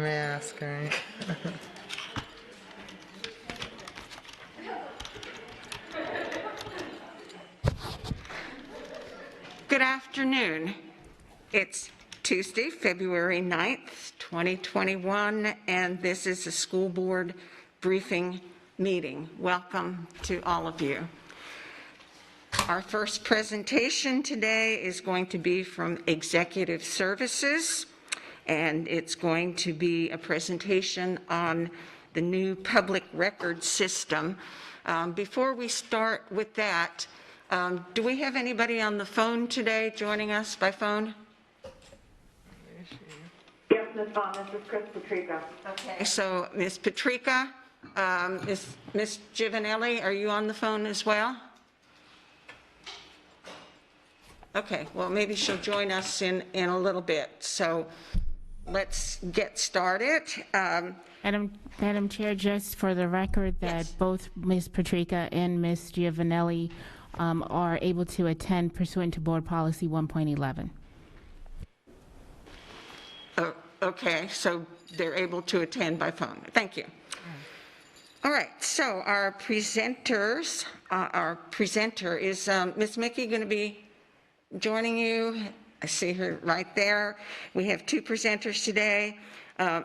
Mask, right? Good afternoon. It's Tuesday, February 9th, 2021, and this is a school board briefing meeting. Welcome to all of you. Our first presentation today is going to be from Executive Services, and it's going to be a presentation on the new public record system. Before we start with that, do we have anybody on the phone today joining us by phone? Yes, Ms. Vaughn, this is Chris Patrica. Okay, so Ms. Patrica, Ms. Giovanelli, are you on the phone as well? Okay, well, maybe she'll join us in a little bit. So let's get started. Madam Chair, just for the record that Yes. both Ms. Patrica and Ms. Giovanelli are able to attend pursuant to Board Policy 1.11. Oh, okay, so they're able to attend by phone. Thank you. All right, so our presenters, our presenter is Ms. Mickey going to be joining you. I see her right there. We have two presenters today,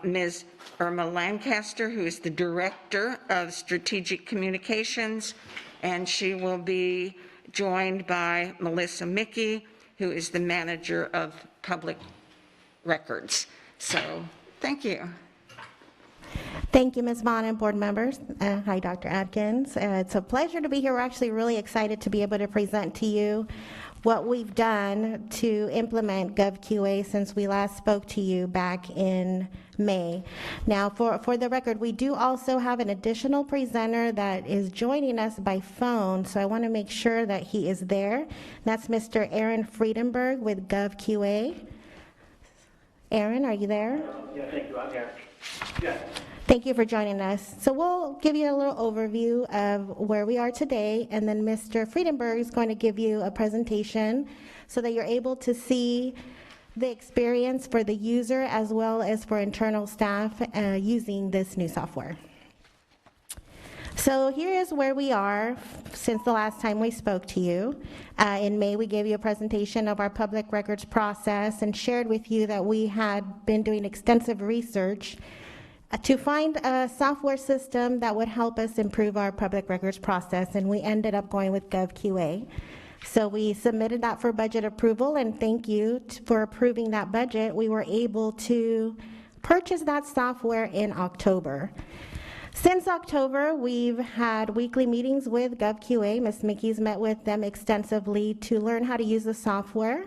Ms. Irma Lancaster, who is the Director of Strategic Communications, and she will be joined by Melissa Mickey, who is the Manager of Public Records. So, thank you. Thank you, Ms. Vaughn and board members. Hi, Dr. Adkins. It's a pleasure to be here. We're actually really excited to be able to present to you what we've done to implement GovQA since we last spoke to you back in May. Now, for the record, we do also have an additional presenter that is joining us by phone, so I want to make sure that he is there. That's Mr. Aaron Friedenberg with GovQA. Aaron, are you there? Yeah, thank you. I'm here. Yeah. Thank you for joining us. So we'll give you a little overview of where we are today, and then Mr. Friedenberg is going to give you a presentation so that you're able to see the experience for the user as well as for internal staff using this new software. So here is where we are since the last time we spoke to you. In May, we gave you a presentation of our public records process and shared with you that we had been doing extensive research to find a software system that would help us improve our public records process, and we ended up going with GovQA. So we submitted that for budget approval, and thank you for approving that budget. We were able to purchase that software in October. Since October, we've had weekly meetings with GovQA. Ms. Mickey's met with them extensively to learn how to use the software.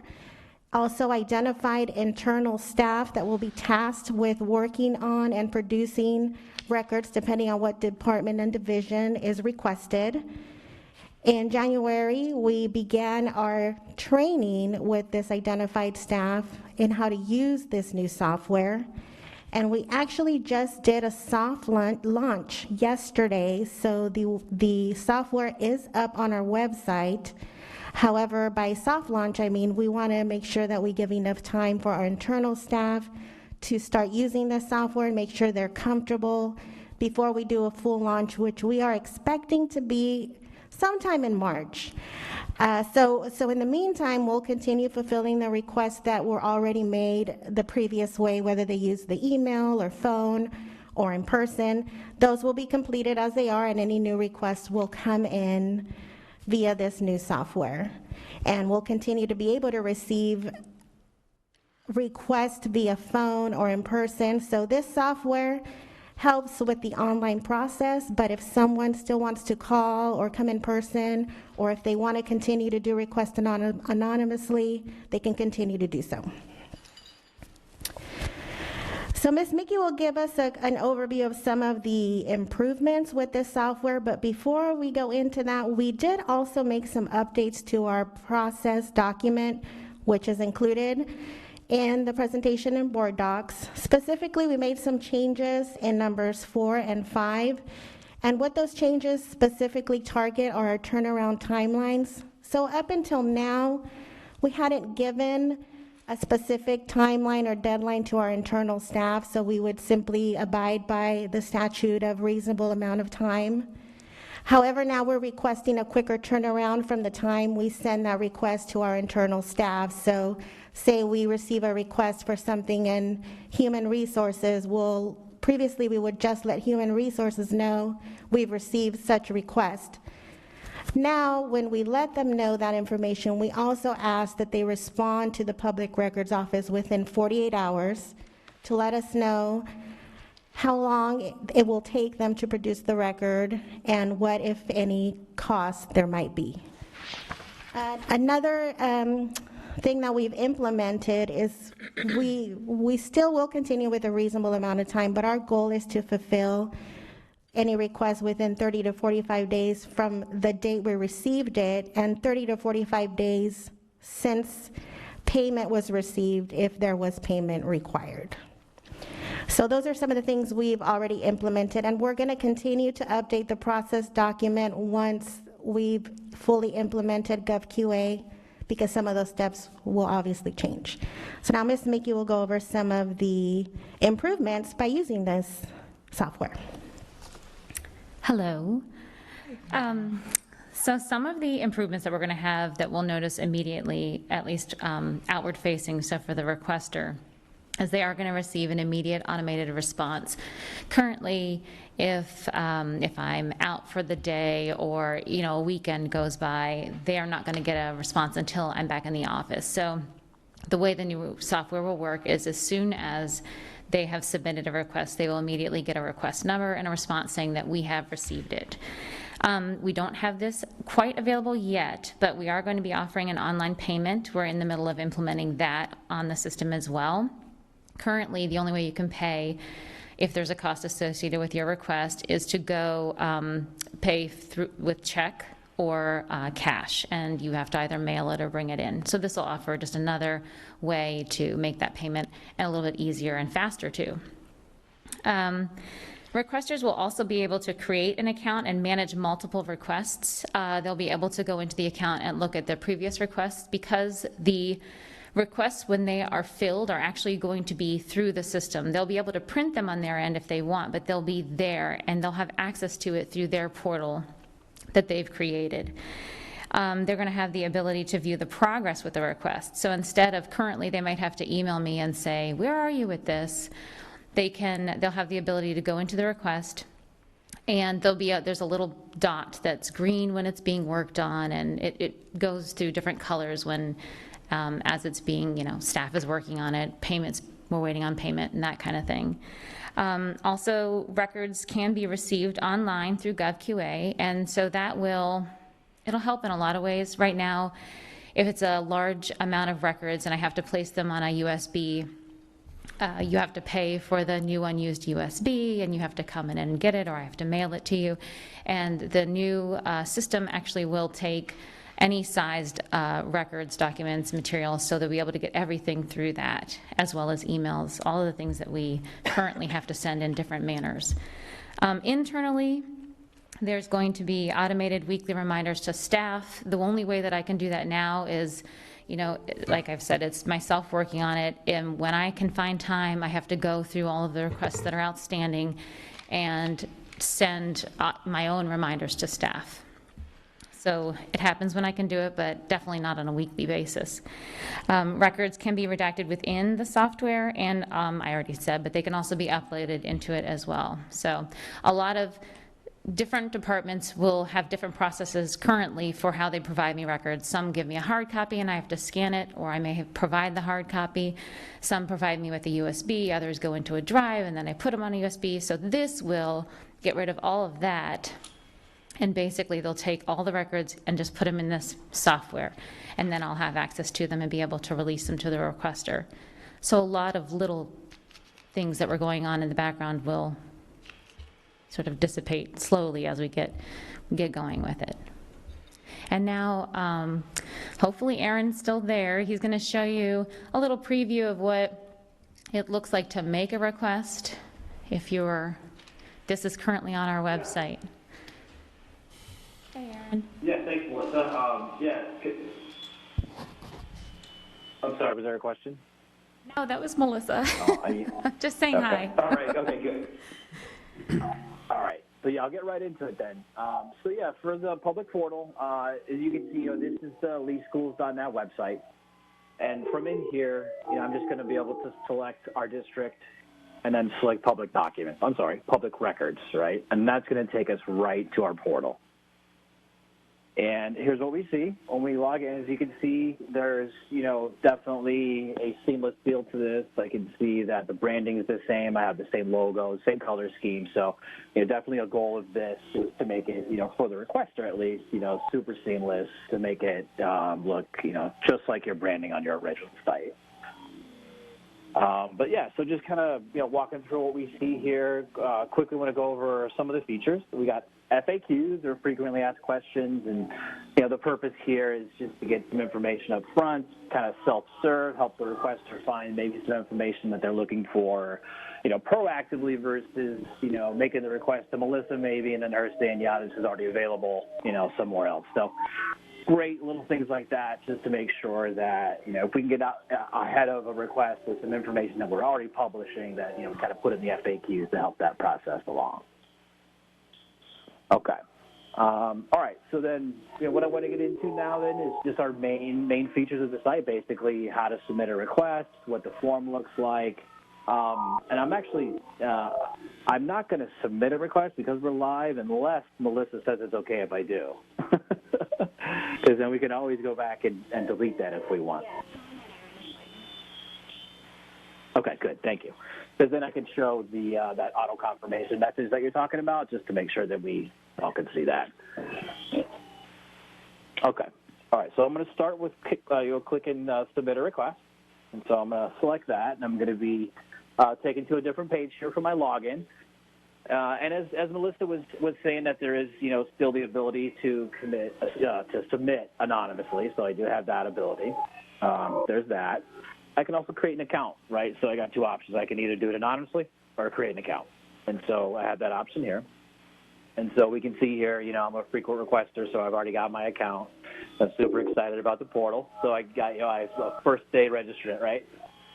Also identified internal staff that will be tasked with working on and producing records depending on what department and division is requested. In January, we began our training with this identified staff in how to use this new software. And we actually just did a soft launch yesterday, so the software is up on our website. However, by soft launch, I mean we want to make sure that we give enough time for our internal staff to start using the software and make sure they're comfortable before we do a full launch, which we are expecting to be sometime in March. So in the meantime, we'll continue fulfilling the requests that were already made the previous way, whether they use the email or phone or in person. Those will be completed as they are, and any new requests will come in via this new software. And we'll continue to be able to receive requests via phone or in person. So this software helps with the online process, but if someone still wants to call or come in person, or if they want to continue to do requests anonymously, they can continue to do so. So Ms. Mickey will give us an overview of some of the improvements with this software, but before we go into that, we did also make some updates to our process document, which is included in the presentation in board docs. Specifically, we made some changes in numbers 4 and 5, and what those changes specifically target are our turnaround timelines. So up until now, we hadn't given a specific timeline or deadline to our internal staff, so we would simply abide by the statute of reasonable amount of time. However, now we're requesting a quicker turnaround from the time we send that request to our internal staff. So say we receive a request for something in human resources, previously we would just let human resources know we've received such a request. Now, when we let them know that information, we also ask that they respond to the Public Records Office within 48 hours to let us know how long it will take them to produce the record and what, if any, cost there might be. Another thing that we've implemented is we still will continue with a reasonable amount of time, but our goal is to fulfill any request within 30 to 45 days from the date we received it, and 30 to 45 days since payment was received if there was payment required. So those are some of the things we've already implemented, and we're going to continue to update the process document once we've fully implemented GovQA, because some of those steps will obviously change. So now Ms. Mickey will go over some of the improvements by using this software. Hello. So some of the improvements that we're going to have that we'll notice immediately, at least outward facing, so for the requester, is they are going to receive an immediate automated response. Currently, if I'm out for the day or a weekend goes by, they are not going to get a response until I'm back in the office. So the way the new software will work is as soon as they have submitted a request, they will immediately get a request number and a response saying that we have received it. We don't have this quite available yet, but we are going to be offering an online payment. We're in the middle of implementing that on the system as well. Currently, the only way you can pay if there's a cost associated with your request is to go pay with check or cash, and you have to either mail it or bring it in. So this will offer just another way to make that payment a little bit easier and faster too. Requesters will also be able to create an account and manage multiple requests. They'll be able to go into the account and look at the previous requests, because the requests, when they are filled, are actually going to be through the system. They'll be able to print them on their end if they want, but they'll be there and they'll have access to it through their portal that they've created. They're going to have the ability to view the progress with the request. So instead of currently, they might have to email me and say, where are you with this? They'll have the ability to go into the request, and there's a little dot that's green when it's being worked on, and it goes through different colors when as it's being, staff is working on it, we're waiting on payment, and that kind of thing. Also, records can be received online through GovQA, and so it'll help in a lot of ways. Right now, if it's a large amount of records and I have to place them on a USB, you have to pay for the new unused USB, and you have to come in and get it, or I have to mail it to you. And the new system actually will take any sized records, documents, materials, so they'll be able to get everything through that, as well as emails, all of the things that we currently have to send in different manners. Internally, there's going to be automated weekly reminders to staff. The only way that I can do that now is, like I've said, it's myself working on it, and when I can find time, I have to go through all of the requests that are outstanding and send my own reminders to staff. So it happens when I can do it, but definitely not on a weekly basis. Records can be redacted within the software, and I already said, but they can also be uploaded into it as well. So a lot of different departments will have different processes currently for how they provide me records. Some give me a hard copy and I have to scan it, or I may provide the hard copy. Some provide me with a USB, others go into a drive, and then I put them on a USB. So this will get rid of all of that. And basically, they'll take all the records and just put them in this software, and then I'll have access to them and be able to release them to the requester. So a lot of little things that were going on in the background will sort of dissipate slowly as we get going with it. And now, hopefully Aaron's still there. He's going to show you a little preview of what it looks like to make a request. This is currently on our website. Hey, Aaron. Yeah, thanks, Melissa. I'm sorry, was there a question? No, that was Melissa. Oh, Just saying hi. All right, okay, good. All right, so yeah, I'll get right into it then. So yeah, for the public portal, as you can see, this is the leeschools.net website. And from in here, I'm just going to be able to select our district and then select public documents. I'm sorry, public records, right? And that's going to take us right to our portal. And here's what we see when we log in. As you can see, there's, definitely a seamless feel to this. I can see that the branding is the same. I have the same logo, same color scheme. So, definitely a goal of this is to make it, for the requester at least, super seamless, to make it look, just like your branding on your original site. But yeah, so just kind of, walking through what we see here, quickly want to go over some of the features. We got FAQs, or frequently asked questions, and, the purpose here is just to get some information up front, kind of self-serve, help the requester find maybe some information that they're looking for, proactively versus, making the request to Melissa maybe, and then her saying, yeah, this is already available, somewhere else. So great little things like that, just to make sure that, if we can get out ahead of a request with some information that we're already publishing, that, we kind of put in the FAQs to help that process along. Okay. All right. So then, what I want to get into now then is just our main features of the site, basically how to submit a request, what the form looks like. And I'm actually, I'm not going to submit a request because we're live unless Melissa says it's okay if I do. Because then we can always go back and delete that if we want. Okay, good. Thank you. Because then I can show the that auto confirmation message that you're talking about, just to make sure that we all can see that. Okay. All right. So I'm going to start with clicking submit a request, and so I'm going to select that, and I'm going to be taken to a different page here for my login. And as Melissa was saying, that there is still the ability to submit anonymously, so I do have that ability. There's that. I can also create an account, right? So I got two options. I can either do it anonymously or create an account. And so I have that option here. And so we can see here, I'm a frequent requester, so I've already got my account. I'm super excited about the portal. So I got, I first day registrant, right?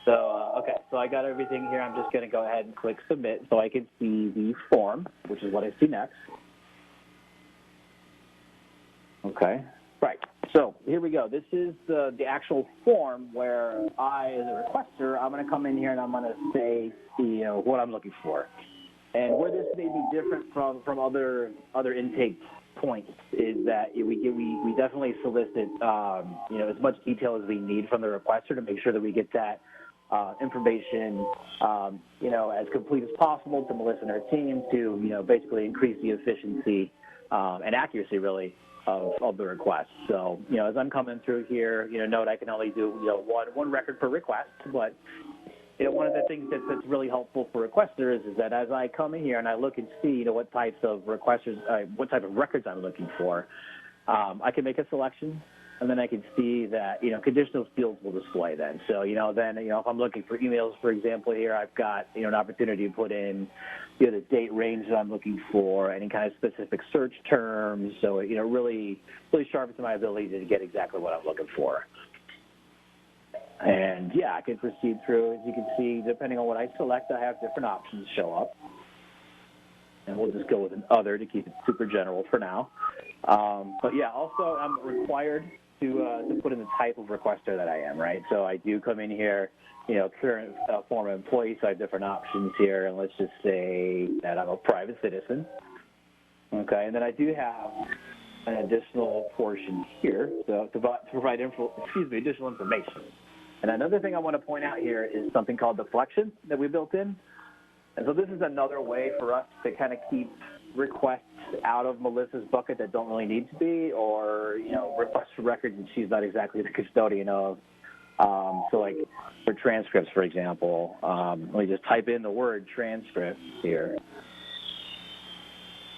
So, okay, so I got everything here. I'm just going to go ahead and click submit so I can see the form, which is what I see next. Okay. Right. So here we go. This is the actual form where I, as a requester, I'm going to come in here and I'm going to say, what I'm looking for. And where this may be different from other intake points is that we definitely solicit, as much detail as we need from the requester to make sure that we get that information, as complete as possible to Melissa and her team to, basically increase the efficiency and accuracy, really, of the request. So, as I'm coming through here, note I can only do, one record per request, but, one of the things that's really helpful for requesters is that as I come in here and I look and see, what types of requesters, what type of records I'm looking for, I can make a selection. And then I can see that, conditional fields will display then. So, if I'm looking for emails, for example, here, I've got, an opportunity to put in, the date range that I'm looking for, any kind of specific search terms. So, really sharpens my ability to get exactly what I'm looking for. And, yeah, I can proceed through. As you can see, depending on what I select, I have different options show up. And we'll just go with an other to keep it super general for now. But, yeah, also I'm required to put in the type of requester that I am, right? So I do come in here, current former employee, so I have different options here, and let's just say that I'm a private citizen, okay? And then I do have an additional portion here to provide additional information. And another thing I want to point out here is something called deflection that we built in. And so this is another way for us to kind of keep requests out of Melissa's bucket that don't really need to be, or, requests for records that she's not exactly the custodian of. So like for transcripts, for example, let me just type in the word transcript here.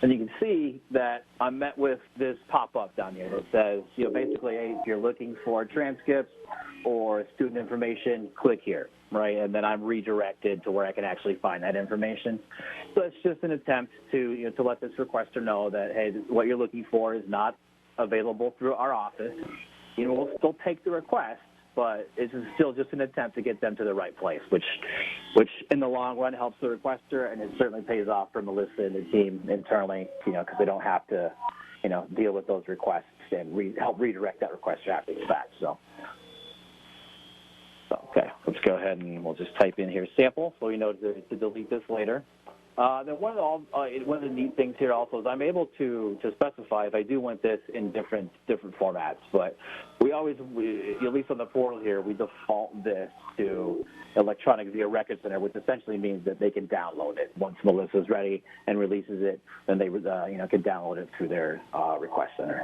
And you can see that I'm met with this pop-up down here that says, basically, hey, if you're looking for transcripts or student information, click here, right? And then I'm redirected to where I can actually find that information. So it's just an attempt to, to let this requester know that, hey, what you're looking for is not available through our office. We'll still take the request, but it's still just an attempt to get them to the right place, which in the long run helps the requester, and it certainly pays off for Melissa and the team internally, because they don't have to, deal with those requests and help redirect that requester after the fact. So, okay, let's go ahead and we'll just type in here sample so we know to delete this later. Then one of the neat things here also is I'm able to specify if I do want this in different formats. But we always, at least on the portal here, we default this to electronic via record center, which essentially means that they can download it once Melissa's ready and releases it. Then they can download it through their request center,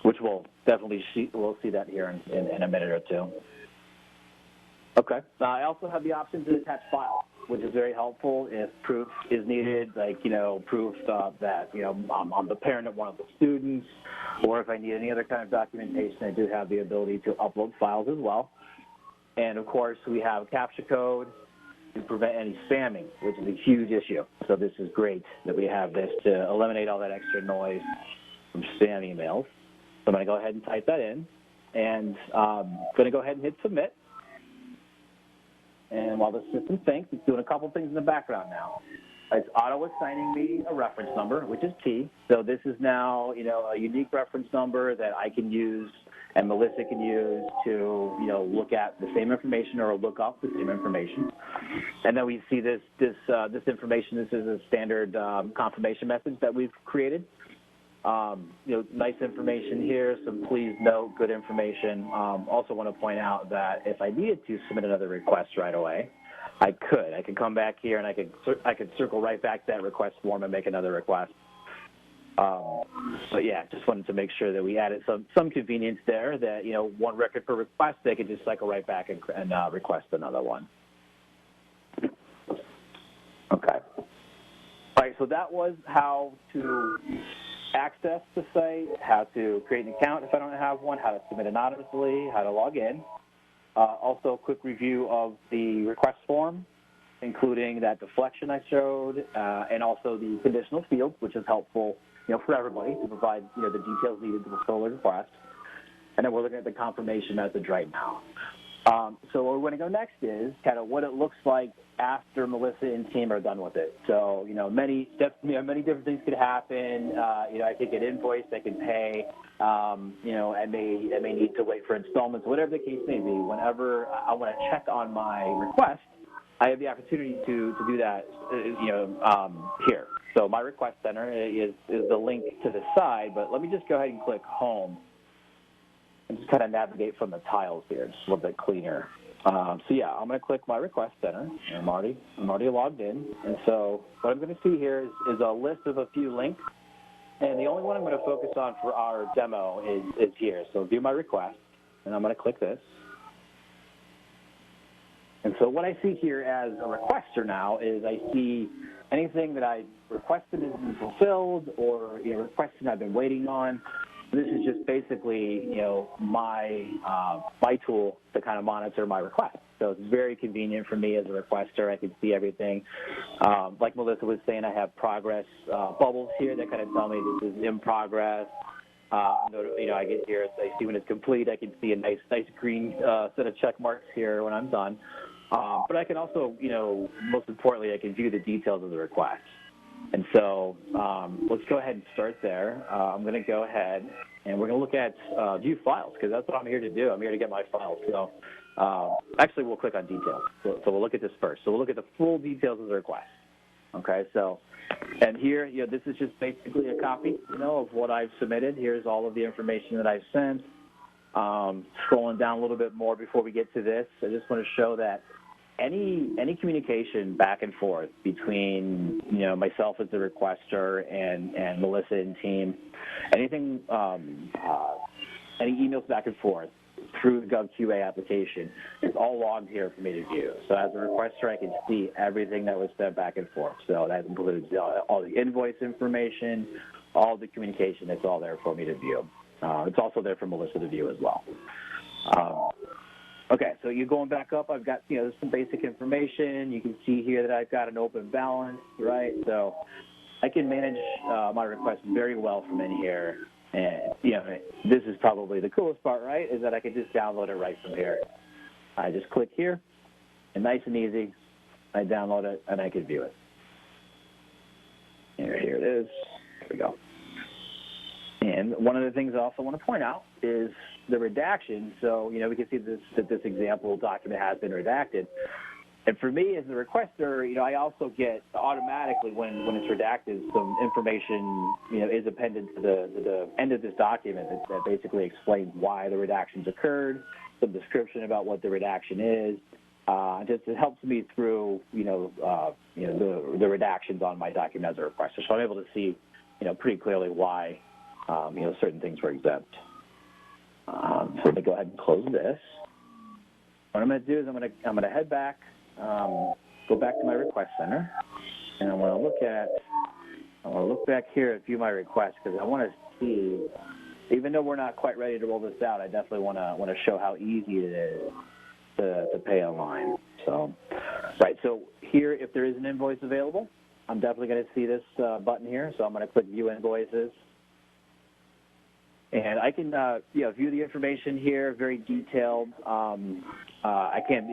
which we'll definitely we'll see that here in a minute or two. Okay. I also have the option to attach files, which is very helpful if proof is needed, like, proof that, I'm the parent of one of the students, or if I need any other kind of documentation, I do have the ability to upload files as well. And, of course, we have CAPTCHA code to prevent any spamming, which is a huge issue. So this is great that we have this to eliminate all that extra noise from spam emails. So I'm going to go ahead and type that in, and I'm going to go ahead and hit submit. And while the system thinks, it's doing a couple things in the background now. It's auto-assigning me a reference number, which is key. So this is now, a unique reference number that I can use and Melissa can use to, look at the same information or look up the same information. And then we see this information. This is a standard confirmation message that we've created. Nice information here, some please note, good information. Also want to point out that if I needed to submit another request right away, I could come back here and I could circle right back to that request form and make another request. But yeah, just wanted to make sure that we added some convenience there that, one record per request, they could just cycle right back and request another one. Okay. All right, so that was how to access the site, how to create an account if I don't have one, how to submit anonymously, how to log in. Also, a quick review of the request form, including that deflection I showed, and also the conditional fields, which is helpful, for everybody to provide, the details needed to fulfill the request. And then we're looking at the confirmation message right now. So what we're going to go next is kind of what it looks like after Melissa and team are done with it. So, many steps, many different things could happen. I could get invoiced, I can pay, I may need to wait for installments, whatever the case may be. Whenever I want to check on my request, I have the opportunity to do that, here. So my request center is the link to the side, but let me just go ahead and click home and just kind of navigate from the tiles here, just a little bit cleaner. So yeah, I'm going to click my request center. I'm already logged in, and so what I'm going to see here is a list of a few links, and the only one I'm going to focus on for our demo is here. So view my request, and I'm going to click this. And so what I see here as a requester now is I see anything that I requested isn't fulfilled, or requesting I've been waiting on. This is just basically, my tool to kind of monitor my request. So it's very convenient for me as a requester. I can see everything. Like Melissa was saying, I have progress bubbles here that kind of tell me this is in progress. I get here, I see when it's complete. I can see a nice green set of check marks here when I'm done. But I can also, most importantly, I can view the details of the request. And so let's go ahead and start there. I'm going to go ahead and we're going to look at view files, because that's what I'm here to do. I'm here to get my files. So actually, we'll click on details. So we'll look at this first. So we'll look at the full details of the request. Okay, so, and here, this is just basically a copy, of what I've submitted. Here's all of the information that I've sent. Scrolling down a little bit more before we get to this, I just want to show that any communication back and forth between myself as the requester and Melissa and team, anything, any emails back and forth through the GovQA application is all logged here for me to view. So as a requester, I can see everything that was said back and forth. So that includes all the invoice information, all the communication. It's all there for me to view. It's also there for Melissa to view as well. Okay, so you're going back up. I've got, some basic information. You can see here that I've got an open balance, right? So I can manage my request very well from in here. And, you know, this is probably the coolest part, right, is that I can just download it right from here. I just click here, and nice and easy, I download it, and I can view it. Here it is. Here we go. And one of the things I also want to point out is the redaction. So, you know, we can see that this example document has been redacted. And for me, as the requester, you know, I also get automatically, when it's redacted, some information, you know, is appended to the end of this document that basically explains why the redactions occurred, some description about what the redaction is. Just it helps me through, the redactions on my document as a requester. So I'm able to see, you know, pretty clearly why, certain things were exempt. So let me go ahead and close this. What I'm going to do is I'm going to head back, go back to my request center, and I want to look back here at view my requests, because I want to see, even though we're not quite ready to roll this out, I definitely want to show how easy it is to pay online. So, right. So here, if there is an invoice available, I'm definitely going to see this button here. So I'm going to click View Invoices. And I can, view the information here, very detailed. I can,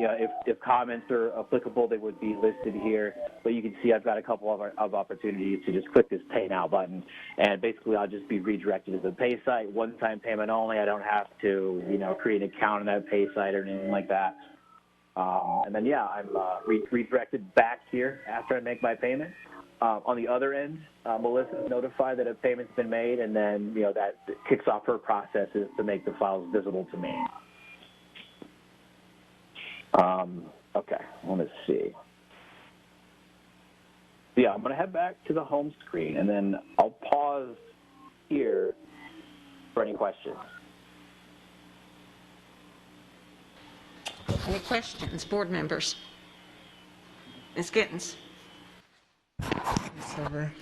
if comments are applicable, they would be listed here. But you can see I've got a couple of opportunities to just click this Pay Now button, and basically I'll just be redirected to the pay site, one-time payment only. I don't have to, create an account on that pay site or anything like that. And then, I'm redirected back here after I make my payment. On the other end, Melissa is notified that a payment's been made, and then, that kicks off her processes to make the files visible to me. Okay, let's see. Yeah, I'm going to head back to the home screen, and then I'll pause here for any questions. Any questions, board members? Ms. Gittens?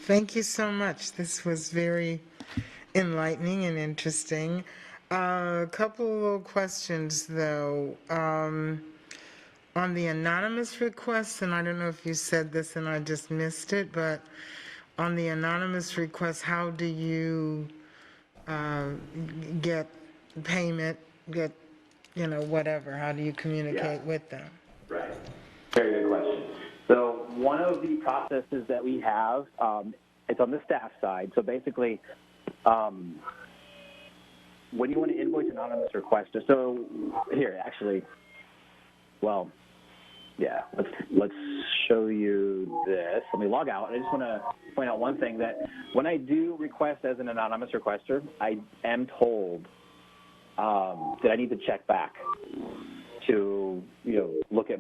Thank you so much. This was very enlightening and interesting. A couple of questions, though. On the anonymous requests, and I don't know if you said this and I just missed it, but on the anonymous requests, how do you get payment, get, whatever? How do you communicate with them? Right. Very good question. So one of the processes that we have, it's on the staff side. So basically, when you want to invoice anonymous requester, so here, actually, well, yeah, let's show you this. Let me log out. I just want to point out one thing, that when I do request as an anonymous requester, I am told that I need to check back to look to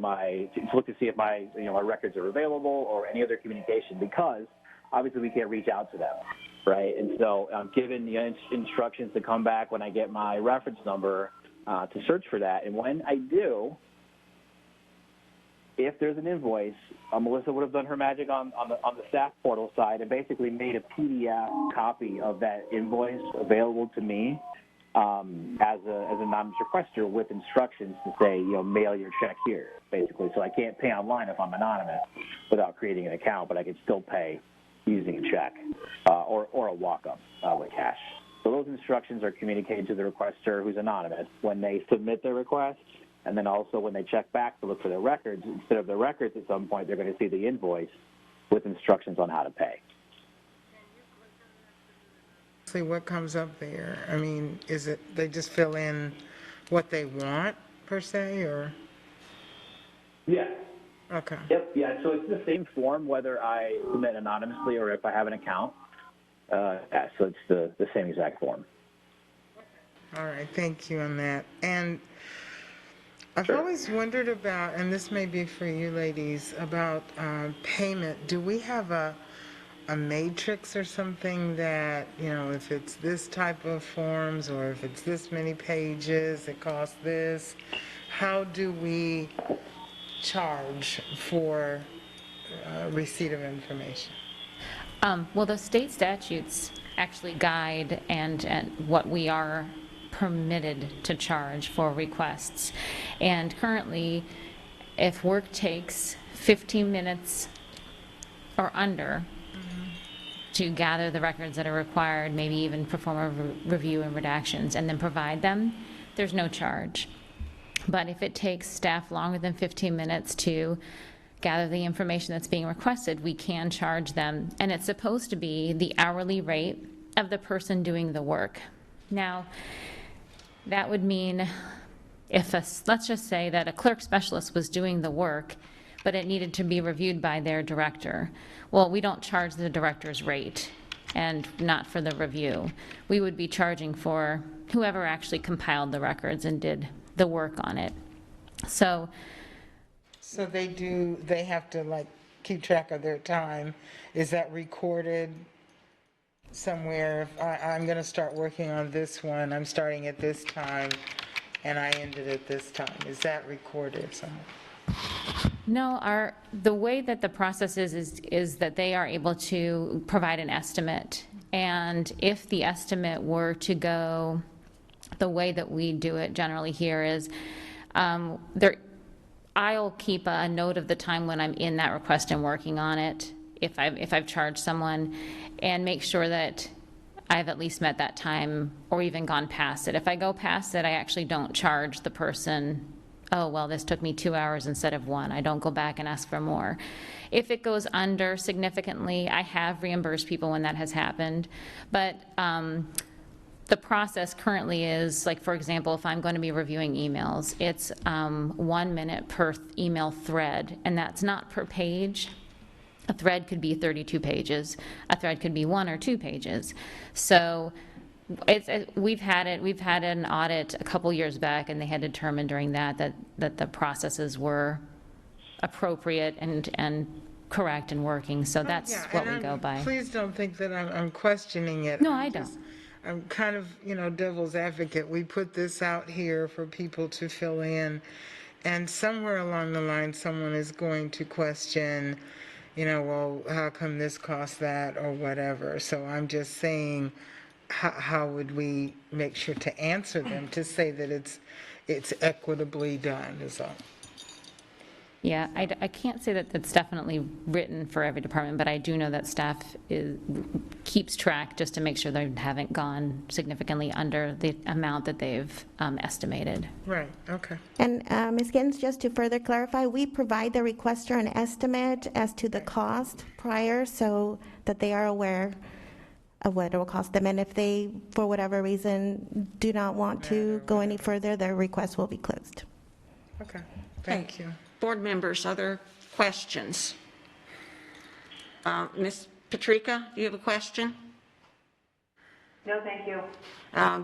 see if my my records are available or any other communication, because obviously we can't reach out to them, right? And so I'm given the instructions to come back when I get my reference number to search for that. And when I do, if there's an invoice, Melissa would have done her magic on the staff portal side and basically made a PDF copy of that invoice available to me as an anonymous requester, with instructions to say, mail your check here, basically. So I can't pay online if I'm anonymous without creating an account, but I can still pay using a check or a walk-up with cash. So those instructions are communicated to the requester, who's anonymous, when they submit their request, and then also when they check back to look for their records. Instead of the records, at some point they're going to see the invoice with instructions on how to pay. What comes up there? I mean, is it they just fill in what they want, per se, or? Yeah. Okay. Yep, yeah, so it's the same form whether I submit anonymously or if I have an account. So it's the same exact form. All right, thank you on that. And I've Sure. always wondered about, and this may be for you ladies, about payment. Do we have a matrix or something that, if it's this type of forms or if it's this many pages, it costs this? How do we charge for receipt of information? Well, the state statutes actually guide and what we are permitted to charge for requests. And currently, if work takes 15 minutes or under, to gather the records that are required, maybe even perform a review and redactions, and then provide them, there's no charge. But if it takes staff longer than 15 minutes to gather the information that's being requested, we can charge them. And it's supposed to be the hourly rate of the person doing the work. Now, that would mean if let's just say that a clerk specialist was doing the work, but it needed to be reviewed by their director. Well, we don't charge the director's rate and not for the review. We would be charging for whoever actually compiled the records and did the work on it. So they have to like keep track of their time. Is that recorded somewhere? If I'm going to start working on this one, I'm starting at this time, and I ended at this time. Is that recorded somewhere? No, the way that the process is that they are able to provide an estimate. And if the estimate were to go the way that we do it generally here is, I'll keep a note of the time when I'm in that request and working on it, if I've charged someone, and make sure that I've at least met that time or even gone past it. If I go past it, I actually don't charge the person, oh, well, this took me 2 hours instead of 1. I don't go back and ask for more. If it goes under significantly, I have reimbursed people when that has happened. But the process currently is, like, for example, if I'm going to be reviewing emails, it's 1 minute per email thread, and that's not per page. A thread could be 32 pages. A thread could be 1 or 2 pages. So we've had an audit a couple years back, and they had determined during that the processes were appropriate and correct and working. So that's what we go by. Please don't think that I'm questioning it. No, I don't. I'm kind of, devil's advocate. We put this out here for people to fill in, and somewhere along the line, someone is going to question, well, how come this costs that or whatever. So I'm just saying, how would we make sure to answer them to say that it's equitably done is all. Yeah, I can't say that it's definitely written for every department, but I do know that staff keeps track just to make sure they haven't gone significantly under the amount that they've estimated. Right, okay. And Ms. Gittens, just to further clarify, we provide the requester an estimate as to the cost prior so that they are aware of what it will cost them. And if they, for whatever reason, do not want to go any further, their request will be closed. Okay, thank you. Board members, other questions? Ms. Patrica, do you have a question? No, thank you.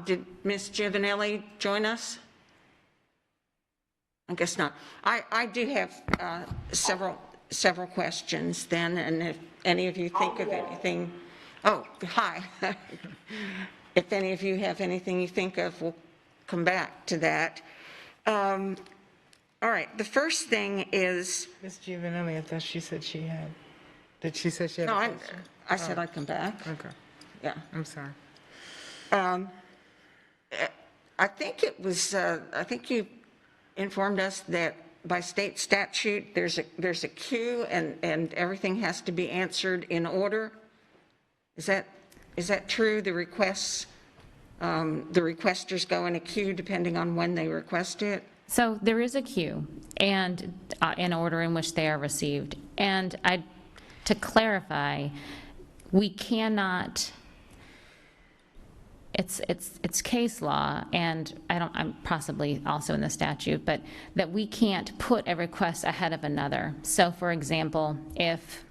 Did Ms. Giovanelli join us? I guess not. I do have several questions then, and if any of you think of anything, oh, hi. If any of you have anything you think of, we'll come back to that. All right, the first thing is... Ms. Giovanelli, I thought she said she had. Did she say she had a question? I said I'd come back. Okay, Yeah. I'm sorry. I think it was, I think you informed us that by state statute, there's a queue and everything has to be answered in order. Is that true? The requests, the requesters go in a queue depending on when they request it? So there is a queue and in order in which they are received. And to clarify, we cannot, it's case law, and I'm possibly also in the statute, but that we can't put a request ahead of another. So for example, if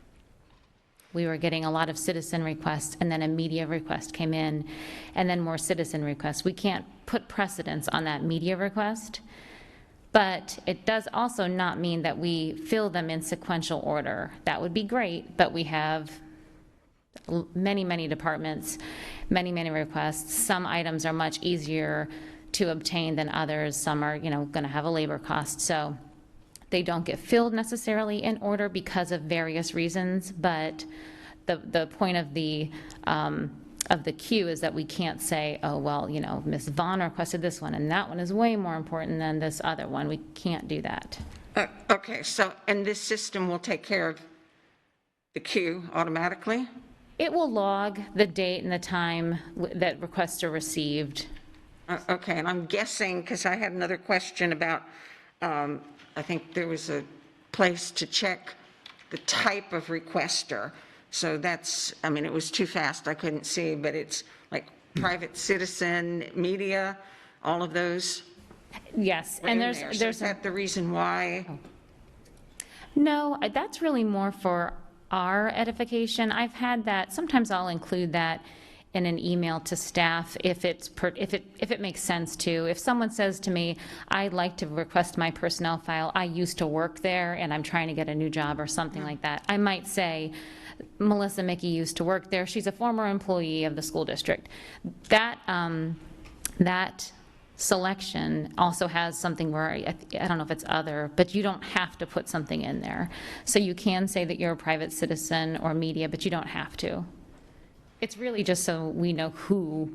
we were getting a lot of citizen requests and then a media request came in and then more citizen requests, we can't put precedence on that media request. But it does also not mean that we fill them in sequential order. That would be great, but we have many departments, many requests. Some items are much easier to obtain than others. Some are, going to have a labor cost. So they don't get filled necessarily in order because of various reasons. But the point of the queue is that we can't say, oh, well, Ms. Vaughn requested this one, and that one is way more important than this other one. We can't do that. Okay, so, and this system will take care of the queue automatically? It will log the date and the time that requests are received. Okay, and I'm guessing, because I had another question about, I think there was a place to check the type of requester. So that's, I mean, it was too fast, I couldn't see, but it's like private citizen, media, all of those Yes, were and in there. So is that the reason why? No, that's really more for our edification. I've had that, sometimes I'll include that in an email to staff if it makes sense to. If someone says to me, I'd like to request my personnel file, I used to work there and I'm trying to get a new job or something like that, I might say, Melissa Mickey used to work there, she's a former employee of the school district. That selection also has something where, I don't know if it's other, but you don't have to put something in there. So you can say that you're a private citizen or media, but you don't have to. It's really just so we know who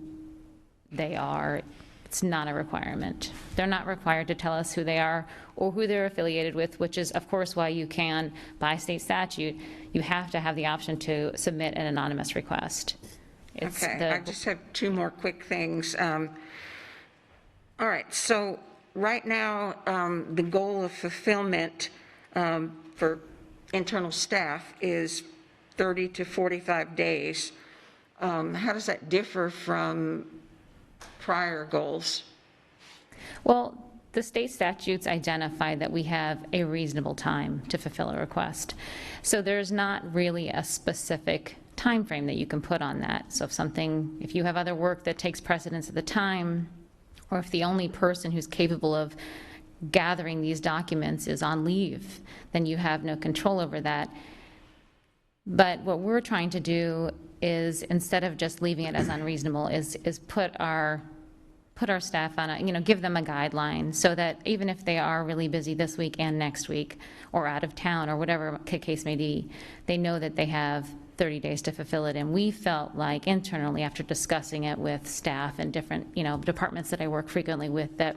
they are. It's not a requirement. They're not required to tell us who they are or who they're affiliated with, which is, of course, why you can, by state statute, you have to have the option to submit an anonymous request. Okay, I just have two more quick things. All right, so right now, the goal of fulfillment for internal staff is 30 to 45 days. How does that differ from prior goals? Well, the state statutes identify that we have a reasonable time to fulfill a request. So there's not really a specific time frame that you can put on that. So if you have other work that takes precedence at the time, or if the only person who's capable of gathering these documents is on leave, then you have no control over that. But what we're trying to do is, instead of just leaving it as unreasonable, is put our staff on give them a guideline so that even if they are really busy this week and next week, or out of town, or whatever case may be, they know that they have 30 days to fulfill it. And we felt like internally, after discussing it with staff and different, departments that I work frequently with, that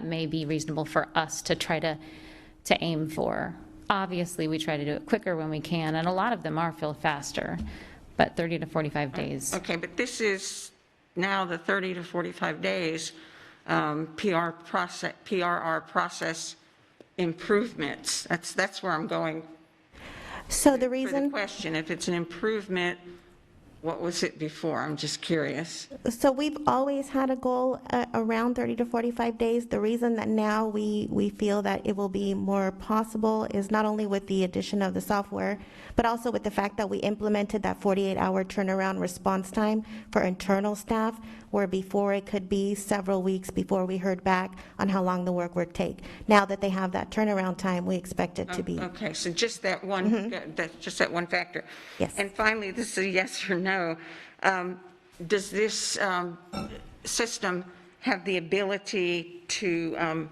may be reasonable for us to try to aim for. Obviously, we try to do it quicker when we can, and a lot of them are filled faster, but 30 to 45 days. Okay, but this is now the 30 to 45 days PRR process improvements. That's where I'm going. So the For the reason, question, if it's an improvement, what was it before? I'm just curious. so we've always had a goal around 30 to 45 days. The reason that now we feel that it will be more possible is not only with the addition of the software, but also with the fact that we implemented that 48-hour turnaround response time for internal staff, where before it could be several weeks before we heard back on how long the work would take. Now that they have that turnaround time, we expect it to be. Okay, so just that one, just that one factor. Yes. And finally, this is a yes or no. Does this system have the ability to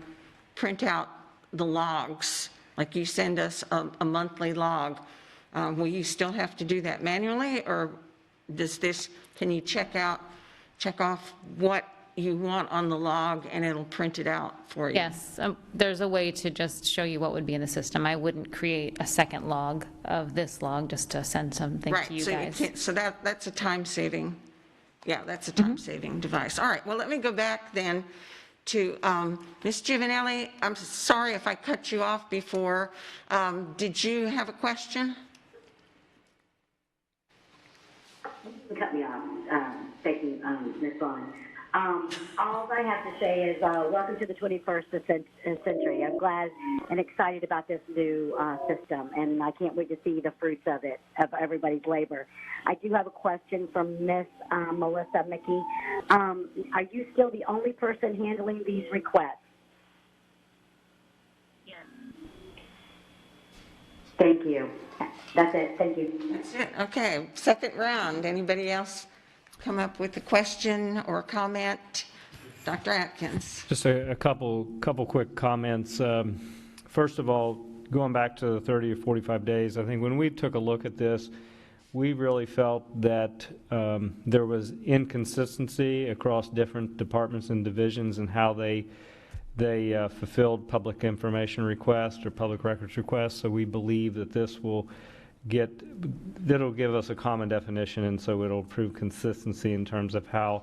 print out the logs? Like you send us a monthly log. Will you still have to do that manually, or can you check off what you want on the log and it'll print it out for you? Yes, there's a way to just show you what would be in the system. I wouldn't create a second log of this log just to send something to you guys. Right, so that's a time-saving, that's a time-saving device. All right, well, let me go back then to Ms. Giovanelli. I'm sorry if I cut you off before. Did you have a question? Cut me off. Thank you, Ms. Vaughn. All I have to say is welcome to the 21st century. I'm glad and excited about this new system, and I can't wait to see the fruits of it, of everybody's labor. I do have a question from Miss Melissa Mickey. Are you still the only person handling these requests? Yes. Thank you. That's it. Thank you. That's it. Okay, second round. Anybody else come up with a question or comment? Dr. Adkins. Just a couple quick comments. First of all, going back to the 30 to 45 days, I think when we took a look at this, we really felt that there was inconsistency across different departments and divisions in how they fulfilled public information requests or public records requests. So we believe that this will that'll give us a common definition, and so it'll improve consistency in terms of how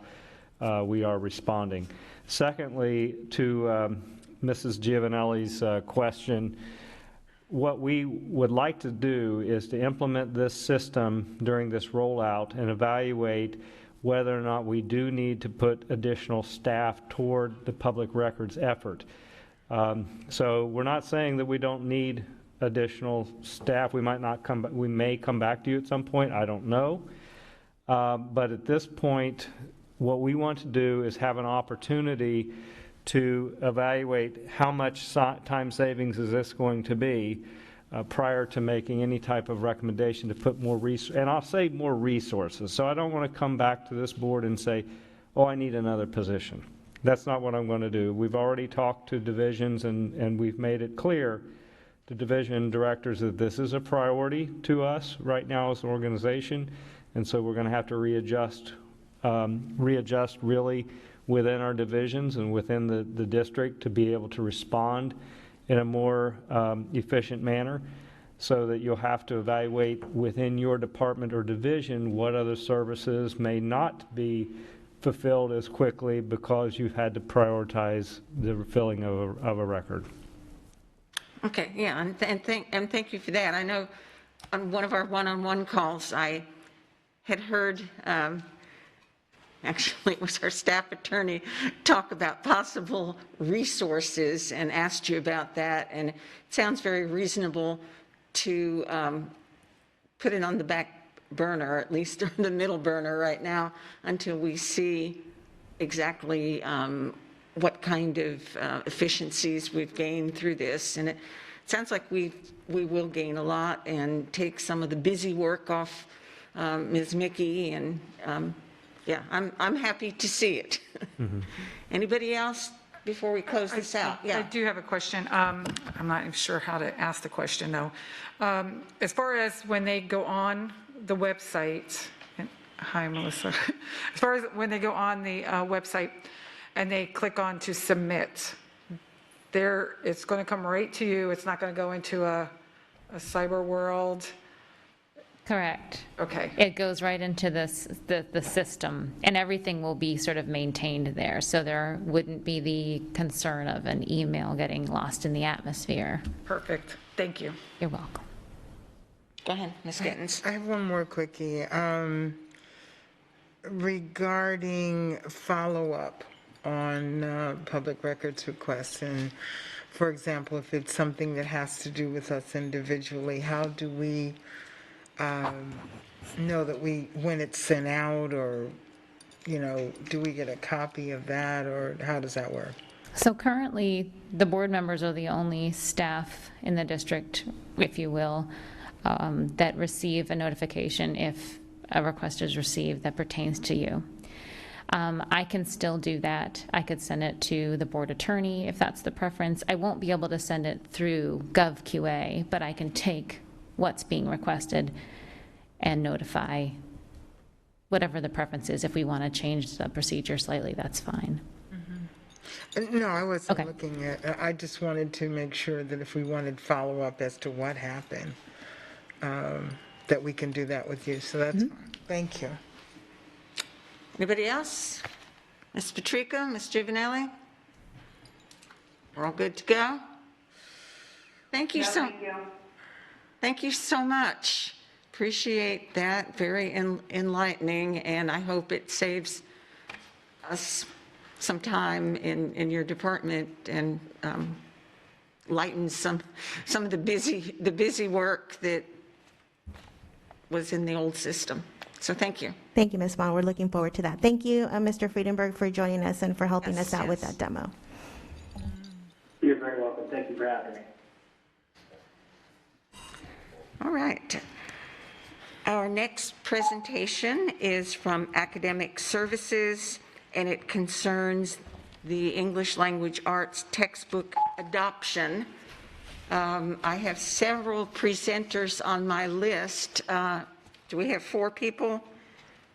we are responding. Secondly, to Mrs. Giovanelli's question, what we would like to do is to implement this system during this rollout and evaluate whether or not we do need to put additional staff toward the public records effort. So we're not saying that we don't need additional staff. We may come back to you at some point, I don't know. But at this point, what we want to do is have an opportunity to evaluate how much time savings is this going to be prior to making any type of recommendation to put more resources, and I'll say more resources. So I don't want to come back to this board and say, oh, I need another position. That's not what I'm going to do. We've already talked to divisions, and we've made it clear to division directors that this is a priority to us right now as an organization, and so we're going to have to readjust really within our divisions and within the district to be able to respond in a more efficient manner, so that you'll have to evaluate within your department or division what other services may not be fulfilled as quickly because you've had to prioritize the filling of a record. Okay, yeah, and thank you for that. I know on one of our one-on-one calls, I had heard, actually it was our staff attorney, talk about possible resources and asked you about that, and it sounds very reasonable to put it on the back burner, at least on the middle burner right now, until we see exactly what kind of efficiencies we've gained through this. And it sounds like we will gain a lot and take some of the busy work off Ms. Mickey, and yeah, I'm happy to see it. Mm-hmm. Anybody else before we close this out? Yeah. I do have a question. I'm not even sure how to ask the question, though. As far as when they go on the website, and, hi, Melissa. As far as when they go on the website and they click on to submit, it's going to come right to you. It's not going to go into a cyber world. Correct. Okay. It goes right into the system, and everything will be sort of maintained there. So there wouldn't be the concern of an email getting lost in the atmosphere. Perfect. Thank you. You're welcome. Go ahead, Ms. Gittens. I have one more quickie. Regarding follow-up on public records requests, and for example, if it's something that has to do with us individually, how do we know that when it's sent out, or, do we get a copy of that, or how does that work? So currently, the board members are the only staff in the district, if you will, that receive a notification if a request is received that pertains to you. I can still do that. I could send it to the board attorney if that's the preference. I won't be able to send it through GovQA, but I can take what's being requested and notify whatever the preference is. If we want to change the procedure slightly, that's fine. No, I wasn't Okay. looking at, I just wanted to make sure that if we wanted follow-up as to what happened, that we can do that with you. So that's fine. Thank you. Anybody else? Ms. Patrica, Ms. Giovanelli? We're all good to go? Thank you Thank you so much. Appreciate that. Very enlightening, and I hope it saves us some time in your department and lightens some of the busy work that was in the old system. So thank you. Thank you, Ms. Vaughn. We're looking forward to that. Thank you, Mr. Friedenberg, for joining us and for helping us out with that demo. You're very welcome. Thank you for having me. All right. Our next presentation is from Academic Services, and it concerns the English Language Arts textbook adoption. I have several presenters on my list. Do we have 4 people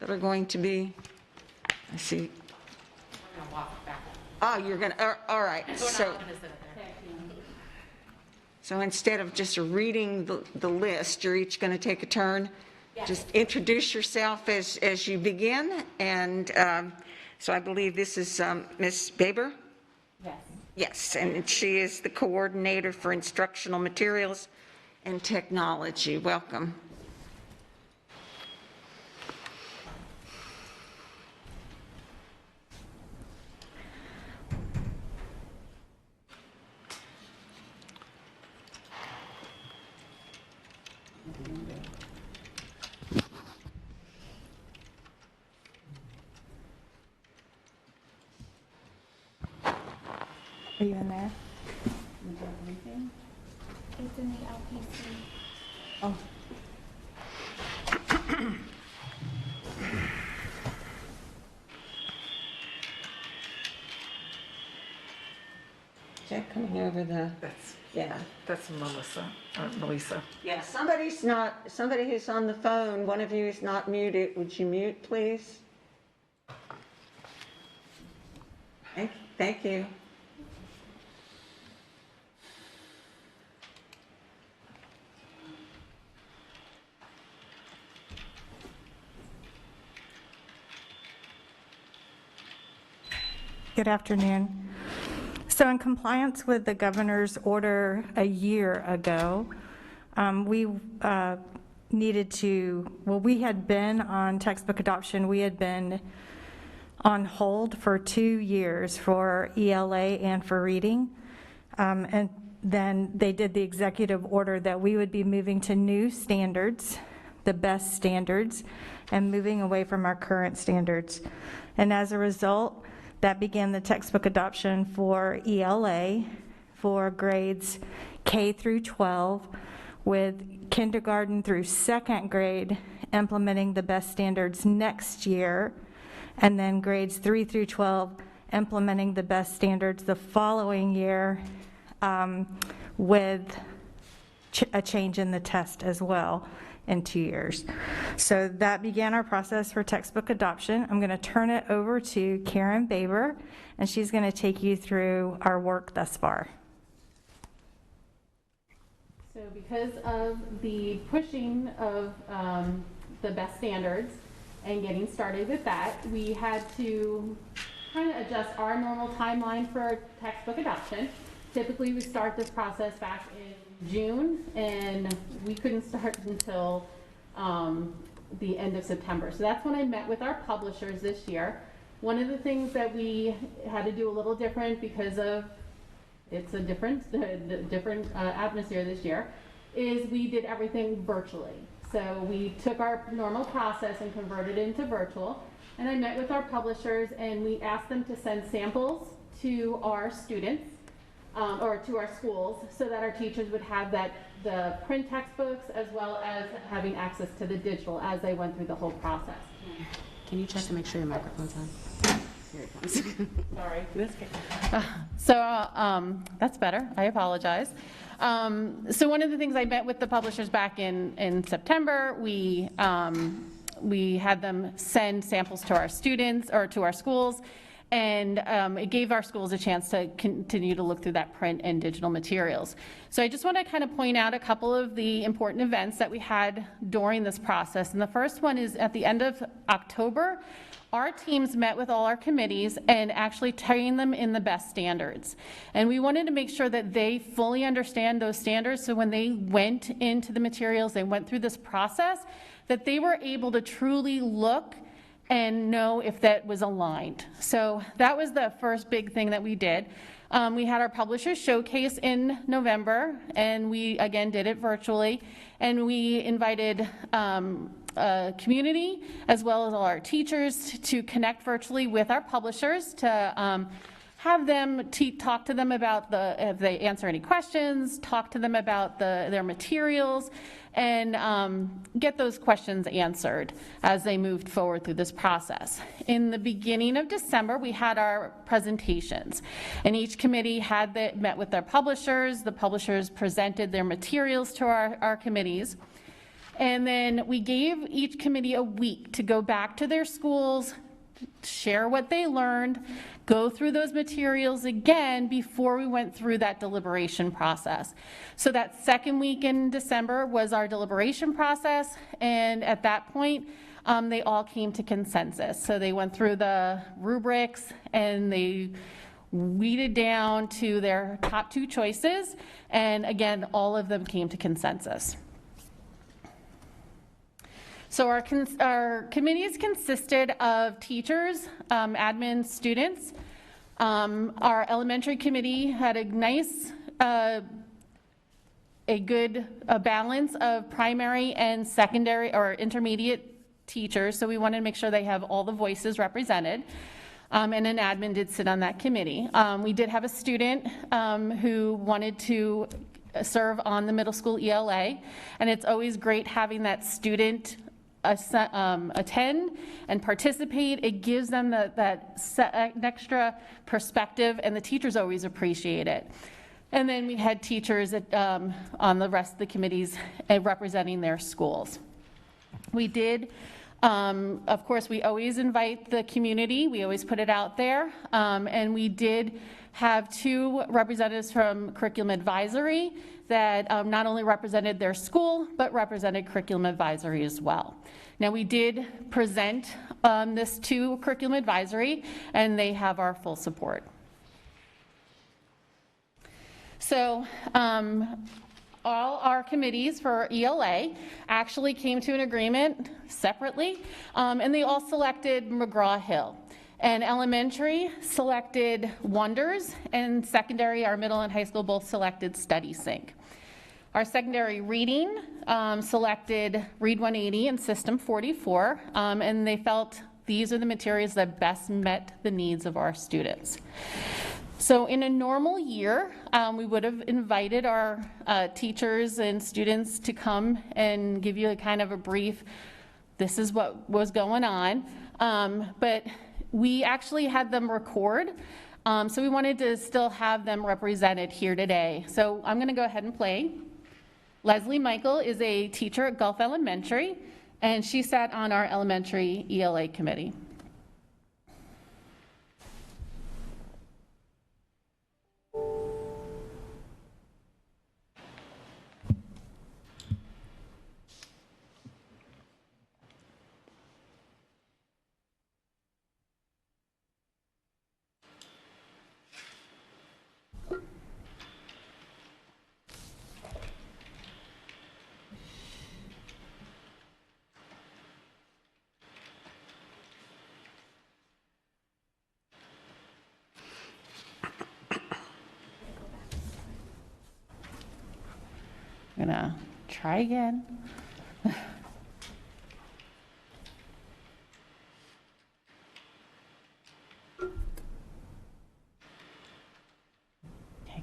that are going to be? I see. We're going to walk back. Oh, you're going to, all right. So instead of just reading the list, you're each going to take a turn. Just introduce yourself as you begin. And so I believe this is Ms. Baber? Yes. Yes, and she is the coordinator for instructional materials and technology. Welcome. Are you in there? It's in the LPC. Oh. Is that coming over the, yeah. That's Melissa. Yeah, somebody who's on the phone, one of you is not muted. Would you mute, please? Thank you. Good afternoon. So in compliance with the governor's order a year ago, we needed to, well, we had been on textbook adoption. We had been on hold for 2 years for ELA and for reading. And then they did the executive order that we would be moving to new standards, the best standards, and moving away from our current standards. And as a result, that began the textbook adoption for ELA for grades K through 12, with kindergarten through second grade implementing the best standards next year, and then grades 3 through 12 implementing the best standards the following year, with a change in the test as well in 2 years. So that began our process for textbook adoption. I'm going to turn it over to Karen Baber, and she's going to take you through our work thus far. So because of the pushing of the best standards and getting started with that, we had to kind of adjust our normal timeline for textbook adoption. Typically, we start this process back in June, and we couldn't start until the end of September. So that's when I met with our publishers this year. One of the things that we had to do a little different, because of it's a different atmosphere this year, is we did everything virtually. So we took our normal process and converted it into virtual. And I met with our publishers, and we asked them to send samples to our students, or to our schools, so that our teachers would have the print textbooks as well as having access to the digital as they went through the whole process. Can you check to make sure your microphone's on? Here it comes. Sorry. That's okay. That's better. I apologize. So one of the things I met with the publishers back in September, we had them send samples to our students or to our schools, and it gave our schools a chance to continue to look through that print and digital materials. So I just want to kind of point out a couple of the important events that we had during this process. And the first one is at the end of October, our teams met with all our committees and actually trained them in the best standards. And we wanted to make sure that they fully understand those standards, so when they went into the materials, they went through this process, that they were able to truly look and know if that was aligned. So that was the first big thing that we did. We had our publishers showcase in November, and we again did it virtually, and we invited community as well as all our teachers to connect virtually with our publishers to have them talk to them about if they answer any questions, talk to them about their materials, and get those questions answered as they moved forward through this process. In the beginning of December, we had our presentations, and each committee met with their publishers. The publishers presented their materials to our committees. And then we gave each committee a week to go back to their schools, share what they learned, go through those materials again before we went through that deliberation process. So that second week in December was our deliberation process, and at that point, they all came to consensus. So they went through the rubrics and they weeded down to their top 2 choices, and again, all of them came to consensus. So our committees consisted of teachers, admin, students. Our elementary committee had a nice, a good balance of primary and secondary or intermediate teachers, so we wanted to make sure they have all the voices represented. And an admin did sit on that committee. We did have a student who wanted to serve on the middle school ELA, and it's always great having that student attend and participate. It gives them that extra perspective, and the teachers always appreciate it. And then we had teachers on the rest of the committees representing their schools. We did, of course, we always invite the community. We always put it out there. And we did have 2 representatives from Curriculum Advisory that not only represented their school, but represented Curriculum Advisory as well. Now, we did present this to Curriculum Advisory, and they have our full support. So all our committees for ELA actually came to an agreement separately, and they all selected McGraw-Hill. And elementary selected Wonders, and secondary, our middle and high school, both selected StudySync. Our secondary reading selected Read 180 and System 44, and they felt these are the materials that best met the needs of our students. So in a normal year, we would have invited our teachers and students to come and give you a kind of a brief, this is what was going on, but we actually had them record, so we wanted to still have them represented here today. So I'm going to go ahead and play. Leslie Michael is a teacher at Gulf Elementary, and she sat on our elementary ELA committee. I'm gonna try again. I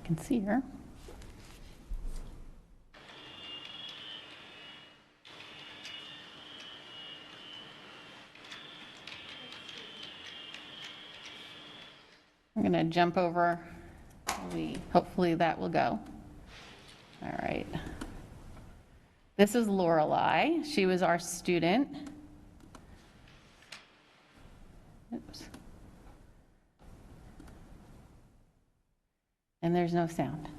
can see her. I'm gonna jump over. Hopefully that will go. All right. This is Lorelei. She was our student. Oops. And there's no sound.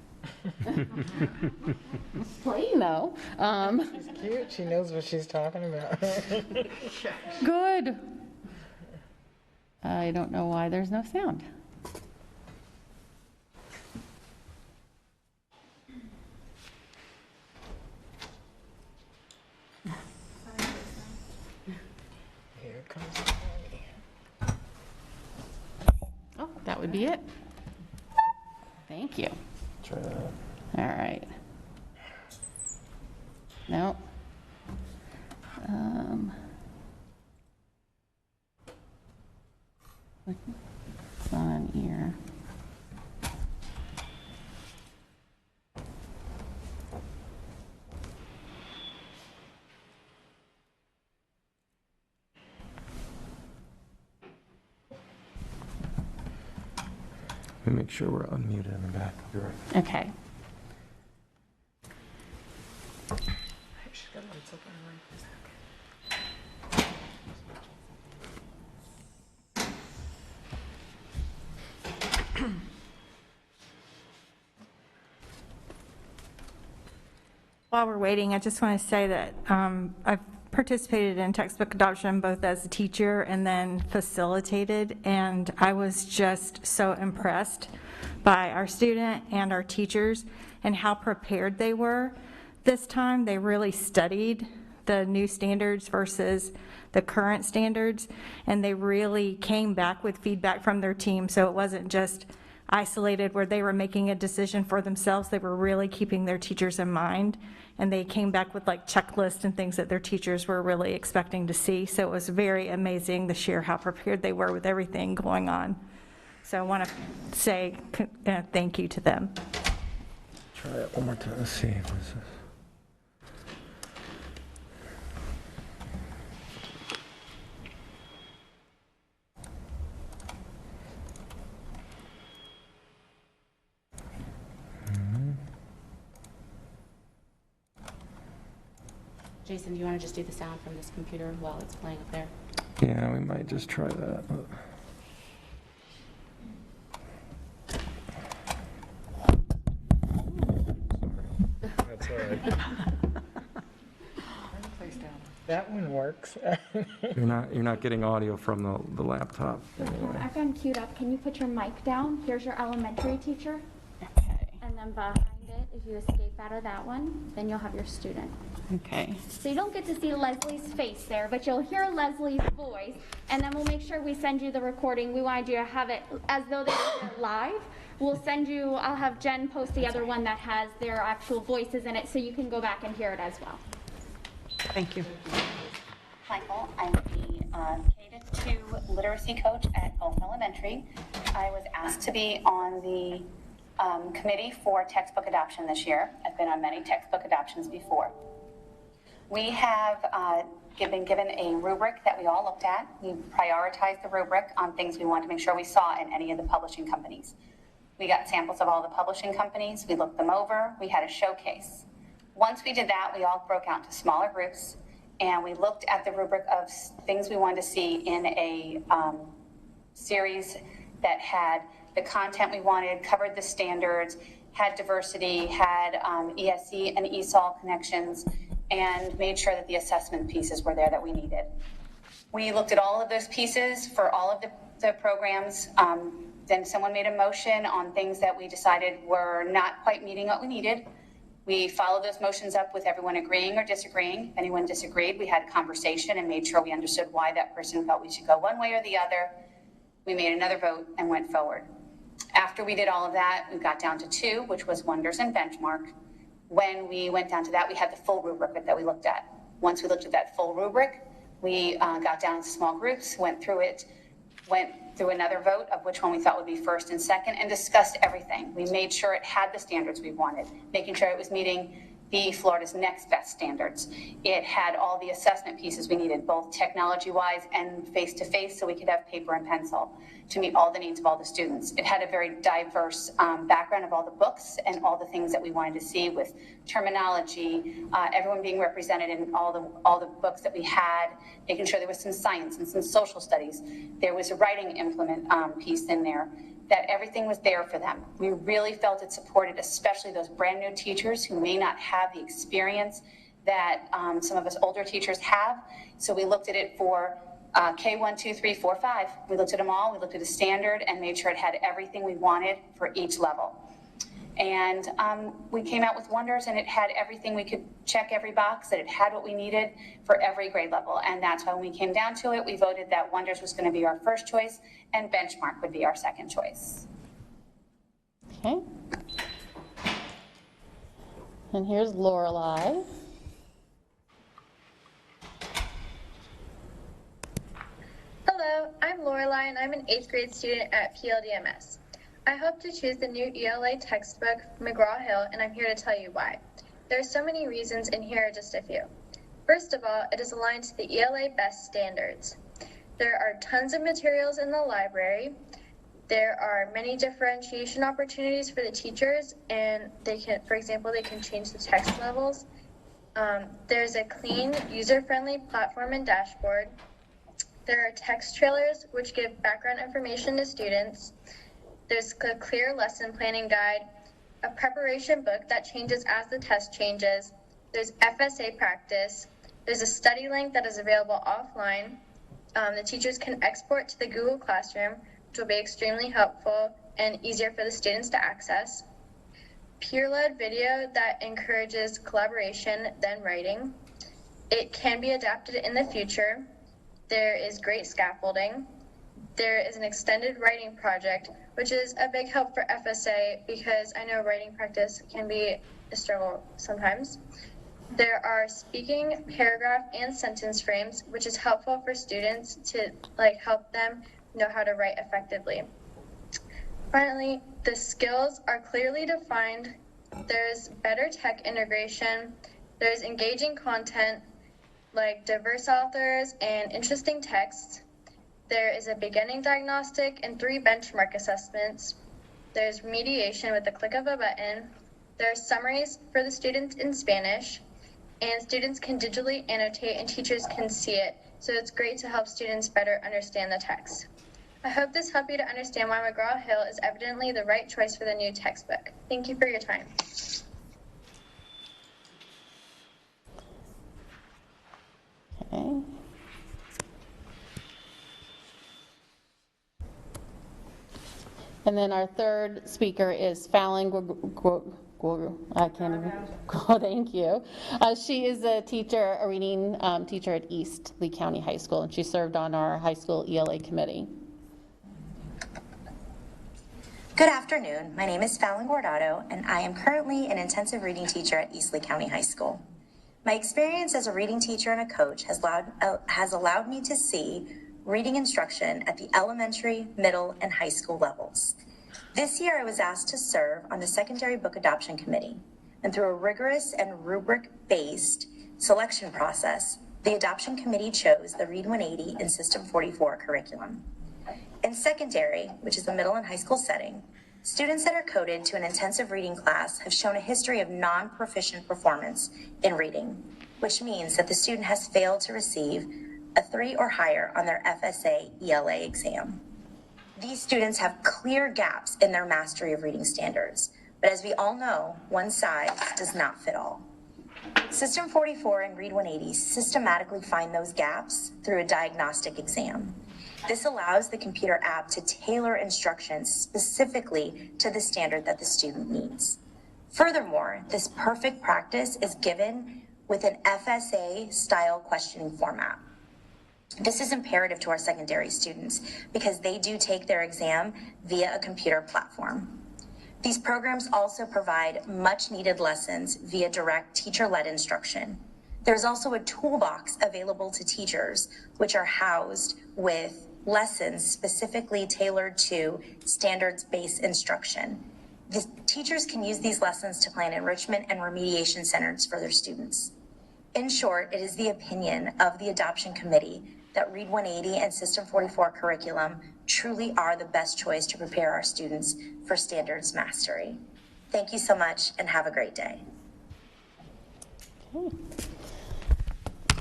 Playing though. She's cute. She knows what she's talking about. Good. I don't know why there's no sound. Oh, that would be it. Thank you. Try that. All right. No. It's on ear. Let me make sure we're unmuted in the back. You're right. Okay. She's got lights open, right? While we're waiting, I just want to say that I've participated in textbook adoption both as a teacher and then facilitated, and I was just so impressed by our student and our teachers and how prepared they were. This time, they really studied the new standards versus the current standards, and they really came back with feedback from their team, so it wasn't just isolated where they were making a decision for themselves. They were really keeping their teachers in mind, and they came back with like checklists and things that their teachers were really expecting to see. So it was very amazing to share how prepared they were with everything going on. So I want to say thank you to them. Try it one more time. Let's see. What is this? Jason, do you want to just do the sound from this computer while it's playing up there? Yeah, we might just try that. That's all right. That one works. You're not getting audio from the laptop. I've got them queued up. Can you put your mic down? Here's your elementary teacher. Okay. And then behind it, if you escape out of that one, then you'll have your student. Okay. So you don't get to see Leslie's face there, but you'll hear Leslie's voice, and then we'll make sure we send you the recording. We wanted you to have it as though they were there live. We'll send you, I'll have Jen post the other one that has their actual voices in it, so you can go back and hear it as well. Thank you. Michael, I'm the K-2 literacy coach at Gulf Elementary. I was asked to be on the committee for textbook adoption this year. I've been on many textbook adoptions before. We have been given a rubric that we all looked at. We prioritized the rubric on things we wanted to make sure we saw in any of the publishing companies. We got samples of all the publishing companies. We looked them over. We had a showcase. Once we did that, we all broke out into smaller groups, and we looked at the rubric of things we wanted to see in a series that had the content we wanted, covered the standards, had diversity, had ESC and ESOL connections, and made sure that the assessment pieces were there that we needed. We looked at all of those pieces for all of the programs. Then someone made a motion on things that we decided were not quite meeting what we needed. We followed those motions up with everyone agreeing or disagreeing. If anyone disagreed, we had a conversation and made sure we understood why that person felt we should go one way or the other. We made another vote and went forward. After we did all of that, we got down to 2, which was Wonders and Benchmark. When we went down to that, we had the full rubric that we looked at. Once we looked at that full rubric, we got down to small groups, went through it, went through another vote of which one we thought would be first and second, and discussed everything. We made sure it had the standards we wanted, making sure it was meeting the Florida's next best standards. It had all the assessment pieces we needed, both technology-wise and face-to-face, so we could have paper and pencil to meet all the needs of all the students. It had a very diverse background of all the books and all the things that we wanted to see with terminology, everyone being represented in all the books that we had, making sure there was some science and some social studies. There was a writing implement piece in there, that everything was there for them. We really felt it supported, especially those brand new teachers who may not have the experience that some of us older teachers have. So we looked at it for K1, 2, 3, 4, 5. We looked at them all. We looked at the standard and made sure it had everything we wanted for each level. And we came out with Wonders, and it had everything. We could check every box, that it had what we needed for every grade level. And that's why when we came down to it, we voted that Wonders was going to be our first choice and Benchmark would be our second choice. Okay. And here's Lorelei. Hello, I'm Lorelei, and I'm an 8th grade student at PLDMS. I hope to choose the new ELA textbook, McGraw-Hill, and I'm here to tell you why. There are so many reasons, and here are just a few. First of all, it is aligned to the ELA best standards. There are tons of materials in the library. There are many differentiation opportunities for the teachers, and they can, for example, they can change the text levels. There's a clean, user-friendly platform and dashboard. There are text trailers, which give background information to students. There's a clear lesson planning guide, a preparation book that changes as the test changes, there's FSA practice, there's a study link that is available offline. The teachers can export to the Google Classroom, which will be extremely helpful and easier for the students to access. Peer-led video that encourages collaboration, then writing. It can be adapted in the future. There is great scaffolding. There is an extended writing project, which is a big help for FSA because I know writing practice can be a struggle sometimes. There are speaking, paragraph, and sentence frames, which is helpful for students to help them know how to write effectively. Finally, the skills are clearly defined. There's better tech integration. There's engaging content like diverse authors and interesting texts. There is a beginning diagnostic and 3 benchmark assessments. There's remediation with the click of a button. There are summaries for the students in Spanish, and students can digitally annotate and teachers can see it. So it's great to help students better understand the text. I hope this helped you to understand why McGraw-Hill is evidently the right choice for the new textbook. Thank you for your time. Okay. And then our third speaker is Fallon. I can't even. Oh, thank you. She is a teacher, a reading teacher at East Lee County High School, and she served on our high school ELA committee. Good afternoon. My name is Fallon Guardado, and I am currently an intensive reading teacher at East Lee County High School. My experience as a reading teacher and a coach has allowed me to see reading instruction at the elementary, middle, and high school levels. This year, I was asked to serve on the Secondary Book Adoption Committee, and through a rigorous and rubric-based selection process, the Adoption Committee chose the Read 180 and System 44 curriculum. In secondary, which is the middle and high school setting, students that are coded to an intensive reading class have shown a history of non-proficient performance in reading, which means that the student has failed to receive a 3 or higher on their FSA ELA exam. These students have clear gaps in their mastery of reading standards, but as we all know, one size does not fit all. System 44 and Read 180 systematically find those gaps through a diagnostic exam. This allows the computer app to tailor instructions specifically to the standard that the student needs. Furthermore, this perfect practice is given with an FSA-style questioning format. This is imperative to our secondary students because they do take their exam via a computer platform. These programs also provide much-needed lessons via direct teacher-led instruction. There's also a toolbox available to teachers, which are housed with lessons specifically tailored to standards-based instruction. The teachers can use these lessons to plan enrichment and remediation centers for their students. In short, it is the opinion of the Adoption Committee that Read 180 and System 44 curriculum truly are the best choice to prepare our students for standards mastery. Thank you so much and have a great day. Okay.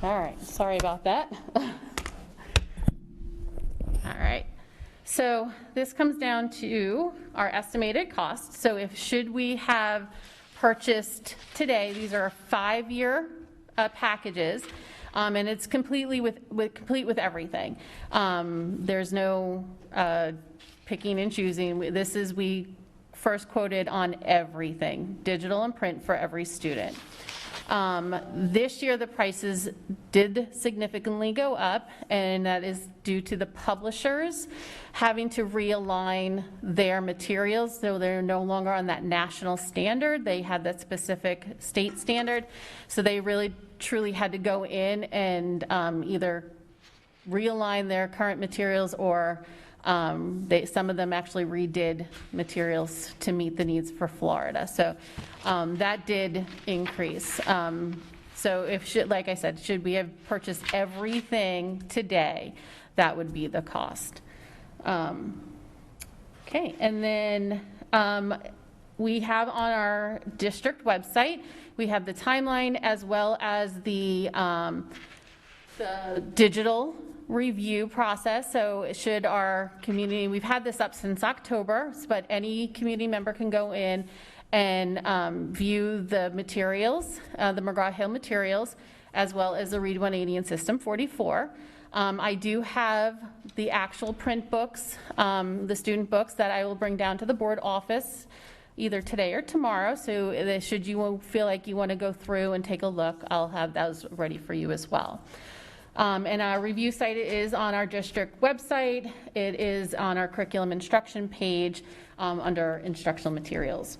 All right, sorry about that. All right, so this comes down to our estimated costs. So should we have purchased today, these are 5-year packages, and it's complete with everything. There's no picking and choosing. We first quoted on everything, digital and print for every student. This year, the prices did significantly go up, and that is due to the publishers having to realign their materials, so they're no longer on that national standard. They had that specific state standard, so they really truly had to go in and either realign their current materials or some of them actually redid materials to meet the needs for Florida. So that did increase. So like I said, should we have purchased everything today, that would be the cost. Okay, and then we have on our district website, we have the timeline as well as the digital review process. So should our community, we've had this up since October, but any community member can go in and view the materials, the McGraw-Hill materials, as well as the Read 180 and System 44. I do have the actual print books, the student books that I will bring down to the board office either today or tomorrow. So should you feel like you want to go through and take a look, I'll have those ready for you as well. And our review site is on our district website. It is on our curriculum instruction page under instructional materials.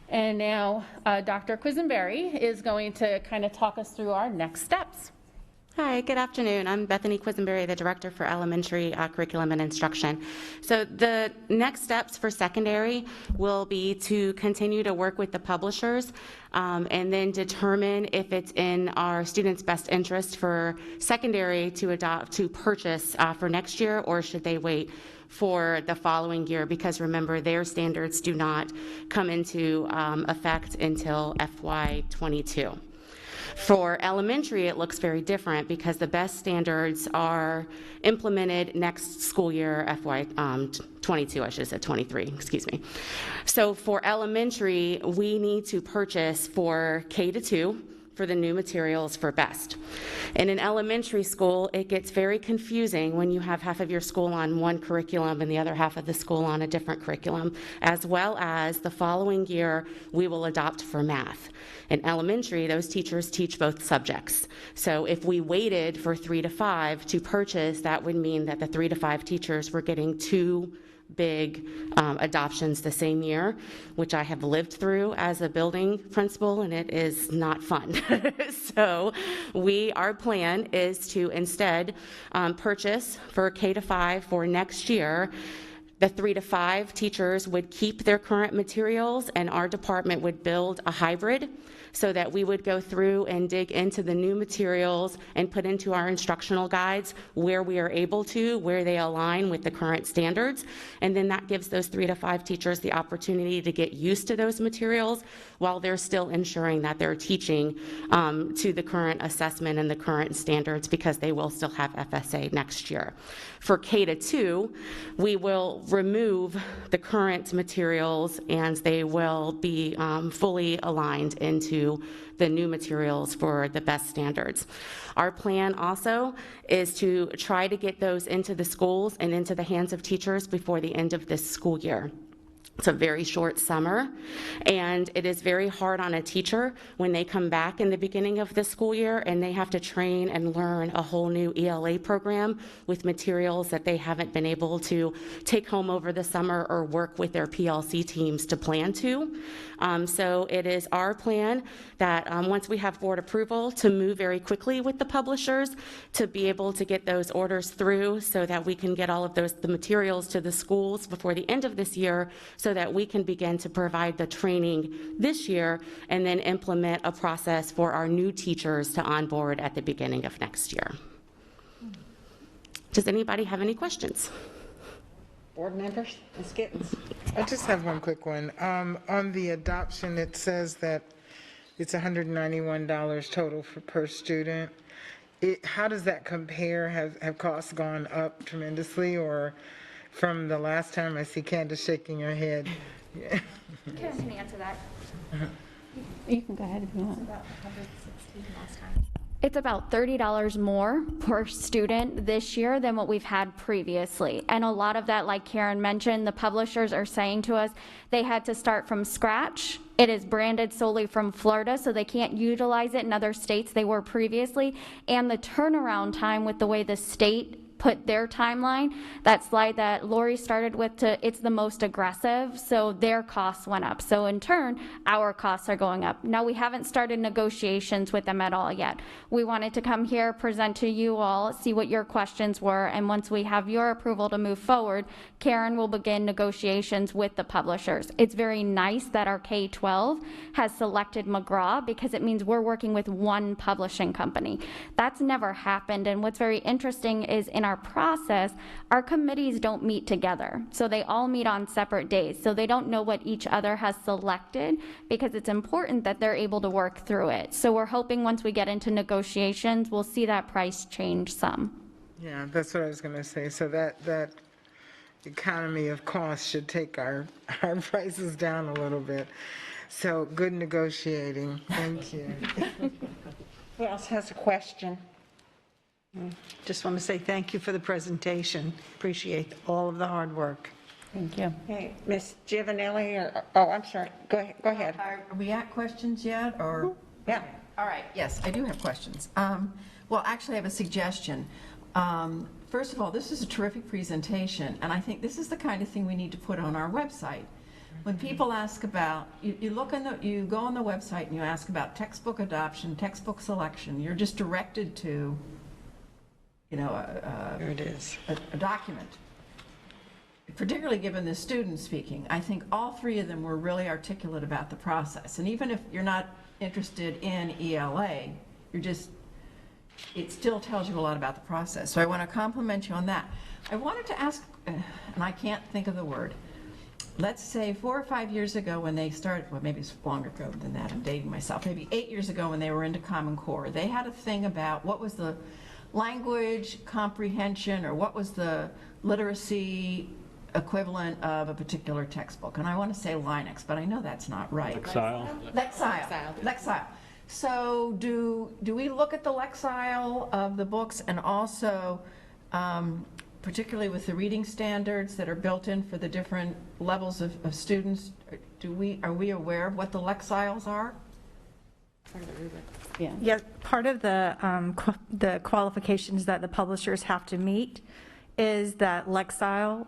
And now Dr. Quisenberry is going to kind of talk us through our next steps. Hi, good afternoon. I'm Bethany Quisenberry, the Director for Elementary Curriculum and Instruction. So the next steps for secondary will be to continue to work with the publishers and then determine if it's in our students' best interest for secondary to purchase for next year, or should they wait for the following year, because remember, their standards do not come into effect until FY22. For elementary, it looks very different because the best standards are implemented next school year, FY22, I should have said 23, excuse me. So for elementary, we need to purchase for K-2 for the new materials for BEST. And in elementary school, it gets very confusing when you have half of your school on one curriculum and the other half of the school on a different curriculum, as well as the following year, we will adopt for math. In elementary, those teachers teach both subjects. So if we waited for 3 to 5 to purchase, that would mean that the 3 to 5 teachers were getting 2 big adoptions the same year, which I have lived through as a building principal, and it is not fun. So our plan is to instead purchase for K-5 for next year. The 3 to 5 teachers would keep their current materials, and our department would build a hybrid so that we would go through and dig into the new materials and put into our instructional guides where we are able to, where they align with the current standards. And then that gives those 3 to 5 teachers the opportunity to get used to those materials while they're still ensuring that they're teaching to the current assessment and the current standards, because they will still have FSA next year. For K-2, we will remove the current materials and they will be fully aligned into the new materials for the best standards. Our plan also is to try to get those into the schools and into the hands of teachers before the end of this school year. It's a very short summer, and it is very hard on a teacher when they come back in the beginning of the school year and they have to train and learn a whole new ELA program with materials that they haven't been able to take home over the summer or work with their PLC teams to plan to. So it is our plan that once we have board approval, to move very quickly with the publishers to be able to get those orders through so that we can get all of the materials to the schools before the end of this year, so that we can begin to provide the training this year and then implement a process for our new teachers to onboard at the beginning of next year. Does anybody have any questions? Board members, Ms. Gittens. I just have one quick one. On the adoption, it says that it's $191 total per student. How does that compare? Have costs gone up tremendously, or from the last time? I see Candace shaking her head. Yeah. Karen can answer that. You can go ahead if you want. About 116 last time. It's about $30 more per student this year than what we've had previously. And a lot of that, like Karen mentioned, the publishers are saying to us they had to start from scratch. It is branded solely from Florida, so they can't utilize it in other states they were previously. And the turnaround time with the way the state put their timeline, that slide that Lorie started with, it's the most aggressive, so their costs went up. So in turn, our costs are going up. Now, we haven't started negotiations with them at all yet. We wanted to come here, present to you all, see what your questions were, and once we have your approval to move forward, Karen will begin negotiations with the publishers. It's very nice that our K-12 has selected McGraw, because it means we're working with one publishing company. That's never happened, and what's very interesting is in our process, our committees don't meet together. So they all meet on separate days. So they don't know what each other has selected, because it's important that they're able to work through it. So we're hoping once we get into negotiations, we'll see that price change some. Yeah, that's what I was going to say. So that economy of cost should take our prices down a little bit. So good negotiating. Thank you. Who else has a question? Just want to say thank you for the presentation. Appreciate all of the hard work. Thank you. Hey, Ms. Giovanelli, or, oh, I'm sorry, go ahead. Are we at questions yet, or? Yeah. All right, yes, I do have questions. Well, actually, I have a suggestion. First of all, this is a terrific presentation, and I think this is the kind of thing we need to put on our website. When people ask about, you go on the website and you ask about textbook adoption, textbook selection, you're just directed to, you know, There it is. a document. Particularly given the student speaking, I think all three of them were really articulate about the process. And even if you're not interested in ELA, it still tells you a lot about the process. So I want to compliment you on that. I wanted to ask, and I can't think of the word, let's say 4 or 5 years ago when they started, well, maybe it's longer ago than that, I'm dating myself, maybe 8 years ago when they were into Common Core, they had a thing about what was the language comprehension or what was the literacy equivalent of a particular textbook. And I want to say Linux, but I know that's not right. Lexile. So do we look at the Lexile of the books, and also particularly with the reading standards that are built in for the different levels of students, are we aware of what the Lexiles are? Yeah, part of the qualifications that the publishers have to meet is that Lexile,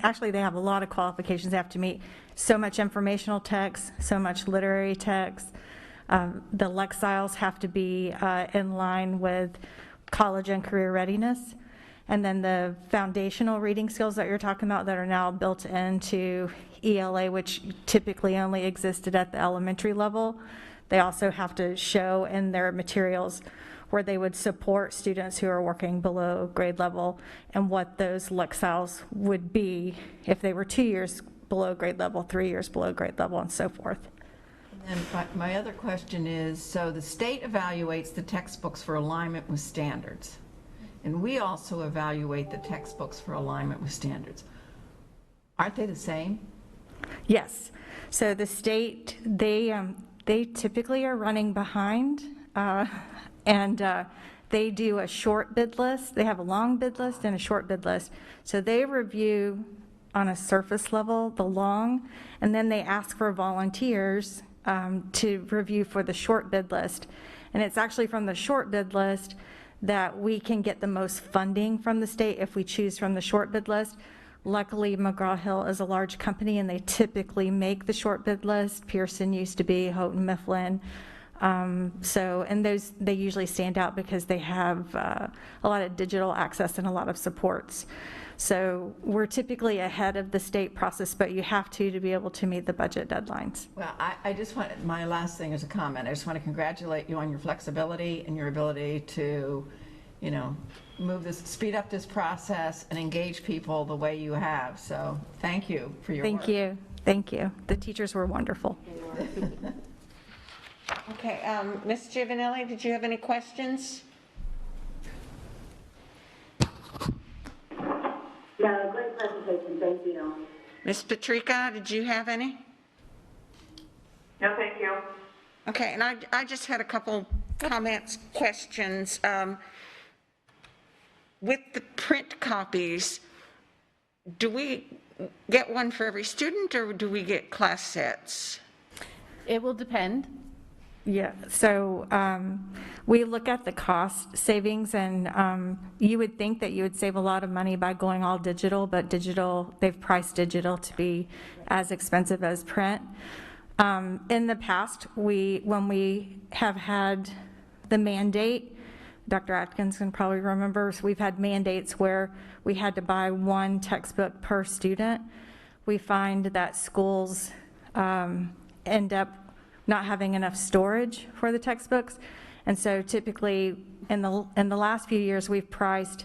actually they have a lot of qualifications they have to meet. So much informational text, so much literary text. The Lexiles have to be in line with college and career readiness. And then the foundational reading skills that you're talking about that are now built into ELA, which typically only existed at the elementary level, they also have to show in their materials where they would support students who are working below grade level and what those Lexiles would be if they were 2 years below grade level, 3 years below grade level, and so forth. And my other question is, so the state evaluates the textbooks for alignment with standards, and we also evaluate the textbooks for alignment with standards. Aren't they the same? Yes. So the state, they typically are running behind, and they do a short bid list. They have a long bid list and a short bid list. So they review on a surface level the long, and then they ask for volunteers to review for the short bid list. And it's actually from the short bid list that we can get the most funding from the state if we choose from the short bid list. Luckily, McGraw-Hill is a large company, and they typically make the short bid list. Pearson used to be, Houghton Mifflin. And those, they usually stand out because they have a lot of digital access and a lot of supports. So we're typically ahead of the state process, but you have to be able to meet the budget deadlines. Well, I just want, my last thing is a comment. I just want to congratulate you on your flexibility and your ability to, you know, speed up this process and engage people the way you have. So thank you for your work. Thank you. The teachers were wonderful. Okay, Ms. Giovanelli, did you have any questions? No, great presentation, thank you. Ms. Patrica, did you have any? No, thank you. Okay, and I just had a couple comments, questions. With the print copies, do we get one for every student, or do we get class sets? It will depend. Yeah, so we look at the cost savings, and you would think that you would save a lot of money by going all digital, but they've priced digital to be as expensive as print. In the past, when we have had the mandate, Dr. Adkins can probably remember, so we've had mandates where we had to buy one textbook per student. We find that schools end up not having enough storage for the textbooks. And so typically in the last few years, we've priced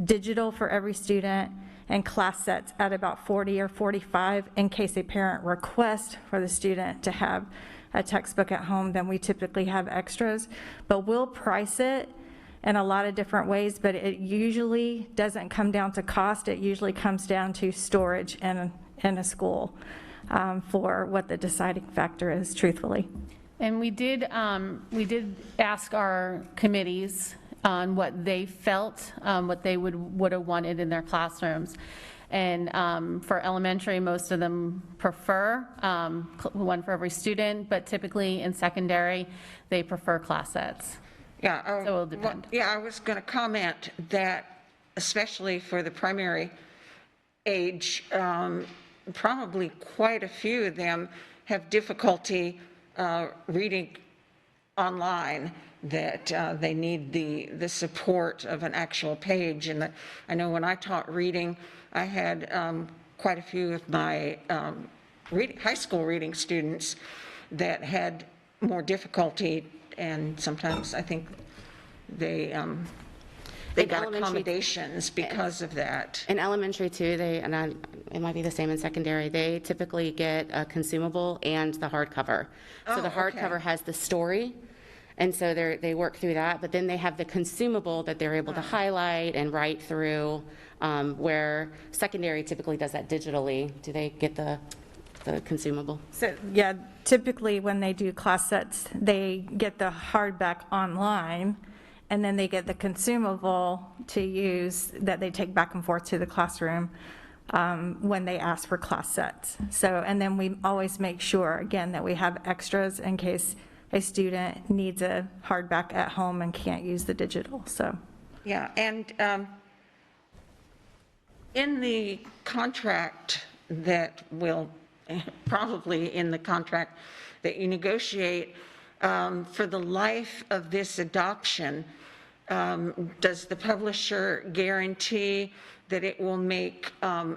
digital for every student and class sets at about 40 or 45 in case a parent requests for the student to have a textbook at home. Then we typically have extras, but we'll price it in a lot of different ways, but it usually doesn't come down to cost. It usually comes down to storage in a school for what the deciding factor is, truthfully. And we did ask our committees on what they felt, what they would have wanted in their classrooms. And for elementary, most of them prefer one for every student, but typically in secondary, they prefer class sets. Yeah, So it'll depend. Well, yeah, I was going to comment that, especially for the primary age, probably quite a few of them have difficulty reading online, that they need the support of an actual page. And I know when I taught reading, I had quite a few of my high school reading students that had more difficulty, and sometimes I think they got accommodations because of that. In elementary too, it might be the same in secondary, they typically get a consumable and the hardcover. So the hardcover has the story, and so they work through that, but then they have the consumable that they're able to highlight and write through, where secondary typically does that digitally. Do they get the consumable? So, yeah, typically when they do class sets, they get the hardback online, and then they get the consumable to use that they take back and forth to the classroom when they ask for class sets. So, and then we always make sure, again, that we have extras in case a student needs a hardback at home and can't use the digital, so. Yeah, and in the contract that will, probably in the contract that you negotiate, for the life of this adoption, does the publisher guarantee that it will make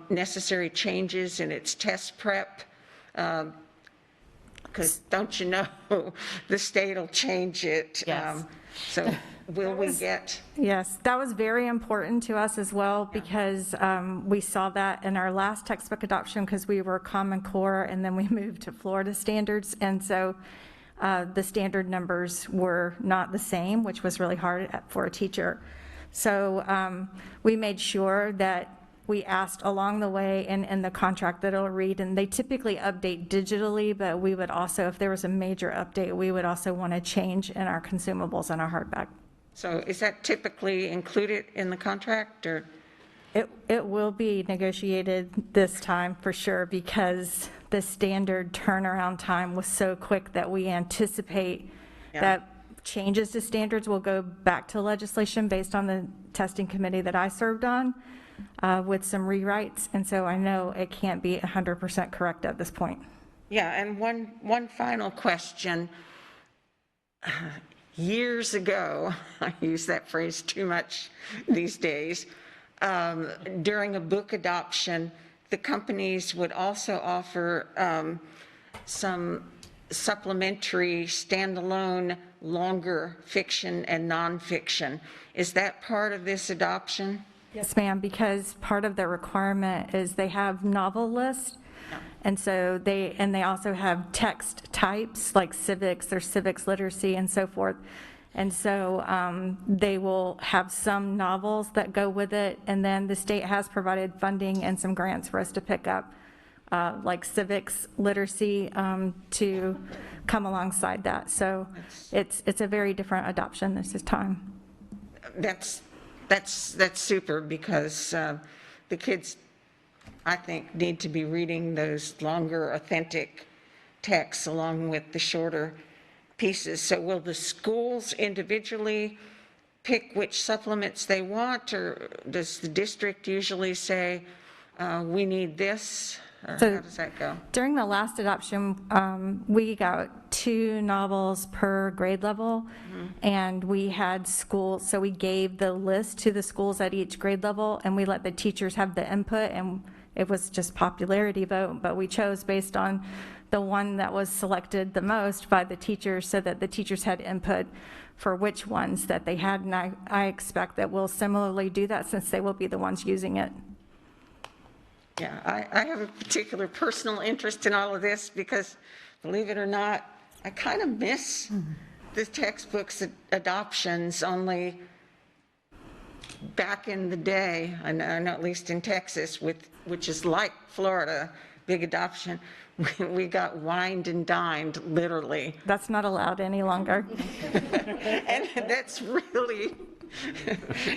necessary changes in its test prep? Because don't you know, the state will change it. Yes. So will we get? Yes, that was very important to us as well, because we saw that in our last textbook adoption, because we were Common Core and then we moved to Florida standards. And so the standard numbers were not the same, which was really hard for a teacher. So we made sure that we asked along the way in the contract that it'll read, and they typically update digitally, but we would also, if there was a major update, we would also want to change in our consumables and our hardback. So is that typically included in the contract, or? It will be negotiated this time for sure, because the standard turnaround time was so quick that we anticipate that changes to standards will go back to legislation based on the testing committee that I served on with some rewrites. And so I know it can't be 100% correct at this point. Yeah, and one final question. Years ago, I use that phrase too much these days, during a book adoption, the companies would also offer some supplementary standalone longer fiction and nonfiction. Is that part of this adoption? Yes, ma'am, because part of the requirement is they have novel lists. And so they also have text types like civics or civics literacy and so forth. And so they will have some novels that go with it. And then the state has provided funding and some grants for us to pick up like civics literacy to come alongside that. So it's a very different adoption this time. That's super, because the kids, I think, need to be reading those longer, authentic texts along with the shorter pieces. So will the schools individually pick which supplements they want, or does the district usually say, we need this? Or So how does that go? During the last adoption, we got 2 novels per grade level, and we had schools, so we gave the list to the schools at each grade level, and we let the teachers have the input, and it was just popularity vote, but we chose based on the one that was selected the most by the teachers, so that the teachers had input for which ones that they had, and I expect that we'll similarly do that since they will be the ones using it. Yeah, I have a particular personal interest in all of this because, believe it or not, I kind of miss the textbooks adoptions, only back in the day, I know at least in Texas, which is like Florida, big adoption, we got wined and dined, literally. That's not allowed any longer. And that's really,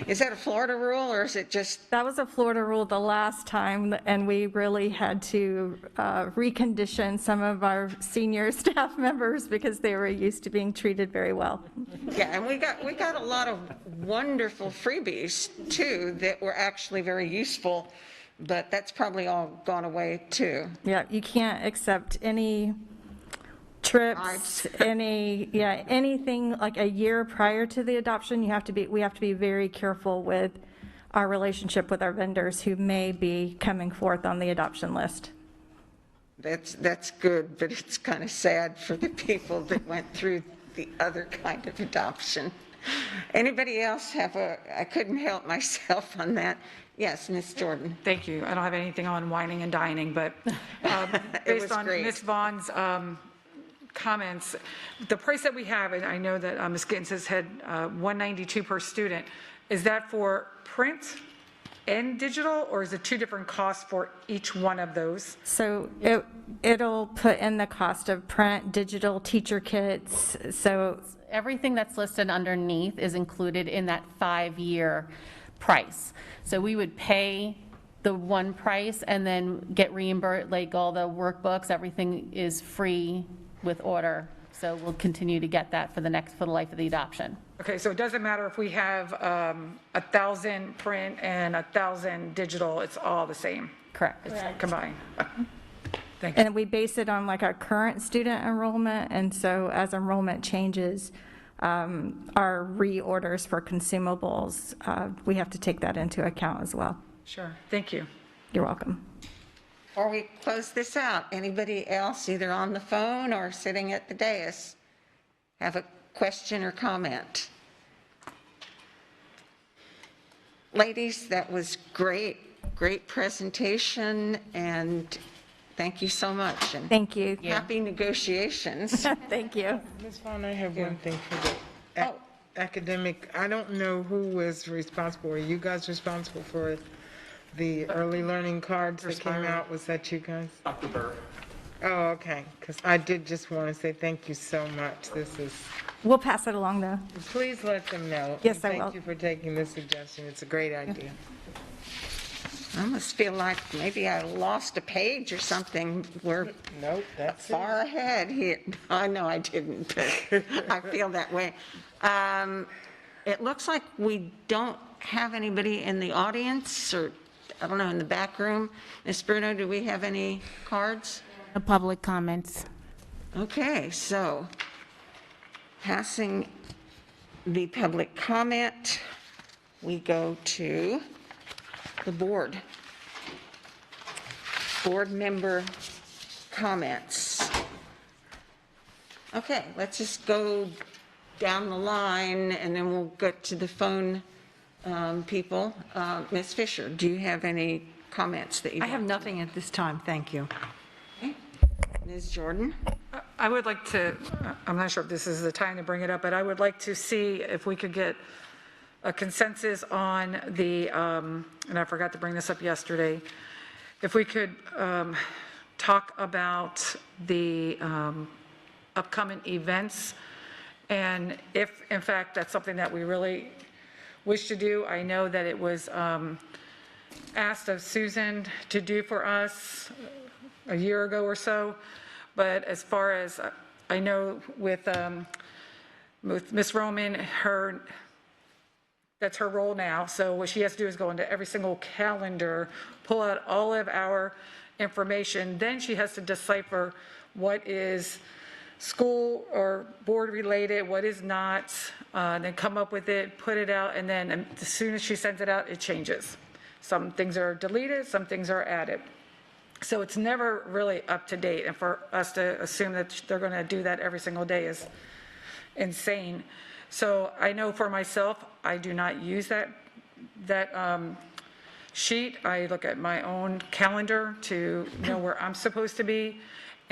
is that a Florida rule, or is it just? That was a Florida rule the last time, and we really had to recondition some of our senior staff members because they were used to being treated very well. Yeah, and we got a lot of wonderful freebies too that were actually very useful, but that's probably all gone away too. Yeah, you can't accept any trips, anything like a year prior to the adoption. We have to be very careful with our relationship with our vendors who may be coming forth on the adoption list. That's good, but it's kind of sad for the people that went through the other kind of adoption. Anybody else I couldn't help myself on that. Yes, Ms. Jordan. Thank you. I don't have anything on whining and dining, but based on Ms. Vaughn's comments, the price that we have, and I know that Ms. Gittens has had $192 per student, is that for print and digital, or is it two different costs for each one of those? So it'll put in the cost of print, digital, teacher kits. So everything that's listed underneath is included in that 5-year price. So we would pay the one price and then get reimbursed, like all the workbooks, everything is free with order. So we'll continue to get that for the life of the adoption. Okay, so it doesn't matter if we have 1,000 print and 1,000 digital, it's all the same? Correct. It's combined. Thank you. And we base it on like our current student enrollment, and so as enrollment changes, our reorders for consumables, we have to take that into account as well. Sure, thank you. You're welcome. Before we close this out, anybody else, either on the phone or sitting at the dais, have a question or comment? Ladies, that was great presentation, and thank you so much. And thank you. Happy negotiations. Thank you. Ms. Vaughn, I have one thing for the academic. I don't know who was responsible. Are you guys responsible for the early learning cards that came out? Was that you guys? Dr. Burr. Oh, okay, because I did just want to say thank you so much. This is. We'll pass it along, though. Please let them know. Yes, and I will. Thank you for taking this suggestion. It's a great idea. I almost feel like maybe I lost a page or something. We're far ahead here. I know I didn't, but I feel that way. It looks like we don't have anybody in the audience, or I don't know, in the back room. Ms. Bruno, do we have any cards? The public comments. Okay, so passing the public comment, we go to the board member comments. Okay, let's just go down the line and then we'll get to the phone people. Ms. Fisher, do you have any comments that you I have nothing at this time, thank you. Okay. Ms. Jordan? I would like to, I'm not sure if this is the time to bring it up, but I would like to see if we could get a consensus on the, and I forgot to bring this up yesterday, if we could talk about the upcoming events, and if in fact that's something that we really wish to do. I know that it was asked of Susan to do for us a year ago or so, but as far as I know with Ms. Roman, that's her role now. So what she has to do is go into every single calendar, pull out all of our information. Then she has to decipher what is school or board related, what is not, then come up with it, put it out, and then as soon as she sends it out, it changes. Some things are deleted, some things are added. So it's never really up to date. And for us to assume that they're going to do that every single day is insane. So I know for myself, I do not use that sheet. I look at my own calendar to know where I'm supposed to be.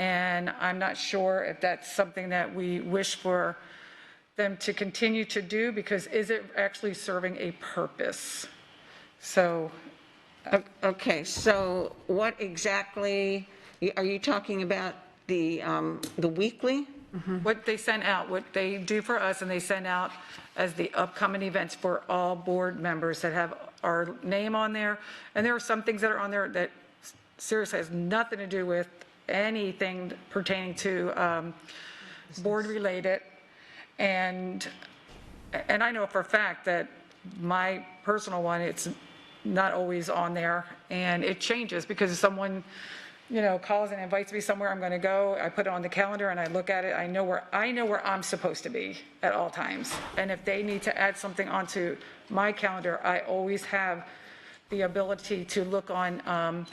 And I'm not sure if that's something that we wish for them to continue to do, because is it actually serving a purpose? So. Okay, so what exactly, are you talking about the weekly? What they send out, what they do for us, and they send out as the upcoming events for all board members that have our name on there. And there are some things that are on there that seriously has nothing to do with anything pertaining to board related. And I know for a fact that my personal one, it's not always on there, and it changes because if someone, calls and invites me somewhere, I'm going to go, I put it on the calendar and I look at it, I know where I'm supposed to be at all times. And if they need to add something onto my calendar, I always have the ability to look on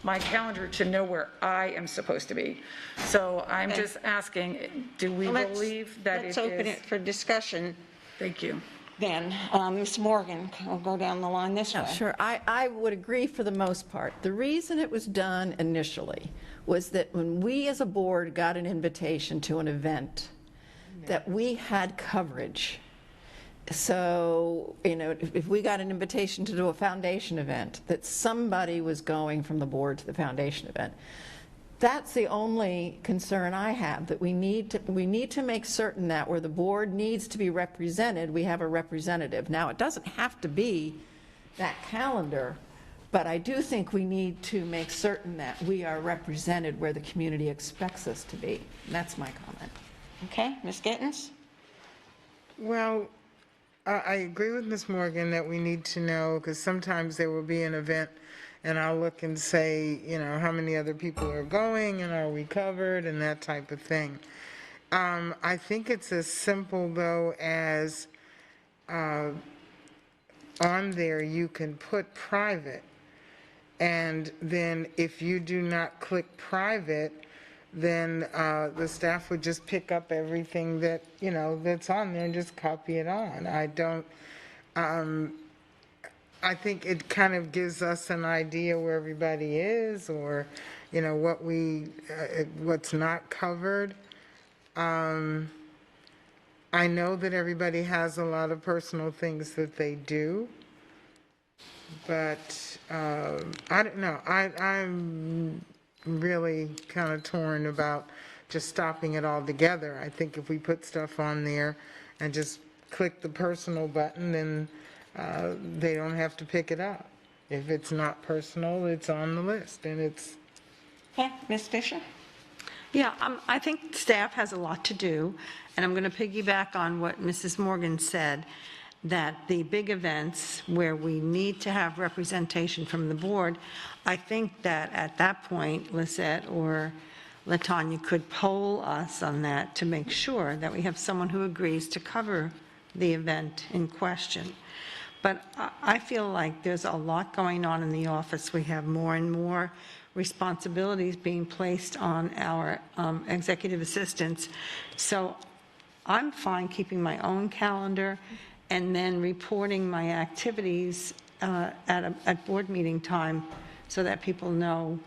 my calendar to know where I am supposed to be. So I'm just asking, do we believe that it is? Let's open it for discussion. Thank you. Then, Ms. Morgan, I'll go down the line this way. Sure, I would agree for the most part. The reason it was done initially was that when we as a board got an invitation to an event, that we had coverage. So, if we got an invitation to do a foundation event, that somebody was going from the board to the foundation event. That's the only concern I have, that we need to make certain that where the board needs to be represented, we have a representative. Now, it doesn't have to be that calendar, but I do think we need to make certain that we are represented where the community expects us to be. And that's my comment. Okay, Ms. Gittens? Well, I agree with Ms. Morgan that we need to know, because sometimes there will be an event and I'll look and say, how many other people are going and are we covered and that type of thing. I think it's as simple, though, as on there you can put private, and then if you do not click private, then the staff would just pick up everything that, that's on there and just copy it on. I think it kind of gives us an idea where everybody is, or, what's not covered. I know that everybody has a lot of personal things that they do, but I don't know. I'm really kind of torn about just stopping it all together. I think if we put stuff on there and just click the personal button, then they don't have to pick it up. If it's not personal, it's on the list, and it's... Okay, Ms. Fisher? Yeah, I think staff has a lot to do, and I'm going to piggyback on what Mrs. Morgan said, that the big events where we need to have representation from the board, I think that at that point, Lisette or LaTanya could poll us on that to make sure that we have someone who agrees to cover the event in question. But I feel like there's a lot going on in the office. We have more and more responsibilities being placed on our executive assistants. So I'm fine keeping my own calendar and then reporting my activities at board meeting time so that people know,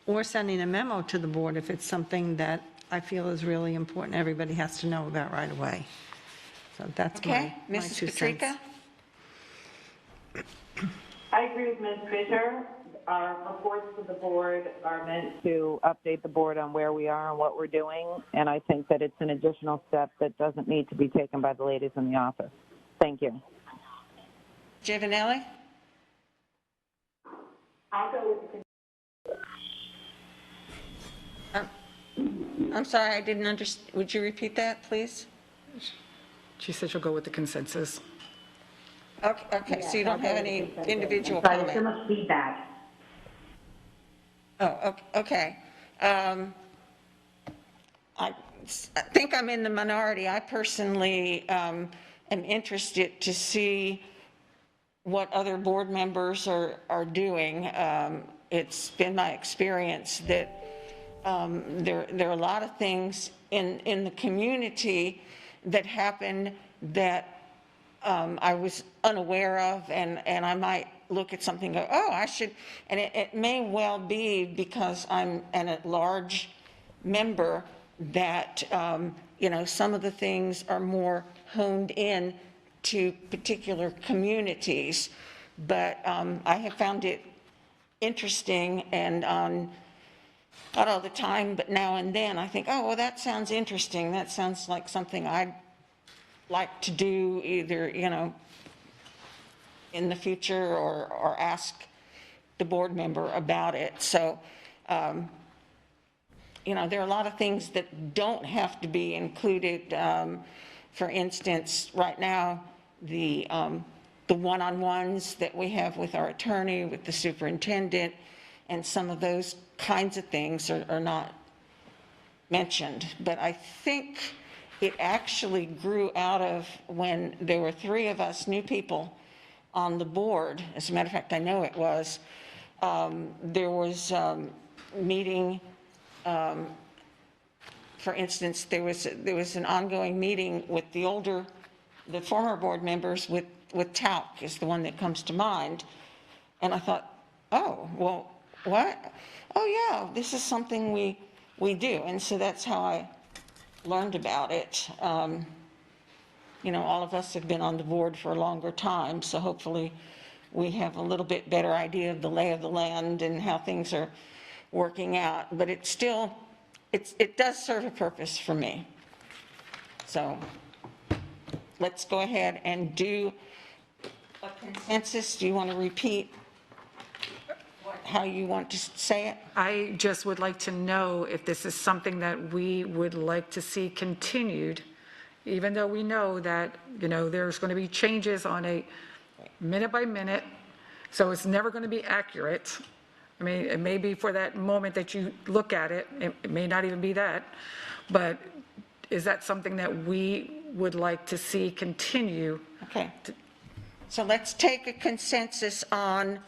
or sending a memo to the board if it's something that I feel is really important, everybody has to know about right away. So that's my 2 cents. Patrica? I agree with Ms. Fisher. Our reports to the board are meant to update the board on where we are and what we're doing, and I think that it's an additional step that doesn't need to be taken by the ladies in the office. Thank you. Giovanelli? I'll go with I'm sorry, I didn't understand. Would you repeat that, please? She said she'll go with the consensus. Okay, so you don't have any individual Sorry, there's so comment? much feedback. Oh, okay. I think I'm in the minority. I personally am interested to see what other board members are doing. It's been my experience that there are a lot of things in the community that happen that I was unaware of, and I might look at something and go, oh, I should, and it may well be because I'm an at-large member that, some of the things are more honed in to particular communities. But I have found it interesting, and not all the time, but now and then I think, oh, well, that sounds interesting. That sounds like something I'd like to do, either, in the future, or ask the board member about it. So, there are a lot of things that don't have to be included. For instance, right now, the one-on-ones that we have with our attorney, with the superintendent, and some of those kinds of things are not mentioned. But I think it actually grew out of when there were 3 of us new people on the board. As a matter of fact, I know it was. There was meeting, for instance, there was an ongoing meeting with the former board members with TALC is the one that comes to mind. And I thought, oh, well, what? Oh, yeah, this is something we do. And so that's how I learned about it. All of us have been on the board for a longer time, so hopefully we have a little bit better idea of the lay of the land and how things are working out. But it does serve a purpose for me. So let's go ahead and do a consensus. Do you want to repeat how you want to say it? I just would like to know if this is something that we would like to see continued, even though we know that, there's going to be changes on a minute by minute, so it's never going to be accurate. I mean, it may be for that moment that you look at it, it may not even be that, but is that something that we would like to see continue? Okay. So let's take a consensus on,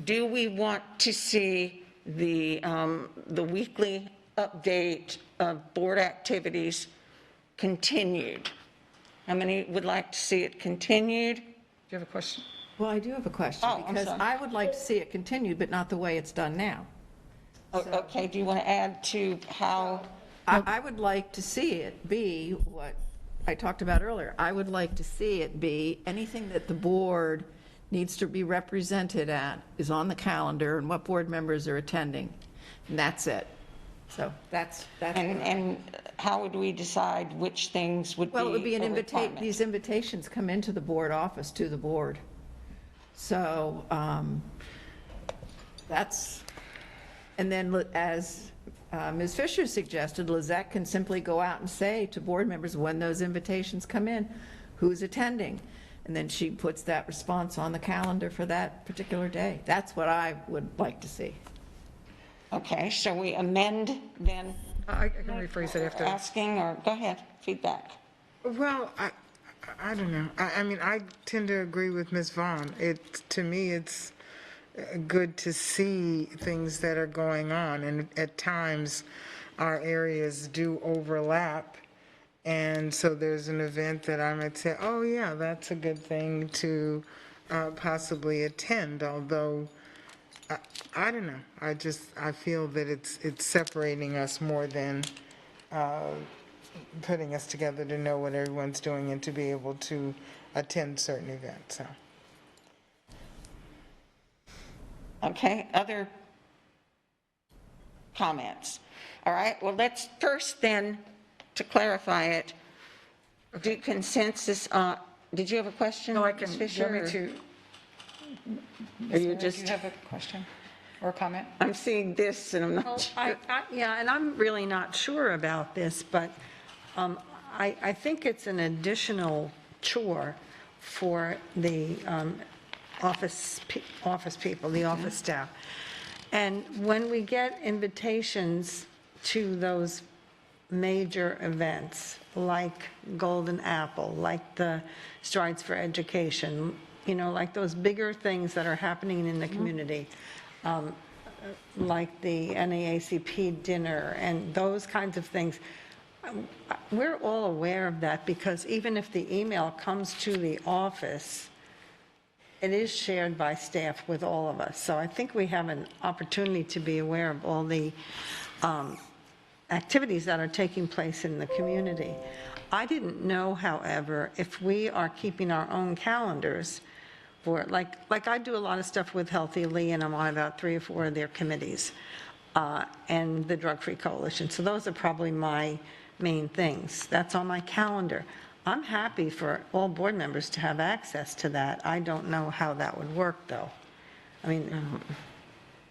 do we want to see the weekly update of board activities continued? How many would like to see it continued? Do you have a question? Well, I do have a question, because I would like to see it continued, but not the way it's done now. Okay, do you want to add to how? I would like to see it be what I talked about earlier. I would like to see it be anything that the board needs to be represented at is on the calendar and what board members are attending, and that's it. So that's. And how would we decide which things would be? Well, it would be an invitation. These invitations come into the board office to the board. So that's, and then as Ms. Fisher suggested, Lizette can simply go out and say to board members when those invitations come in, who's attending, and then she puts that response on the calendar for that particular day. That's what I would like to see. Okay, shall we amend then? I can rephrase it after. Asking, or go ahead, feedback. Well, I don't know. I mean, I tend to agree with Ms. Vaughn. To me, it's good to see things that are going on, and at times our areas do overlap, and so there's an event that I might say, oh yeah, that's a good thing to possibly attend, although I don't know. I feel that it's separating us more than putting us together to know what everyone's doing and to be able to attend certain events. So. Okay, other comments? All right, well, let's first then, to clarify it, do consensus on, did you have a question? No, I can. Ms. Fisher, want me to? Or you Sarah, just? Do you have a question or a comment? I'm seeing this and I'm not Well, sure. yeah, and I'm really not sure about this, but I think it's an additional chore for the office people, the office staff. And when we get invitations to those major events, like Golden Apple, like the Strides for Education, like those bigger things that are happening in the community, like the NAACP dinner and those kinds of things, we're all aware of that, because even if the email comes to the office, it is shared by staff with all of us. So I think we have an opportunity to be aware of all the activities that are taking place in the community. I didn't know, however, if we are keeping our own calendars for, like I do a lot of stuff with Healthy Lee, and I'm on about 3 or 4 of their committees, and the Drug Free Coalition. So those are probably my main things. That's on my calendar. I'm happy for all board members to have access to that. I don't know how that would work, though. I mean,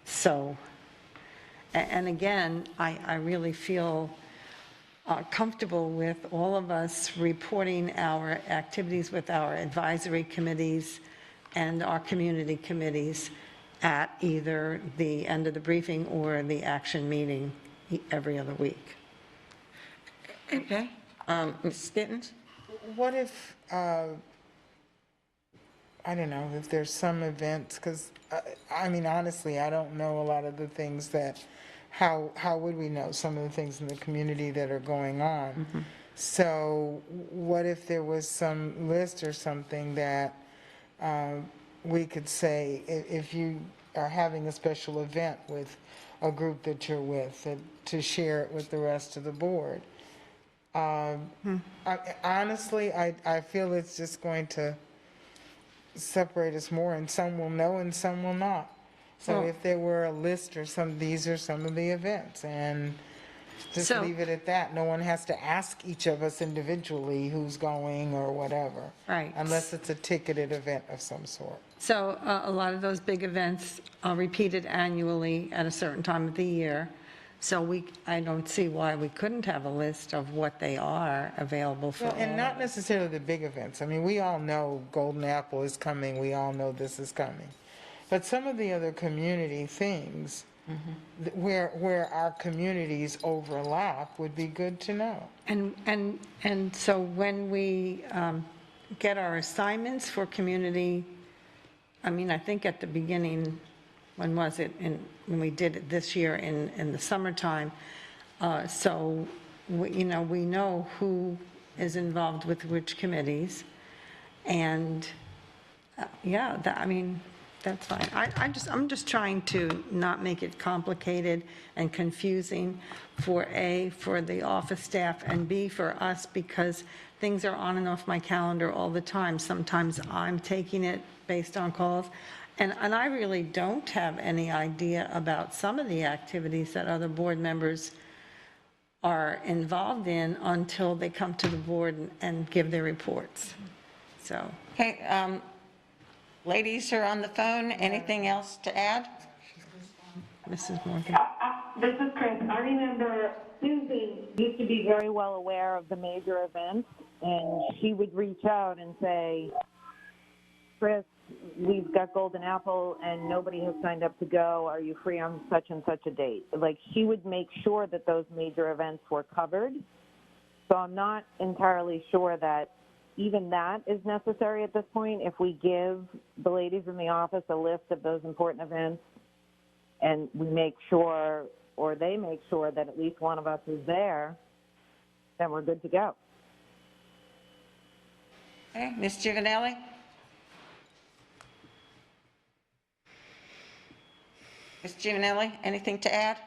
so, and again, I really feel comfortable with all of us reporting our activities with our advisory committees and our community committees at either the end of the briefing or the action meeting every other week. Okay. Ms. Gittens? What if, I don't know, if there's some events, because, I mean, honestly, I don't know a lot of the things that, how would we know some of the things in the community that are going on? Mm-hmm. So what if there was some list or something that we could say, if you are having a special event with a group that you're with, to share it with the rest of the board? Honestly, I feel it's just going to separate us more, and some will know and some will not. So Well- if there were a list or these are some of the events, and just So- leave it at that. No one has to ask each of us individually who's going or whatever. Right. Unless it's a ticketed event of some sort. So a lot of those big events are repeated annually at a certain time of the year. So I don't see why we couldn't have a list of what they are available for Well, and all not of us. necessarily the big events. I mean, we all know Golden Apple is coming. We all know this is coming. But some of the other community things where our communities overlap would be good to know. And so when we get our assignments for community, I mean, I think at the beginning, when was it, when we did it this year in the summertime, so we know who is involved with which committees, and yeah, I mean, that's fine. I'm just trying to not make it complicated and confusing for the office staff, and B, for us, because things are on and off my calendar all the time. Sometimes I'm taking it based on calls, and I really don't have any idea about some of the activities that other board members are involved in until they come to the board and give their reports. So. Okay, ladies who are on the phone, anything else to add? Mrs. Morgan. This is Chris. I remember Susan used to be very well aware of the major events, and she would reach out and say, Chris, we've got Golden Apple and nobody has signed up to go. Are you free on such and such a date? Like, she would make sure that those major events were covered. So I'm not entirely sure that even that is necessary at this point. If we give the ladies in the office a list of those important events and we make sure, or they make sure that at least one of us is there, then we're good to go. Okay, Ms. Giovanelli? Ms. Giovanelli, anything to add?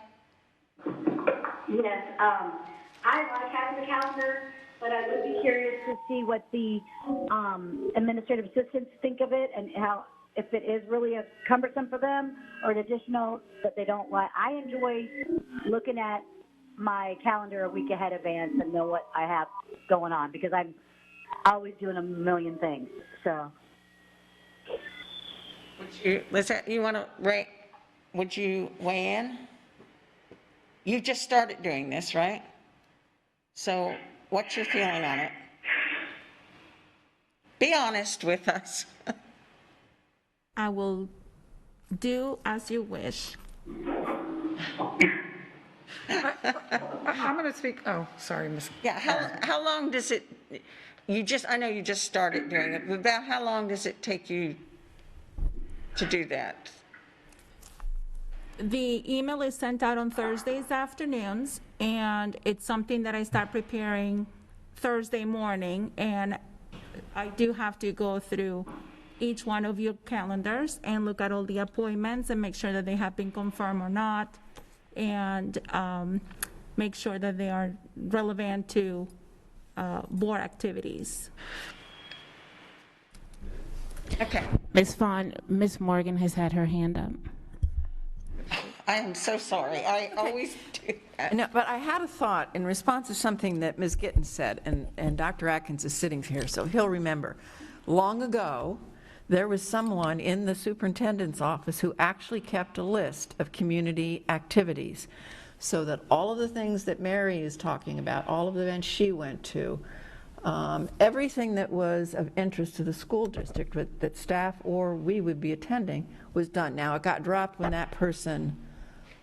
Yes, I like having the calendar, but I would be curious to see what the administrative assistants think of it, and how, if it is really a cumbersome for them or an additional that they don't like. I enjoy looking at my calendar a week ahead advance and know what I have going on, because I'm always doing a million things. So, Would you weigh in? You just started doing this, right? So what's your feeling on it? Be honest with us. I will do as you wish. I'm going to speak, oh, sorry, Ms. Yeah, how long does it, I know you just started doing it, but about how long does it take you to do that? The email is sent out on Thursdays afternoons, and it's something that I start preparing Thursday morning, and I do have to go through each one of your calendars and look at all the appointments and make sure that they have been confirmed or not. And make sure that they are relevant to board activities. Okay. Ms. Vaughn, Ms. Morgan has had her hand up. I am so sorry. I always do that. No, but I had a thought in response to something that Ms. Gittens said, and Dr. Adkins is sitting here, so he'll remember. Long ago, there was someone in the superintendent's office who actually kept a list of community activities, so that all of the things that Mary is talking about, all of the events she went to, everything that was of interest to the school district that staff or we would be attending was done. Now, it got dropped when that person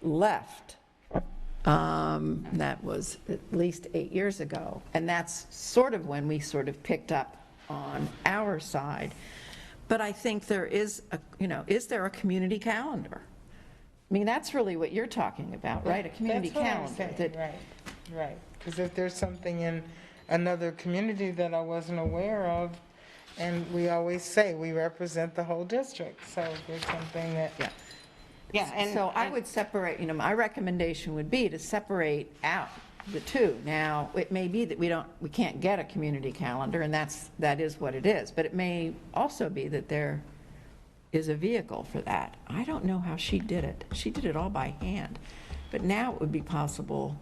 left. That was at least 8 years ago. And that's sort of when we sort of picked up on our side. But I think there is is there a community calendar? I mean, that's really what you're talking about, right? A community That's what I'm calendar. saying, right. Because if there's something in another community that I wasn't aware of, and we always say we represent the whole district, so if there's something that. Yeah, and so I would separate, my recommendation would be to separate out the two. Now, it may be that we can't get a community calendar, and that is what it is, but it may also be that there is a vehicle for that. I don't know how she did it. She did it all by hand, but now it would be possible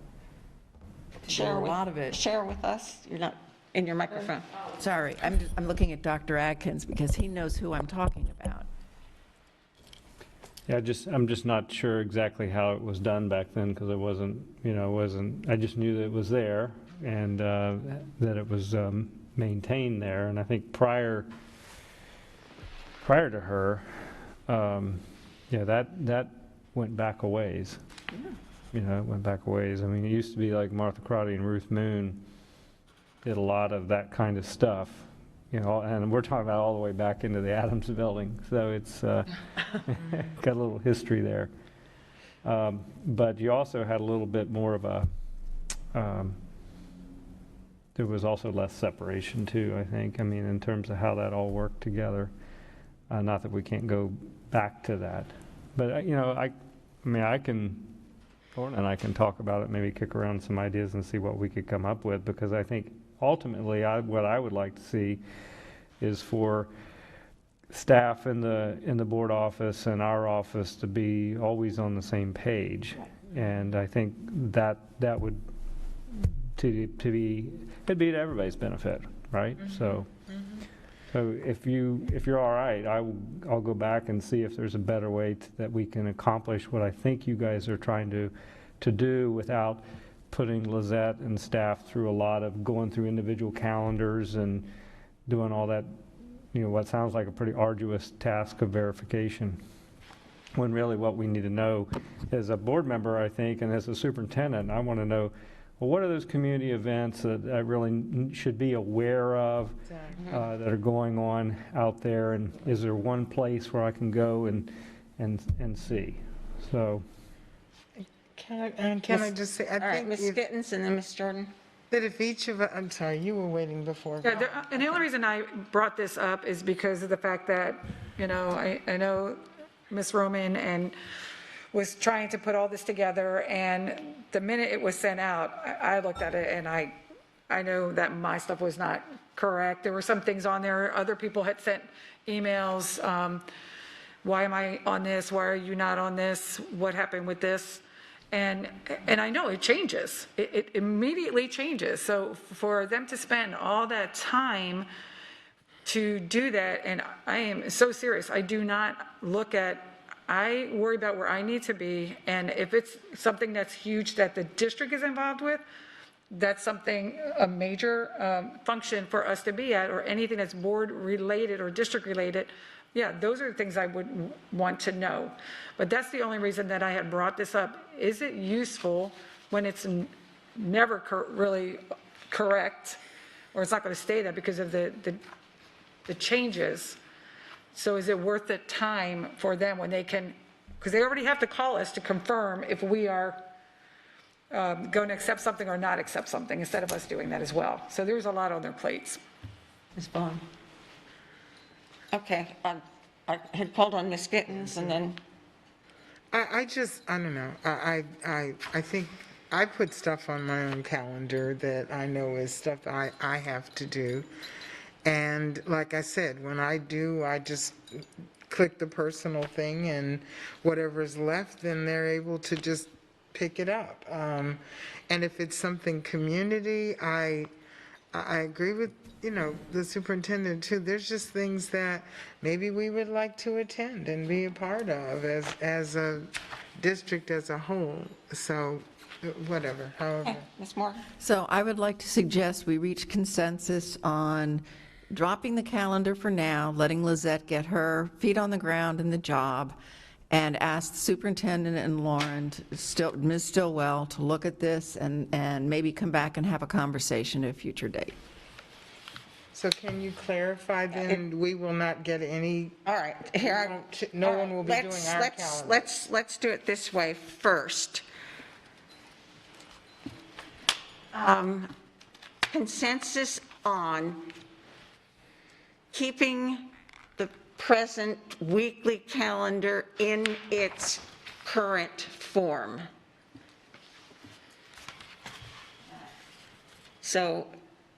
to do a lot of it. Share with us. You're not in your microphone. Sorry, I'm looking at Dr. Adkins because he knows who I'm talking about. Yeah, I'm just not sure exactly how it was done back then, because it wasn't, I just knew that it was there and that it was maintained there. And I think prior to her, that went back a ways. Yeah. It went back a ways. I mean, it used to be like Martha Crotty and Ruth Moon did a lot of that kind of stuff. And we're talking about all the way back into the Adams building, so it's got a little history there. But you also had a little bit more of a, there was also less separation too, I think. I mean, in terms of how that all worked together. Not that we can't go back to that. But, Lauren and I can talk about it, maybe kick around some ideas and see what we could come up with, because I think ultimately, what I would like to see is for staff in the board office and our office to be always on the same page. And I think that would it'd be to everybody's benefit, right? So if you're all right, I'll go back and see if there's a better way that we can accomplish what I think you guys are trying to do without putting Lizette and staff through a lot of going through individual calendars and doing all that, what sounds like a pretty arduous task of verification. When really what we need to know as a board member, I think, and as a superintendent, I want to know, well, what are those community events that I really should be aware of that are going on out there, and is there one place where I can go and see? So. Can I just say, I think Ms. Gittens and then Ms. Jordan. That if each of us, I'm sorry, you were waiting before. Yeah, and the only reason I brought this up is because of the fact that, I know Ms. Roman and was trying to put all this together, and the minute it was sent out, I looked at it and I know that my stuff was not correct. There were some things on there, other people had sent emails, why am I on this? Why are you not on this? What happened with this? And I know it changes. It immediately changes. So for them to spend all that time to do that, and I am so serious. I do not I worry about where I need to be. And if it's something that's huge that the district is involved with, that's a major function for us to be at, or anything that's board related or district related. Yeah, those are the things I would want to know. But that's the only reason that I had brought this up. Is it useful when it's never really correct, or it's not going to stay that because of the changes? So is it worth the time for them when they can, because they already have to call us to confirm if we are going to accept something or not accept something, instead of us doing that as well. So there's a lot on their plates. Ms. Vaughn. Okay, I had called on Ms. Gittens and then. I don't know. I think I put stuff on my own calendar that I know is stuff I have to do. And like I said, when I do, I just click the personal thing, and whatever's left, then they're able to just pick it up. And if it's something community, I agree with, the superintendent too. There's just things that maybe we would like to attend and be a part of as a district as a whole. So whatever, however. Ms. Moore? So I would like to suggest we reach consensus on dropping the calendar for now, letting Lizette get her feet on the ground in the job, and ask the superintendent and Lauren, Ms. Stillwell, to look at this and maybe come back and have a conversation at a future date. So can you clarify then, we will not get any? All right, here, no one will be doing our calendar. Let's do it this way first. Consensus on keeping the present weekly calendar in its current form. So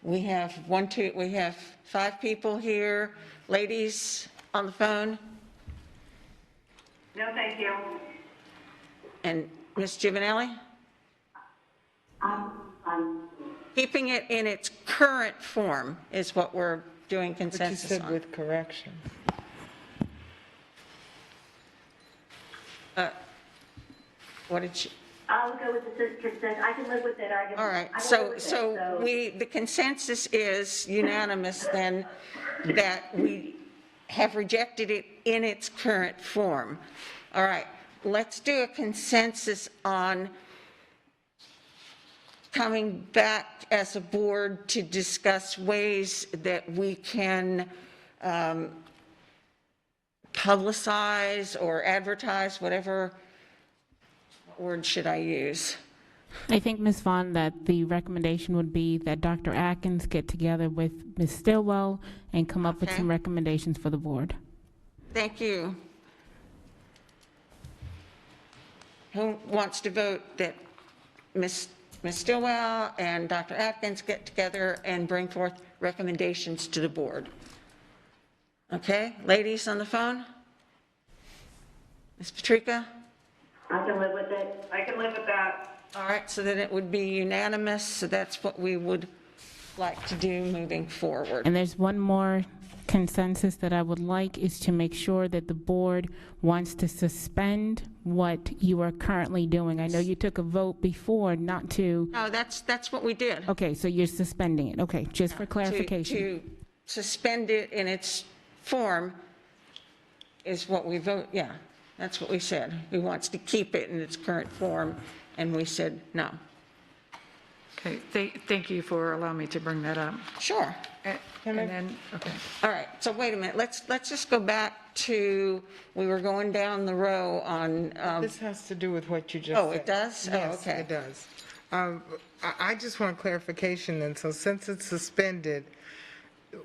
we have we have 5 people here. Ladies on the phone? No, thank you. And Ms. Giovanelli? Keeping it in its current form is what we're doing consensus on. But you said with correction. What did you? I'll go with the consent. I can live with it. All right, so the consensus is unanimous then that we have rejected it in its current form. All right, let's do a consensus on coming back as a board to discuss ways that we can publicize or advertise, whatever word should I use? I think, Ms. Vaughn, that the recommendation would be that Dr. Adkins get together with Ms. Stillwell and come up with some recommendations for the board. Thank you. Who wants to vote that Ms. Stillwell and Dr. Adkins get together and bring forth recommendations to the board? Okay, ladies on the phone? Ms. Patrica? I can live with it. I can live with that. All right, so then it would be unanimous, so that's what we would like to do moving forward. And there's one more consensus that I would like, is to make sure that the board wants to suspend what you are currently doing. I know you took a vote before not to. No, that's what we did. Okay, so you're suspending it. Okay, just for clarification. To suspend it in its form is what we vote, yeah, that's what we said. Who wants to keep it in its current form, and we said no. Okay, thank you for allowing me to bring that up. Sure. And then, okay. All right, so wait a minute, let's just go back to, we were going down the row on. This has to do with what you just said. Oh, it does? Yes, okay. it does. I just want clarification then. So since it's suspended,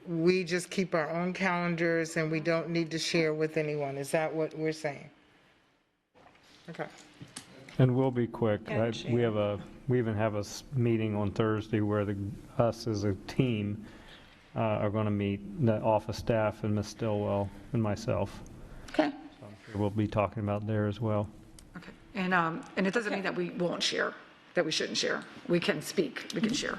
we just keep our own calendars and we don't need to share with anyone. Is that what we're saying? Okay. And we'll be quick. We even have a meeting on Thursday where us as a team are going to meet, the office staff and Ms. Stillwell and myself. Okay. So I'm sure we'll be talking about there as well. Okay, and it doesn't mean that we won't share, that we shouldn't share. We can speak, we can share.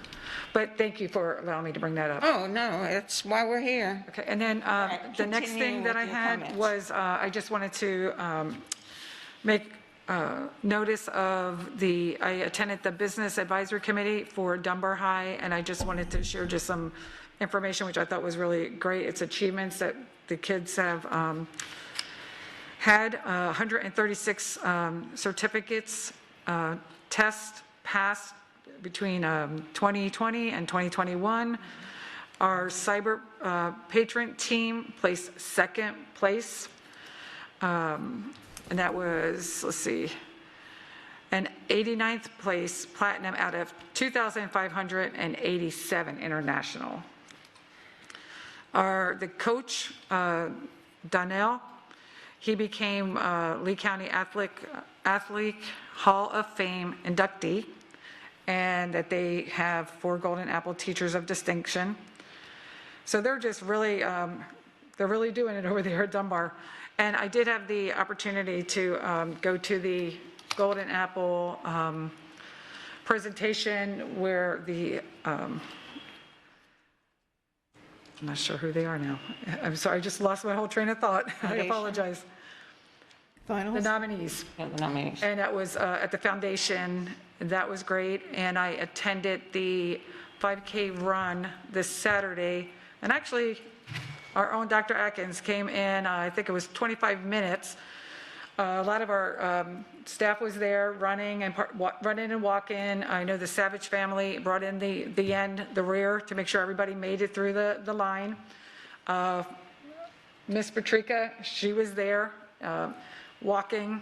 But thank you for allowing me to bring that up. Oh, no, that's why we're here. Okay, and then the next thing that I had was I just wanted to make notice of I attended the Business Advisory Committee for Dunbar High, and I just wanted to share just some information which I thought was really great. It's achievements that the kids have had, 136 certificates, tests passed between 2020 and 2021. Our cyber patron team placed second place. And that was, let's see, an 89th place platinum out of 2,587 international. The coach, Donnell, he became Lee County Athlete Hall of Fame inductee. and that they have 4 Golden Apple Teachers of Distinction. So they're just really, they're really doing it over there at Dunbar. And I did have the opportunity to go to the Golden Apple presentation where the, I'm not sure who they are now. I'm sorry, I just lost my whole train of thought. I apologize. Finals? The nominees. Yeah, the nominees. And that was at the foundation. That was great. And I attended the 5K run this Saturday. And actually, our own Dr. Adkins came in, I think it was 25 minutes. A lot of our staff was there running and walking. I know the Savage family brought in the rear to make sure everybody made it through the line. Miss Patrica, she was there walking.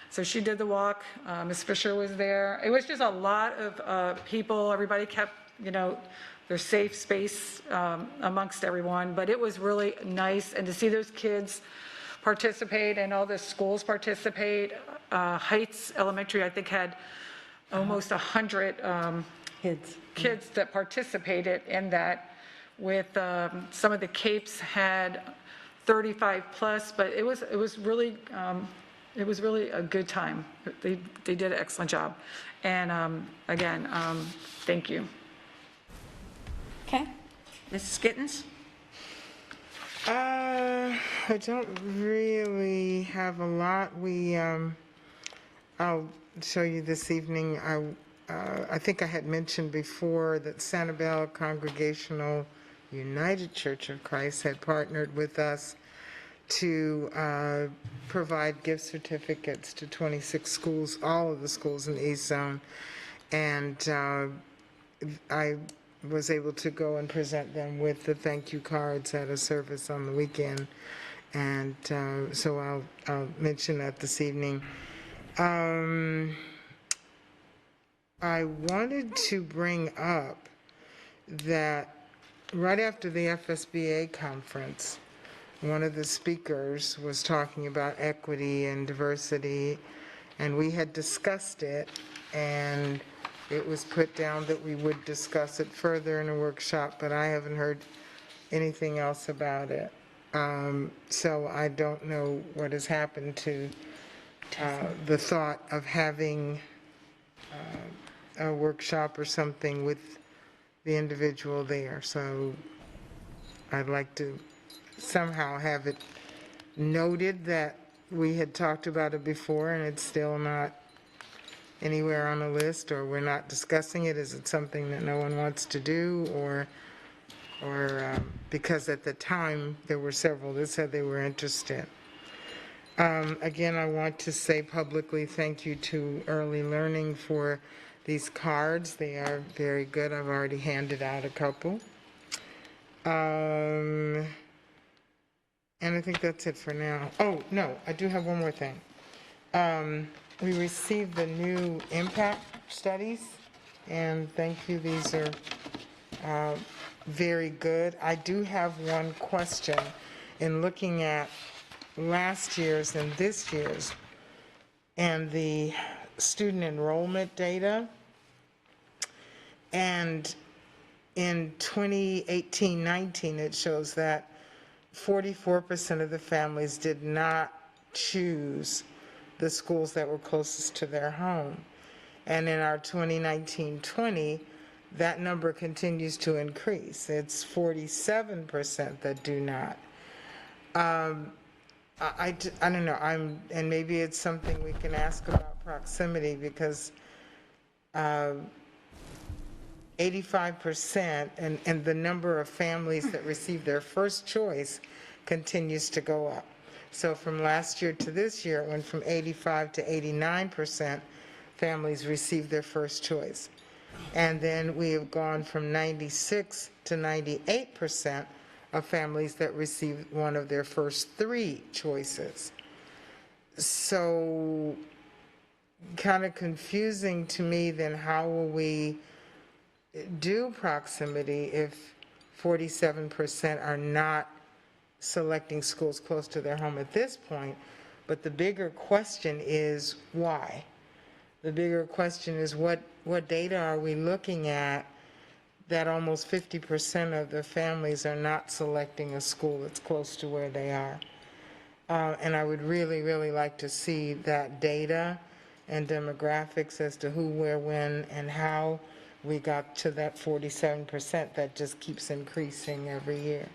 So she did the walk. Miss Fisher was there. It was just a lot of people. Everybody kept, their safe space amongst everyone. But it was really nice. And to see those kids participate and all the schools participate. Heights Elementary, I think, had almost 100 kids that participated in that. With some of the Capes had 35 plus, but it was really a good time. They did an excellent job. And again, thank you. Okay. Mrs. Gittens? I don't really have a lot. I'll show you this evening. I think I had mentioned before that Sanibel Congregational United Church of Christ had partnered with us to provide gift certificates to 26 schools, all of the schools in the East Zone. And I was able to go and present them with the thank you cards at a service on the weekend. And so I'll mention that this evening. I wanted to bring up that right after the FSBA conference, one of the speakers was talking about equity and diversity, and we had discussed it, and it was put down that we would discuss it further in a workshop, but I haven't heard anything else about it. So I don't know what has happened to the thought of having a workshop or something with the individual there. So I'd like to somehow have it noted that we had talked about it before and it's still not anywhere on the list, or we're not discussing it. Is it something that no one wants to do, or because at the time there were several that said they were interested. Again, I want to say publicly thank you to Early Learning for these cards. They are very good. I've already handed out a couple. And I think that's it for now. Oh, no, I do have one more thing. We received the new impact studies, and thank you. These are very good. I do have one question. In looking at last year's and this year's and the student enrollment data, and in 2018-19 it shows that 44% of the families did not choose the schools that were closest to their home. And in our 2019-20, that number continues to increase. It's 47% that do not. I don't know, and maybe it's something we can ask about proximity, because 85% and the number of families that receive their first choice continues to go up. So from last year to this year, it went from 85 to 89% families received their first choice. And then we have gone from 96 to 98% of families that received one of their first 3 choices. So kind of confusing to me, then how will we do proximity if 47% are not selecting schools close to their home at this point? But the bigger question is why? the bigger question is what data are we looking at that almost 50% of the families are not selecting a school that's close to where they are. And I would really, really like to see that data and demographics as to who, where, when, and how we got to that 47% that just keeps increasing every year.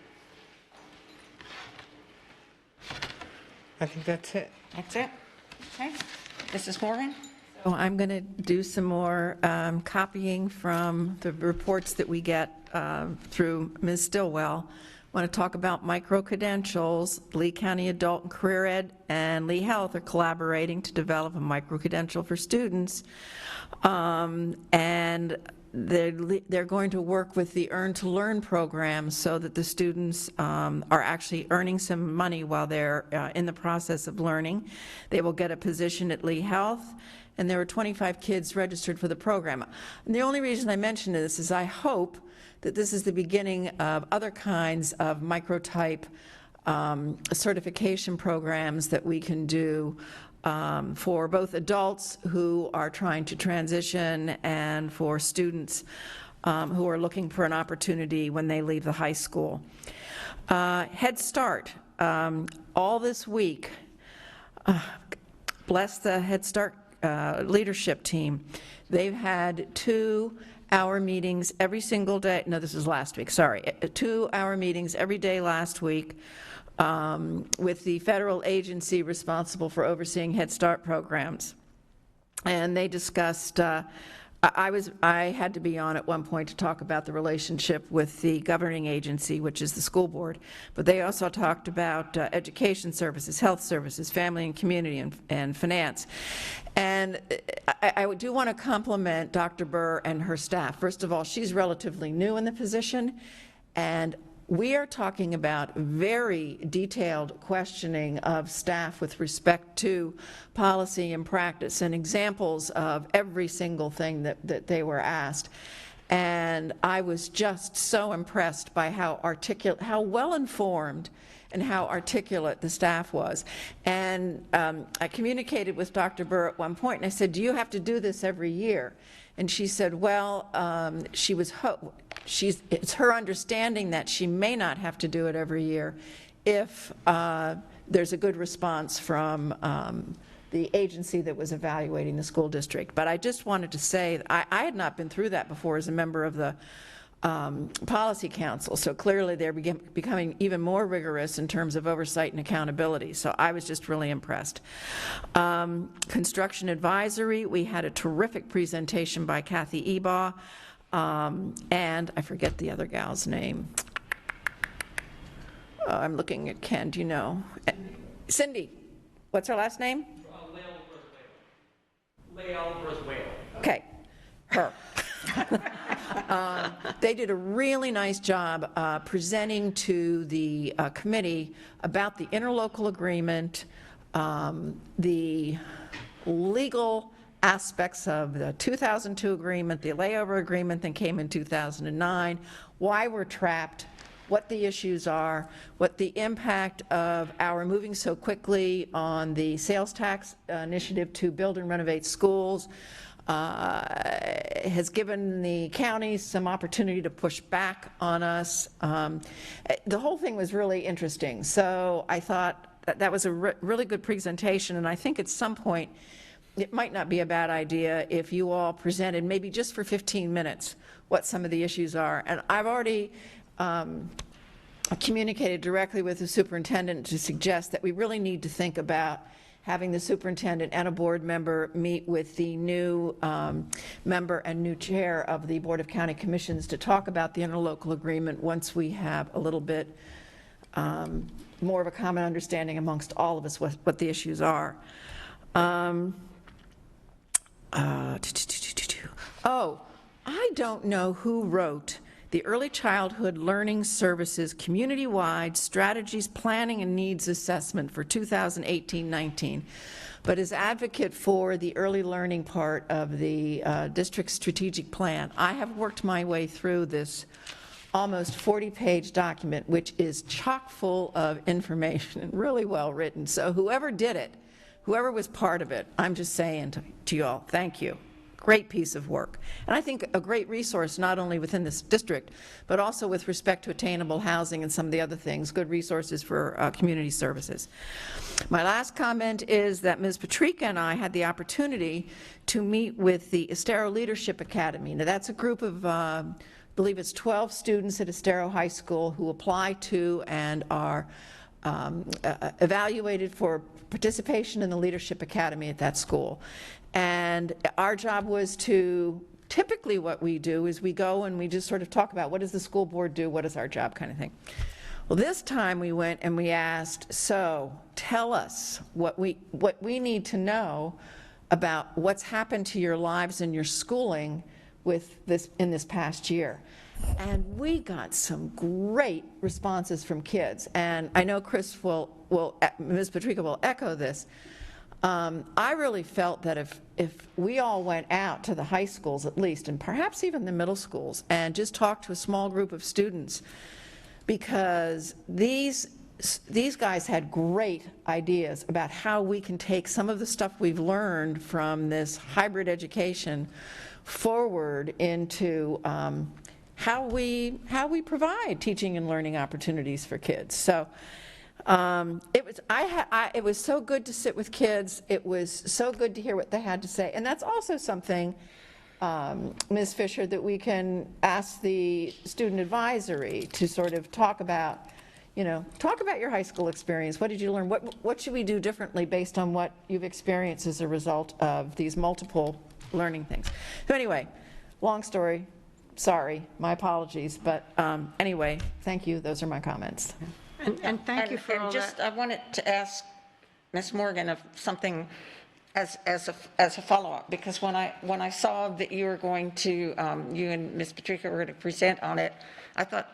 I think that's it. That's it? Okay. Mrs. Morgan? So I'm going to do some more copying from the reports that we get through Ms. Stillwell. I want to talk about micro-credentials. Lee County Adult and Career Ed and Lee Health are collaborating to develop a micro-credential for students. And they're going to work with the Earn to Learn program so that the students are actually earning some money while they're in the process of learning. They will get a position at Lee Health, and there were 25 kids registered for the program. And the only reason I mention this is I hope that this is the beginning of other kinds of microtype certification programs that we can do for both adults who are trying to transition and for students who are looking for an opportunity when they leave the high school. Head Start, all this week, bless the Head Start leadership team. They've had 2-hour meetings every single day. No, this is last week, sorry. 2-hour meetings every day last week with the federal agency responsible for overseeing Head Start programs. And they discussed, I had to be on at one point to talk about the relationship with the governing agency, which is the school board, but they also talked about education services, health services, family and community, and finance. And I do want to compliment Dr. Burr and her staff. First of all, she's relatively new in the position, and we are talking about very detailed questioning of staff with respect to policy and practice and examples of every single thing that they were asked. And I was just so impressed by how articulate, how well informed and how articulate the staff was. And I communicated with Dr. Burr at one point, and I said, do you have to do this every year? And she said, well, it's her understanding that she may not have to do it every year if there's a good response from the agency that was evaluating the school district. But I just wanted to say, I had not been through that before as a member of the Policy Council, so clearly they're becoming even more rigorous in terms of oversight and accountability, so I was just really impressed. Construction Advisory, we had a terrific presentation by Kathy Ebaugh, and I forget the other gal's name. I'm looking at Ken, do you know? Cindy, what's her last name? Okay, her. They did a really nice job presenting to the committee about the interlocal agreement, the legal aspects of the 2002 agreement, the layover agreement that came in 2009, why we're trapped, what the issues are, what the impact of our moving so quickly on the sales tax initiative to build and renovate schools, has given the counties some opportunity to push back on us. The whole thing was really interesting. So I thought that was a really good presentation, and I think at some point it might not be a bad idea if you all presented, maybe just for 15 minutes, what some of the issues are. And I've already communicated directly with the superintendent to suggest that we really need to think about having the superintendent and a board member meet with the new member and new chair of the Board of County Commissions to talk about the interlocal agreement once we have a little bit more of a common understanding amongst all of us what the issues are. Oh, I don't know who wrote the Early Childhood Learning Services Community-Wide Strategies, Planning, and Needs Assessment for 2018-19, but as advocate for the early learning part of the district's strategic plan, I have worked my way through this almost 40-page document, which is chock full of information and really well written. So whoever did it, whoever was part of it, I'm just saying to you all, thank you. Great piece of work. And I think a great resource, not only within this district, but also with respect to attainable housing and some of the other things, good resources for community services. My last comment is that Ms. Patrica and I had the opportunity to meet with the Estero Leadership Academy. Now, that's a group of, I believe it's 12 students at Estero High School who apply to and are evaluated for participation in the Leadership Academy at that school. And our job was to, typically what we do is we go and we just sort of talk about what does the school board do, what is our job kind of thing. Well, this time we went and we asked, so tell us what we need to know about what's happened to your lives and your schooling with this in this past year. And we got some great responses from kids. And I know Chris Ms. Patrica will echo this. I really felt that if we all went out to the high schools at least, and perhaps even the middle schools, and just talked to a small group of students, because these guys had great ideas about how we can take some of the stuff we've learned from this hybrid education forward into how we provide teaching and learning opportunities for kids. So it was so good to sit with kids. It was so good to hear what they had to say. And that's also something, Ms. Fisher, that we can ask the student advisory to sort of talk about, talk about your high school experience. What did you learn? What should we do differently based on what you've experienced as a result of these multiple learning things? So anyway, long story. Sorry, my apologies. But anyway, thank you. Those are my comments. And thank you for all that. I wanted to ask Ms. Morgan of something as a follow-up, because when I saw that you were going to, you and Ms. Patrica were going to present on it, I thought,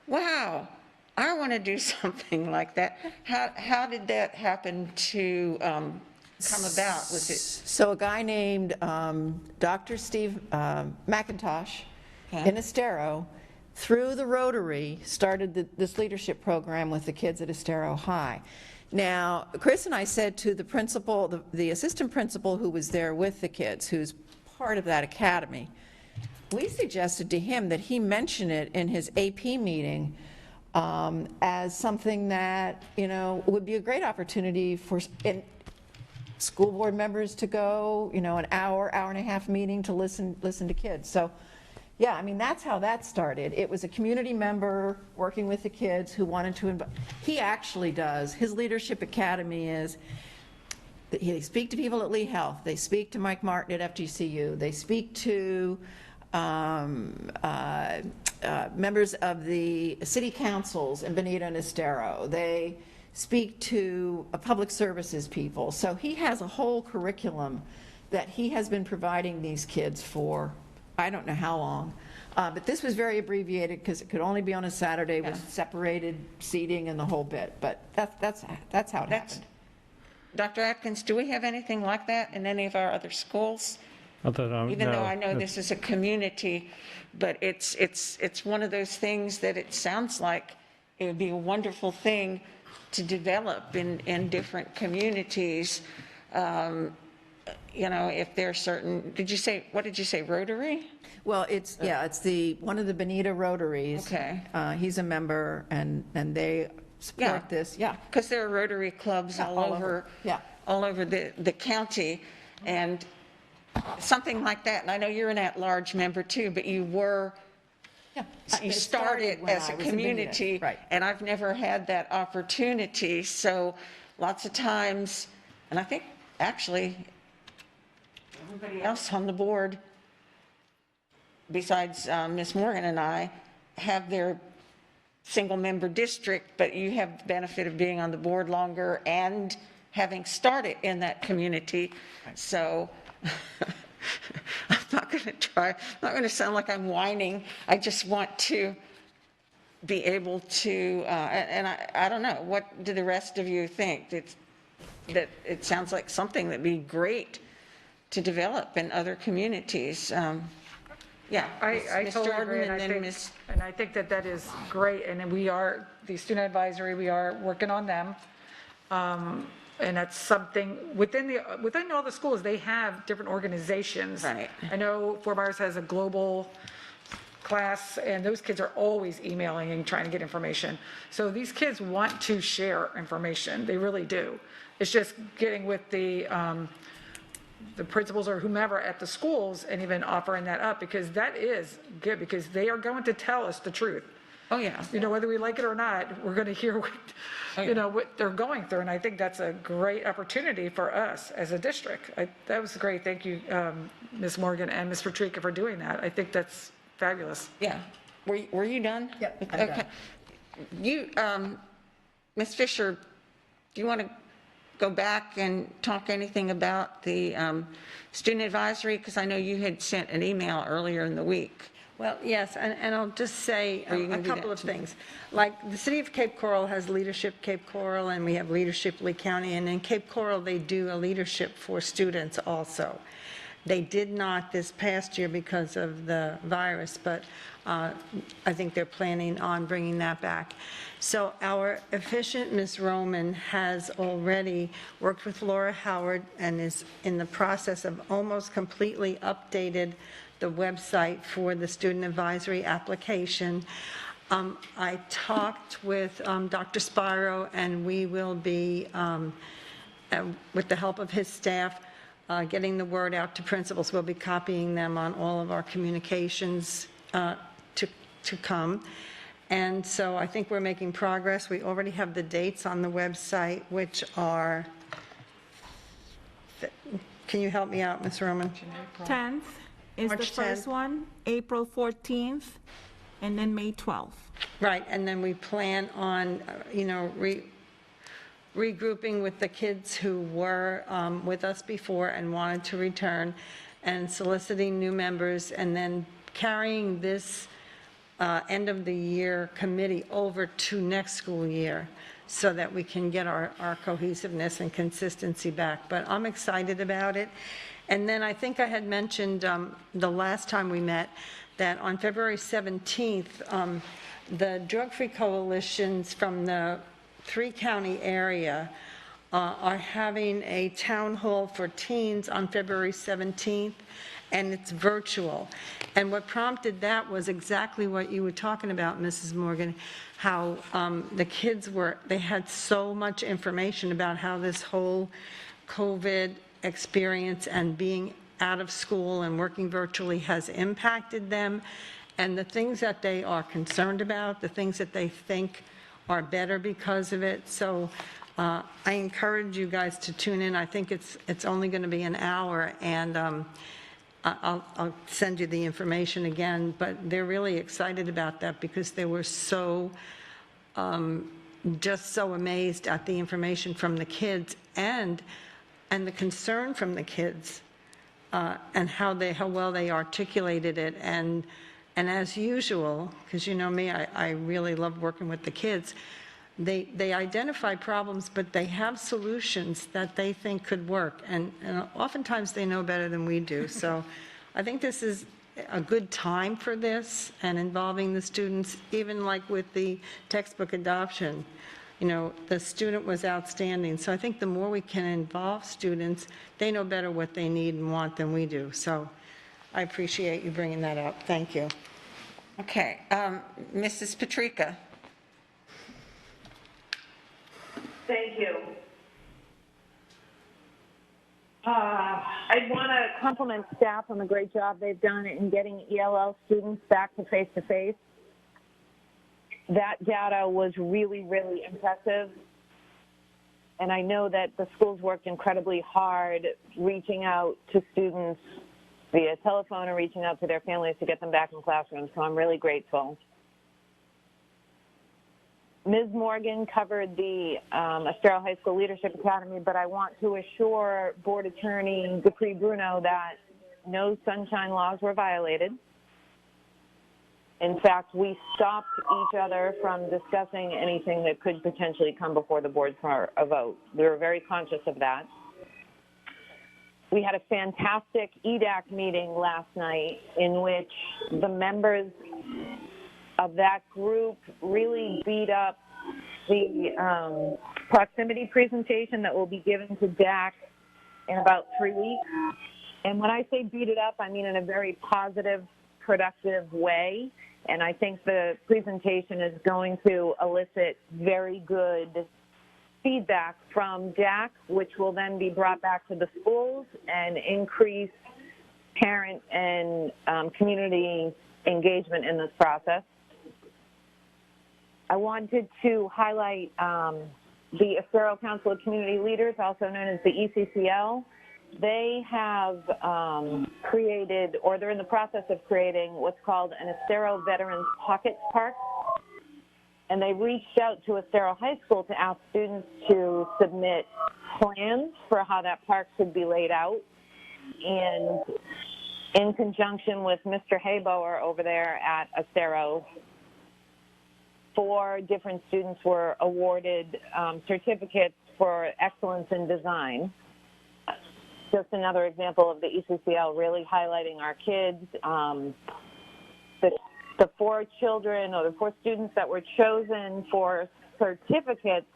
wow, I want to do something like that. How did that happen to come about? Was it? So a guy named Dr. Steve McIntosh in Estero, through the Rotary, started this leadership program with the kids at Estero High. Now, Chris and I said to the principal, the assistant principal who was there with the kids, who's part of that academy, we suggested to him that he mention it in his AP meeting as something that, would be a great opportunity for school board members to go, an hour and a half meeting to listen to kids. So, yeah, I mean, that's how that started. It was a community member working with the kids who wanted to invite. He actually does. His leadership academy is, they speak to people at Lee Health. They speak to Mike Martin at FGCU. They speak to members of the city councils in Bonita and Estero. They speak to public services people. So he has a whole curriculum that he has been providing these kids for I don't know how long, but this was very abbreviated because it could only be on a Saturday with separated seating and the whole bit. But that's how it happened. Dr. Adkins, do we have anything like that in any of our other schools? Even though I know this is a community, but it's one of those things that it sounds like it would be a wonderful thing to develop in different communities. If there's certain, what did you say, Rotary? Well, it's one of the Bonita Rotaries. Okay. He's a member, and they support this. Yeah. Because there are Rotary clubs all over the county, and something like that. And I know you're an at-large member too, but you were. Yeah. You started as a community, right. And I've never had that opportunity. So lots of times, and I think actually everybody else on the board, besides Ms. Morgan and I, have their single-member district, but you have the benefit of being on the board longer and having started in that community. Right. So I'm not going to sound like I'm whining. I just want to be able to, and I don't know, what do the rest of you think? That it sounds like something that'd be great to develop in other communities. Yeah, I totally agree, and I think that is great, and we are, the student advisory, we are working on them. And that's something, within all the schools, they have different organizations. Right. I know Fort Myers has a global class, and those kids are always emailing and trying to get information. So these kids want to share information, they really do. It's just getting with the principals or whomever at the schools and even offering that up, because that is good, because they are going to tell us the truth. Oh, yeah. You know, whether we like it or not, we're going to hear what, you know, what they're going through. And I think that's a great opportunity for us as a district. That was great. Thank you, Ms. Morgan and Ms. Patrica, for doing that. I think that's fabulous. Yeah. Were you done? Yep, I'm Okay. done. You, Ms. Fisher, do you want to go back and talk anything about the student advisory? Because I know you had sent an email earlier in the week. Well, yes, and I'll just say Are you a gonna do couple that of things. Like, the city of Cape Coral has Leadership Cape Coral, and we have Leadership Lee County, and in Cape Coral, they do a leadership for students also. They did not this past year because of the virus, but I think they're planning on bringing that back. So our efficient Ms. Roman has already worked with Laura Howard and is in the process of almost completely updated the website for the student advisory application. I talked with Dr. Spiro, and we will be, with the help of his staff, getting the word out to principals. We'll be copying them on all of our communications to come. And so I think we're making progress. We already have the dates on the website, which are, can you help me out, Ms. Roman? 10th is the March first 10th. one, April 14th, and then May 12th. Right, and then we plan on, you know, regrouping with the kids who were with us before and wanted to return, and soliciting new members, and then carrying this end of the year committee over to next school year, so that we can get our cohesiveness and consistency back. But I'm excited about it. And then I think I had mentioned the last time we met that on February 17th, the drug-free coalitions from the 3-county area are having a town hall for teens on February 17th, and it's virtual. And what prompted that was exactly what you were talking about, Mrs. Morgan, how the kids they had so much information about how this whole COVID experience and being out of school and working virtually has impacted them, and the things that they are concerned about, the things that they think are better because of it. So I encourage you guys to tune in. I think it's only going to be an hour, and I'll send you the information again, but they're really excited about that because they were so, just so amazed at the information from the kids and the concern from the kids, and how well they articulated it. And as usual, because you know me, I really love working with the kids, they identify problems, but they have solutions that they think could work. And oftentimes they know better than we do. So I think this is a good time for this and involving the students, even like with the textbook adoption. You know, the student was outstanding. So I think the more we can involve students, they know better what they need and want than we do. So I appreciate you bringing that up. Thank you. Okay, Mrs. Patrica. Thank you. I want to compliment staff on the great job they've done in getting ELL students back to face-to-face. That data was really, really impressive. And I know that the schools worked incredibly hard reaching out to students via telephone or reaching out to their families to get them back in classrooms. So I'm really grateful. Ms. Morgan covered the Estero High School Leadership Academy, but I want to assure Board Attorney Dupree Bruno that no sunshine laws were violated. In fact, we stopped each other from discussing anything that could potentially come before the board for a vote. We were very conscious of that. We had a fantastic EDAC meeting last night in which the members of that group really beat up the proximity presentation that will be given to DAC in about 3 weeks. And when I say beat it up, I mean in a very positive, productive way. And I think the presentation is going to elicit very good feedback from DAC, which will then be brought back to the schools and increase parent and community engagement in this process. I wanted to highlight the Estero Council of Community Leaders, also known as the ECCL. They have created, or they're in the process of creating, what's called an Estero Veterans Pocket Park. And they reached out to Estero High School to ask students to submit plans for how that park should be laid out. And in conjunction with Mr. Hayboer over there at Estero, 4 different students were awarded certificates for excellence in design. Just another example of the ECCL really highlighting our kids. The 4 children, or the 4 students that were chosen for certificates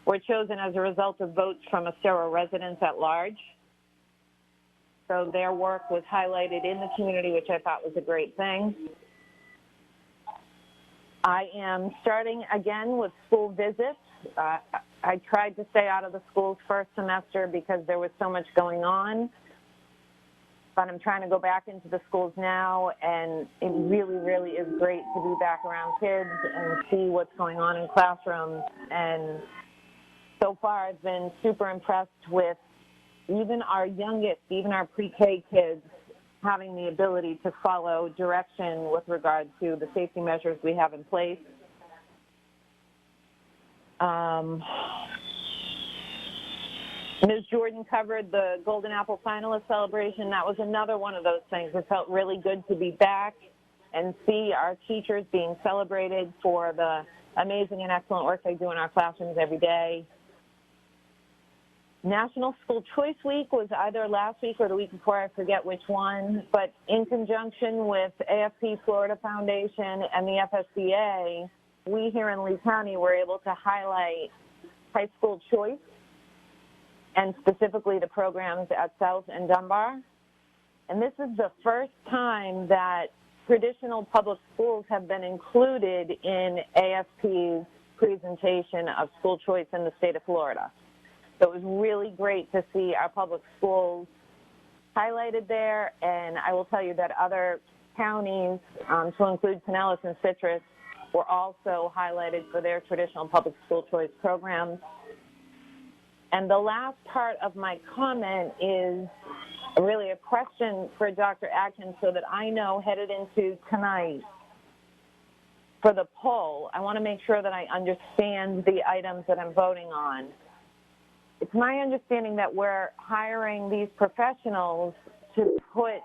were chosen as a result of votes from Estero residents at large. So their work was highlighted in the community, which I thought was a great thing. I am starting again with school visits. I tried to stay out of the schools first semester because there was so much going on, but I'm trying to go back into the schools now, and it really, really is great to be back around kids and see what's going on in classrooms. And so far I've been super impressed with even our youngest, even our pre-K kids, having the ability to follow direction with regard to the safety measures we have in place. Ms. Jordan covered the Golden Apple Finalist Celebration. That was another one of those things. It felt really good to be back and see our teachers being celebrated for the amazing and excellent work they do in our classrooms every day. National School Choice Week was either last week or the week before, I forget which one, but in conjunction with AFP Florida Foundation and the FSBA, we here in Lee County were able to highlight high school choice, and specifically the programs at South and Dunbar. And this is the first time that traditional public schools have been included in AFP's presentation of school choice in the state of Florida. So it was really great to see our public schools highlighted there, and I will tell you that other counties, to include Pinellas and Citrus, were also highlighted for their traditional public school choice programs. And the last part of my comment is really a question for Dr. Adkins, so that I know headed into tonight for the poll, I want to make sure that I understand the items that I'm voting on. It's my understanding that we're hiring these professionals to put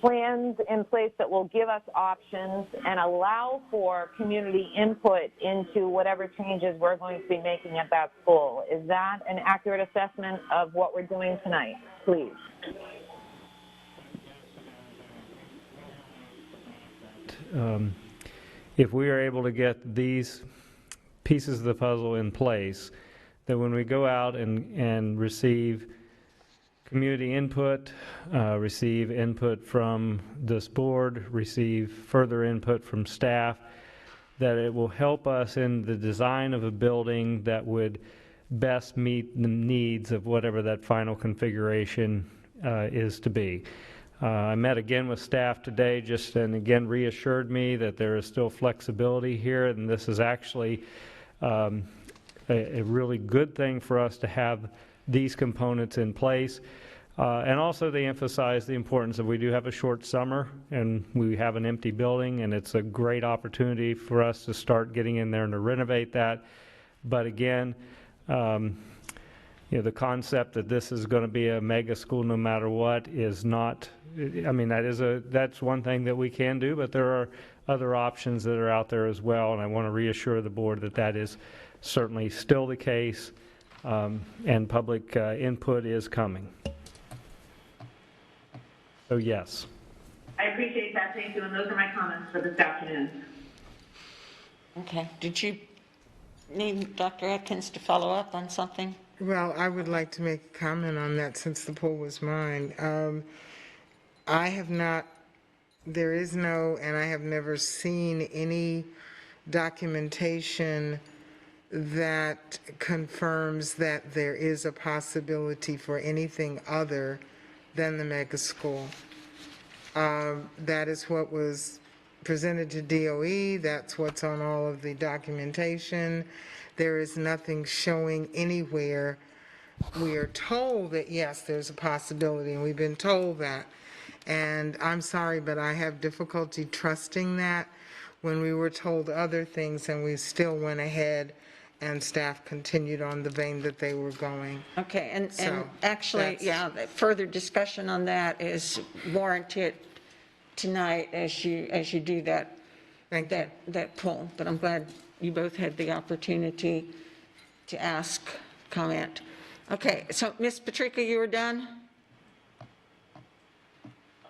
plans in place that will give us options and allow for community input into whatever changes we're going to be making at that school. Is that an accurate assessment of what we're doing tonight, please? If we are able to get these pieces of the puzzle in place, that when we go out and receive community input, receive input from this board, receive further input from staff, that it will help us in the design of a building that would best meet the needs of whatever that final configuration is to be. I met again with staff today, and again reassured me that there is still flexibility here, and this is actually a really good thing for us to have these components in place. And also they emphasize the importance of, we do have a short summer and we have an empty building, and it's a great opportunity for us to start getting in there and to renovate that. But again, the concept that this is going to be a mega school no matter what is not, I mean, that's one thing that we can do, but there are other options that are out there as well, and I want to reassure the board that that is certainly still the case, and public input is coming. So yes. I appreciate that, thank you, and those are my comments for this afternoon. Okay, did you need Dr. Adkins to follow up on something? Well, I would like to make a comment on that since the poll was mine. I have not, there is no, and I have never seen any documentation that confirms that there is a possibility for anything other than the mega school. That is what was presented to DOE. That's what's on all of the documentation. There is nothing showing anywhere. We are told that, yes, there's a possibility, and we've been told that. And I'm sorry, but I have difficulty trusting that when we were told other things and we still went ahead and staff continued on the vein that they were going. Okay, and So, actually, that's- yeah, further discussion on that is warranted tonight as you do that poll. But I'm glad you both had the opportunity to ask, comment. Okay, so Ms. Patrica, you were done?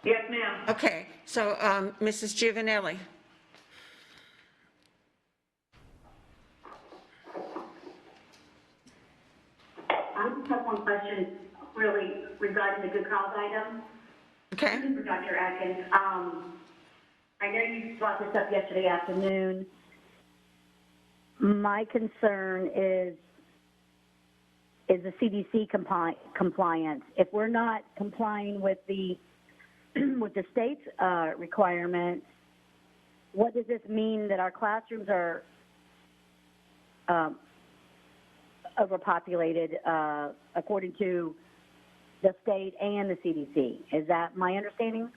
Yes, ma'am. Okay, so Mrs. Giovanelli. I just have one question, really, regarding the good cause item. Okay. This is for Dr. Adkins. I know you brought this up yesterday afternoon. My concern is the CDC compliance. If we're not complying with the with the state's requirements, what does this mean that our classrooms are overpopulated according to the state and the CDC? Is that my understanding?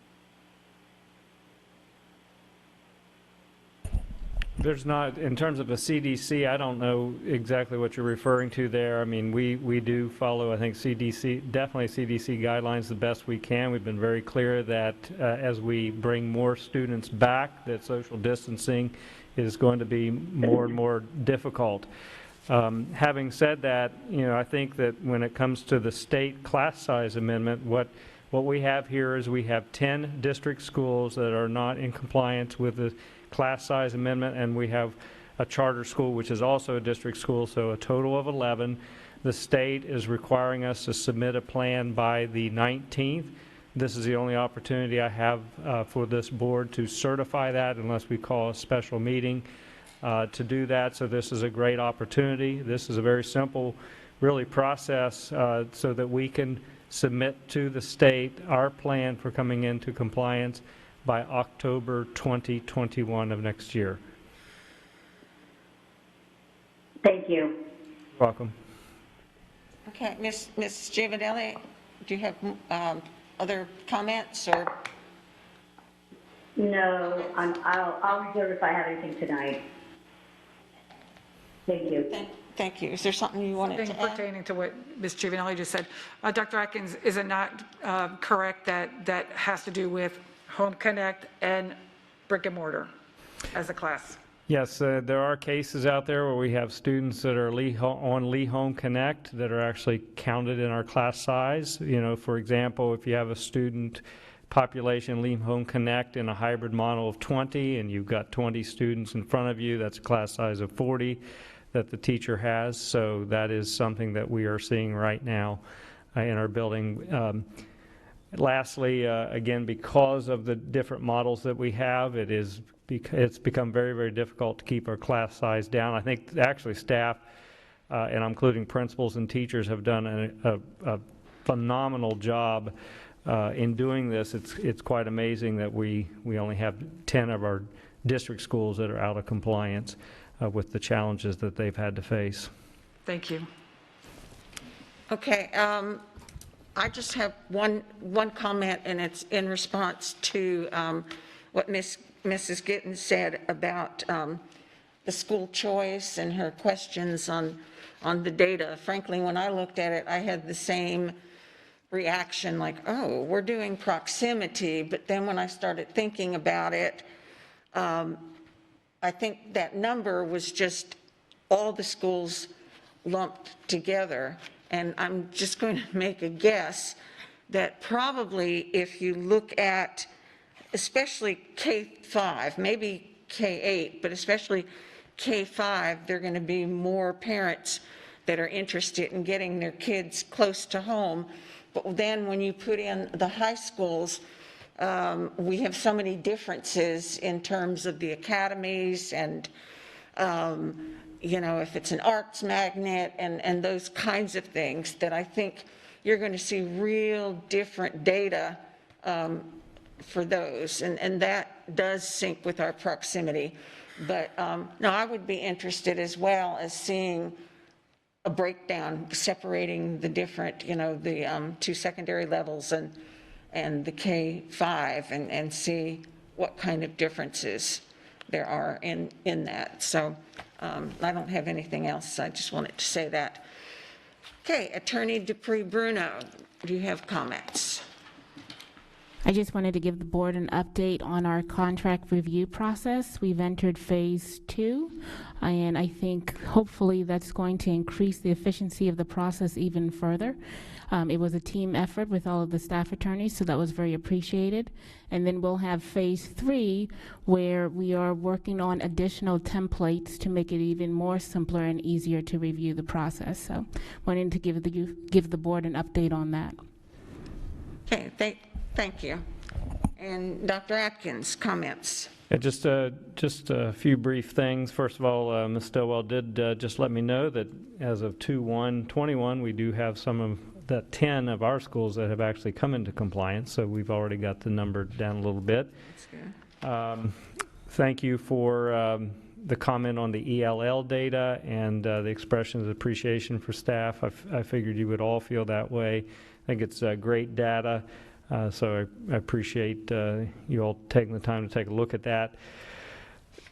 There's not, in terms of the CDC, I don't know exactly what you're referring to there. I mean, we do follow, I think, definitely CDC guidelines the best we can. We've been very clear that as we bring more students back, that social distancing is going to be more and more difficult. Having said that, I think that when it comes to the state class size amendment, what we have here is we have 10 district schools that are not in compliance with the class size amendment, and we have a charter school, which is also a district school, so a total of 11. The state is requiring us to submit a plan by the 19th. This is the only opportunity I have for this board to certify that unless we call a special meeting to do that. So this is a great opportunity. This is a very simple, really, process so that we can submit to the state our plan for coming into compliance by October 2021 of next year. Thank you. Welcome. Okay, Ms. Giovanelli, do you have other comments or? No, I'll reserve if I have anything tonight. Thank you. Thank you. Is there something you wanted to Something add? pertaining to what Ms. Giovanelli just said. Dr. Atkins, is it not correct that has to do with Home Connect and brick and mortar as a class? Yes, there are cases out there where we have students that are on Lee Home Connect that are actually counted in our class size. For example, if you have a student population Lee Home Connect in a hybrid model of 20 and you've got 20 students in front of you, that's a class size of 40 that the teacher has. So that is something that we are seeing right now in our building. Lastly, again, because of the different models that we have, it's become very, very difficult to keep our class size down. I think actually staff, and I'm including principals and teachers, have done a phenomenal job in doing this. It's quite amazing that we only have 10 of our district schools that are out of compliance with the challenges that they've had to face. Thank you. Okay, I just have one comment, and it's in response to what Mrs. Gittens said about the school choice and her questions on the data. Frankly, when I looked at it, I had the same reaction, like, oh, we're doing proximity. But then when I started thinking about it, I think that number was just all the schools lumped together. And I'm just going to make a guess that probably if you look at especially K-5, maybe K-8, but especially K-5, there are going to be more parents that are interested in getting their kids close to home. But then when you put in the high schools, we have so many differences in terms of the academies and, you know, if it's an arts magnet and those kinds of things, that I think you're going to see real different data for those. And that does sync with our proximity. But no, I would be interested as well as seeing a breakdown separating the different, you know, the 2 secondary levels and the K-5 and see what kind of differences there are in that. So I don't have anything else. I just wanted to say that. Okay, Attorney Dupree Bruno, do you have comments? I just wanted to give the board an update on our contract review process. We've entered phase 2, and I think hopefully that's going to increase the efficiency of the process even further. It was a team effort with all of the staff attorneys, so that was very appreciated. And then we'll have phase 3, where we are working on additional templates to make it even more simpler and easier to review the process. So wanting to give the board an update on that. Okay, thank you. And Dr. Adkins, comments? Yeah, just a few brief things. First of all, Ms. Stillwell did just let me know that as of 2/1/21, we do have some of that 10 of our schools that have actually come into compliance, so we've already got the number down a little bit. That's good. Thank you for the comment on the ELL data and the expressions of appreciation for staff. I figured you would all feel that way. I think it's great data. So I appreciate you all taking the time to take a look at that.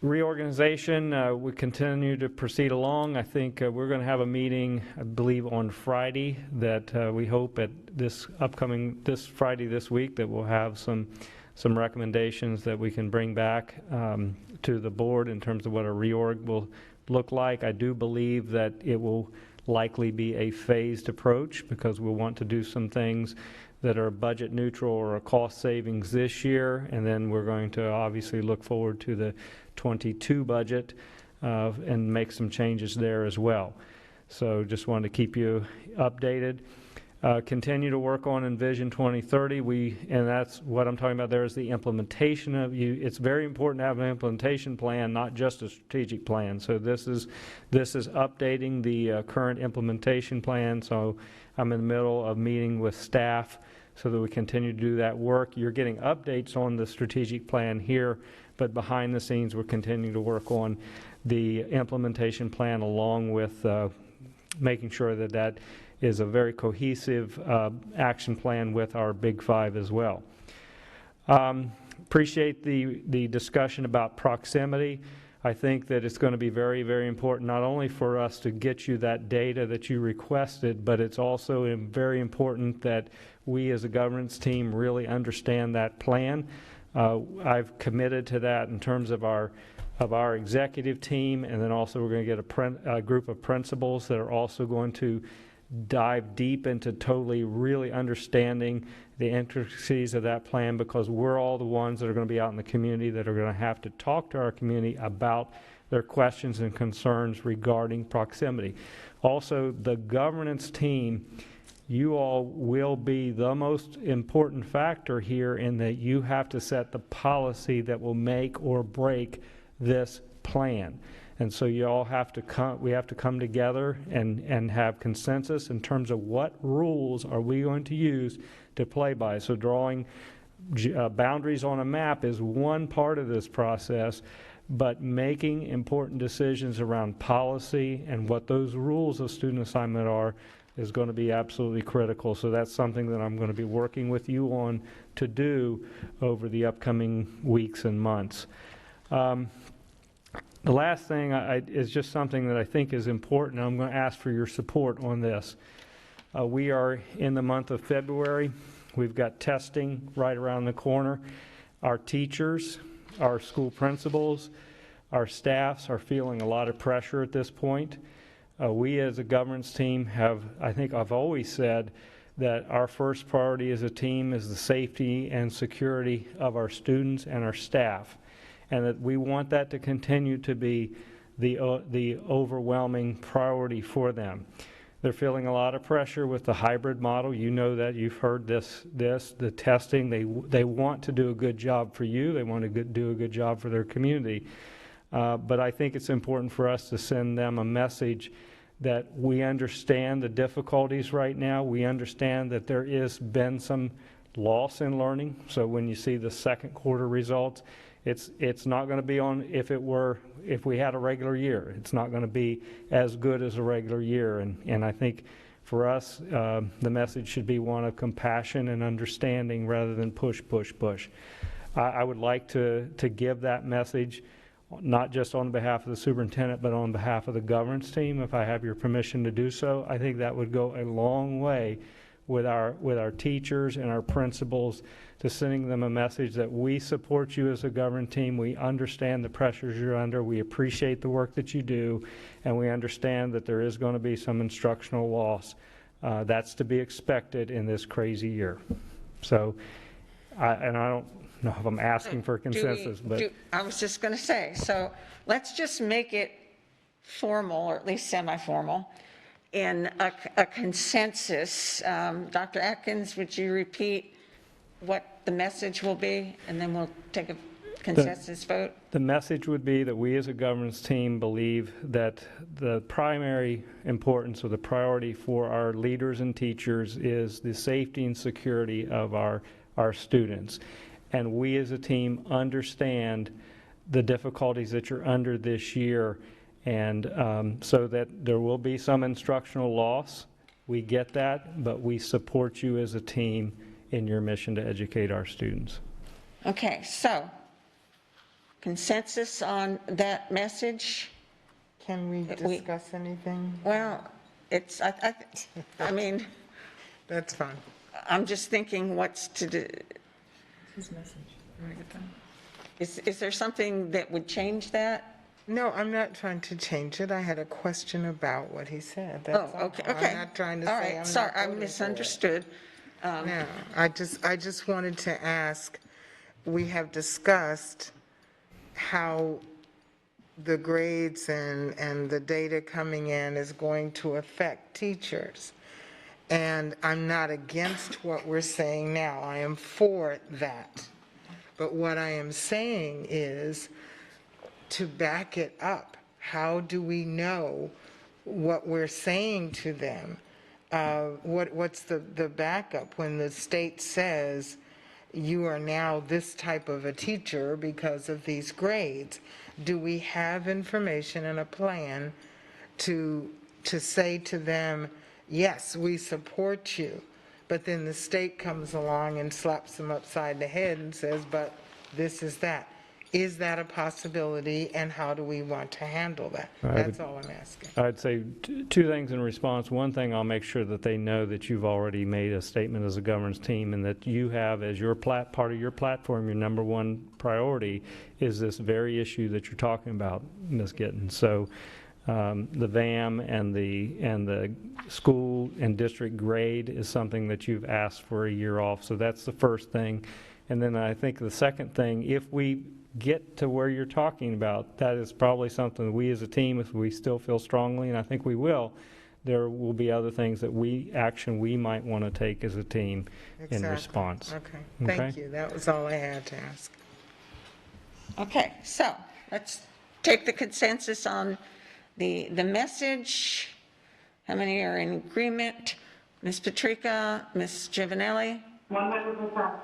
Reorganization, we continue to proceed along. I think we're going to have a meeting, I believe, on Friday that we hope at this Friday this week that we'll have some recommendations that we can bring back to the board in terms of what a reorg will look like. I do believe that it will likely be a phased approach because we'll want to do some things that are budget neutral or a cost savings this year, and then we're going to obviously look forward to the 22 budget and make some changes there as well. So just wanted to keep you updated. Continue to work on Envision 2030. And that's what I'm talking about there is the implementation of it's very important to have an implementation plan, not just a strategic plan. So this is updating the current implementation plan. So I'm in the middle of meeting with staff so that we continue to do that work. You're getting updates on the strategic plan here, but behind the scenes we're continuing to work on the implementation plan along with making sure that that is a very cohesive action plan with our Big Five as well. Appreciate the discussion about proximity. I think that it's going to be very, very important not only for us to get you that data that you requested, but it's also very important that we as a governance team really understand that plan. I've committed to that in terms of our executive team, and then also we're going to get a group of principals that are also going to dive deep into totally really understanding the intricacies of that plan, because we're all the ones that are going to be out in the community that are going to have to talk to our community about their questions and concerns regarding proximity. Also, the governance team, you all will be the most important factor here in that you have to set the policy that will make or break this plan. And so you all have to we have to come together and have consensus in terms of what rules are we going to use to play by. So drawing boundaries on a map is one part of this process, but making important decisions around policy and what those rules of student assignment are is going to be absolutely critical. So that's something that I'm going to be working with you on to do over the upcoming weeks and months. The last thing is just something that I think is important, and I'm going to ask for your support on this. We are in the month of February. We've got testing right around the corner. Our teachers, our school principals, our staffs are feeling a lot of pressure at this point. We as a governance team I think I've always said that our first priority as a team is the safety and security of our students and our staff, and that we want that to continue to be the overwhelming priority for them. They're feeling a lot of pressure with the hybrid model. You know that. You've heard the testing. They want to do a good job for you. They want to do a good job for their community. But I think it's important for us to send them a message that we understand the difficulties right now. We understand that there has been some loss in learning. So when you see the second quarter results, it's not going to be on if we had a regular year. It's not going to be as good as a regular year. And I think for us, the message should be one of compassion and understanding rather than push, push, push. I would like to give that message, not just on behalf of the superintendent, but on behalf of the governance team, if I have your permission to do so. I think that would go a long way with our teachers and our principals, to sending them a message that we support you as a governance team. We understand the pressures you're under. We appreciate the work that you do, and we understand that there is going to be some instructional loss. That's to be expected in this crazy year. So, I don't know if I'm asking for consensus, but I was just going to say, so let's just make it formal, or at least semi-formal, in a consensus. Dr. Adkins, would you repeat what the message will be, and then we'll take a consensus vote? The message would be that we as a governance team believe that the primary importance or the priority for our leaders and teachers is the safety and security of our students. And we as a team understand the difficulties that you're under this year, and so that there will be some instructional loss. We get that, but we support you as a team in your mission to educate our students. Okay, so consensus on that message? Can we discuss anything? Well, I mean, that's fine. I'm just thinking what's to do. His message. Is there something that would change that? No, I'm not trying to change it. I had a question about what he said. That's all. Okay. I'm not trying to say all right. I'm Sorry, not I voting for it. misunderstood. No, I just wanted to ask, we have discussed how the grades and the data coming in is going to affect teachers. And I'm not against what we're saying now. I am for that. But what I am saying is, to back it up, how do we know what we're saying to them? What's the backup when the state says you are now this type of a teacher because of these grades? Do we have information and a plan to say to them, yes, we support you, but then the state comes along and slaps them upside the head and says, but this is that. Is that a possibility, and how do we want to handle that? That's all I'm asking. I'd say two things in response. One thing, I'll make sure that they know that you've already made a statement as a governance team, and that you have as your part of your platform, your number one priority is this very issue that you're talking about, Ms. Gittens. So the VAM and the school and district grade is something that you've asked for a year off. So that's the first thing. And then I think the second thing, if we get to where you're talking about, that is probably something that we as a team, if we still feel strongly, and I think we will, there will be other things that we might want to take as a team in response. Okay, thank you. That was all I had to ask. Okay, so let's take the consensus on the message. How many are in agreement? Ms. Patrica, Ms. Giovanelli? 100%.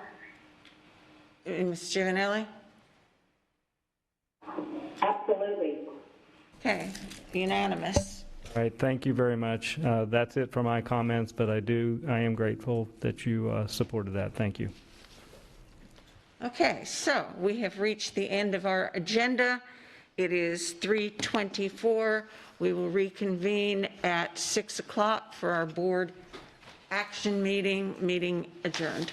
Ms. Giovanelli? Absolutely. Okay, unanimous. All right, thank you very much. That's it for my comments, but I am grateful that you supported that. Thank you. Okay, so we have reached the end of our agenda. It is 3:24. We will reconvene at 6 o'clock for our board action meeting. Meeting adjourned.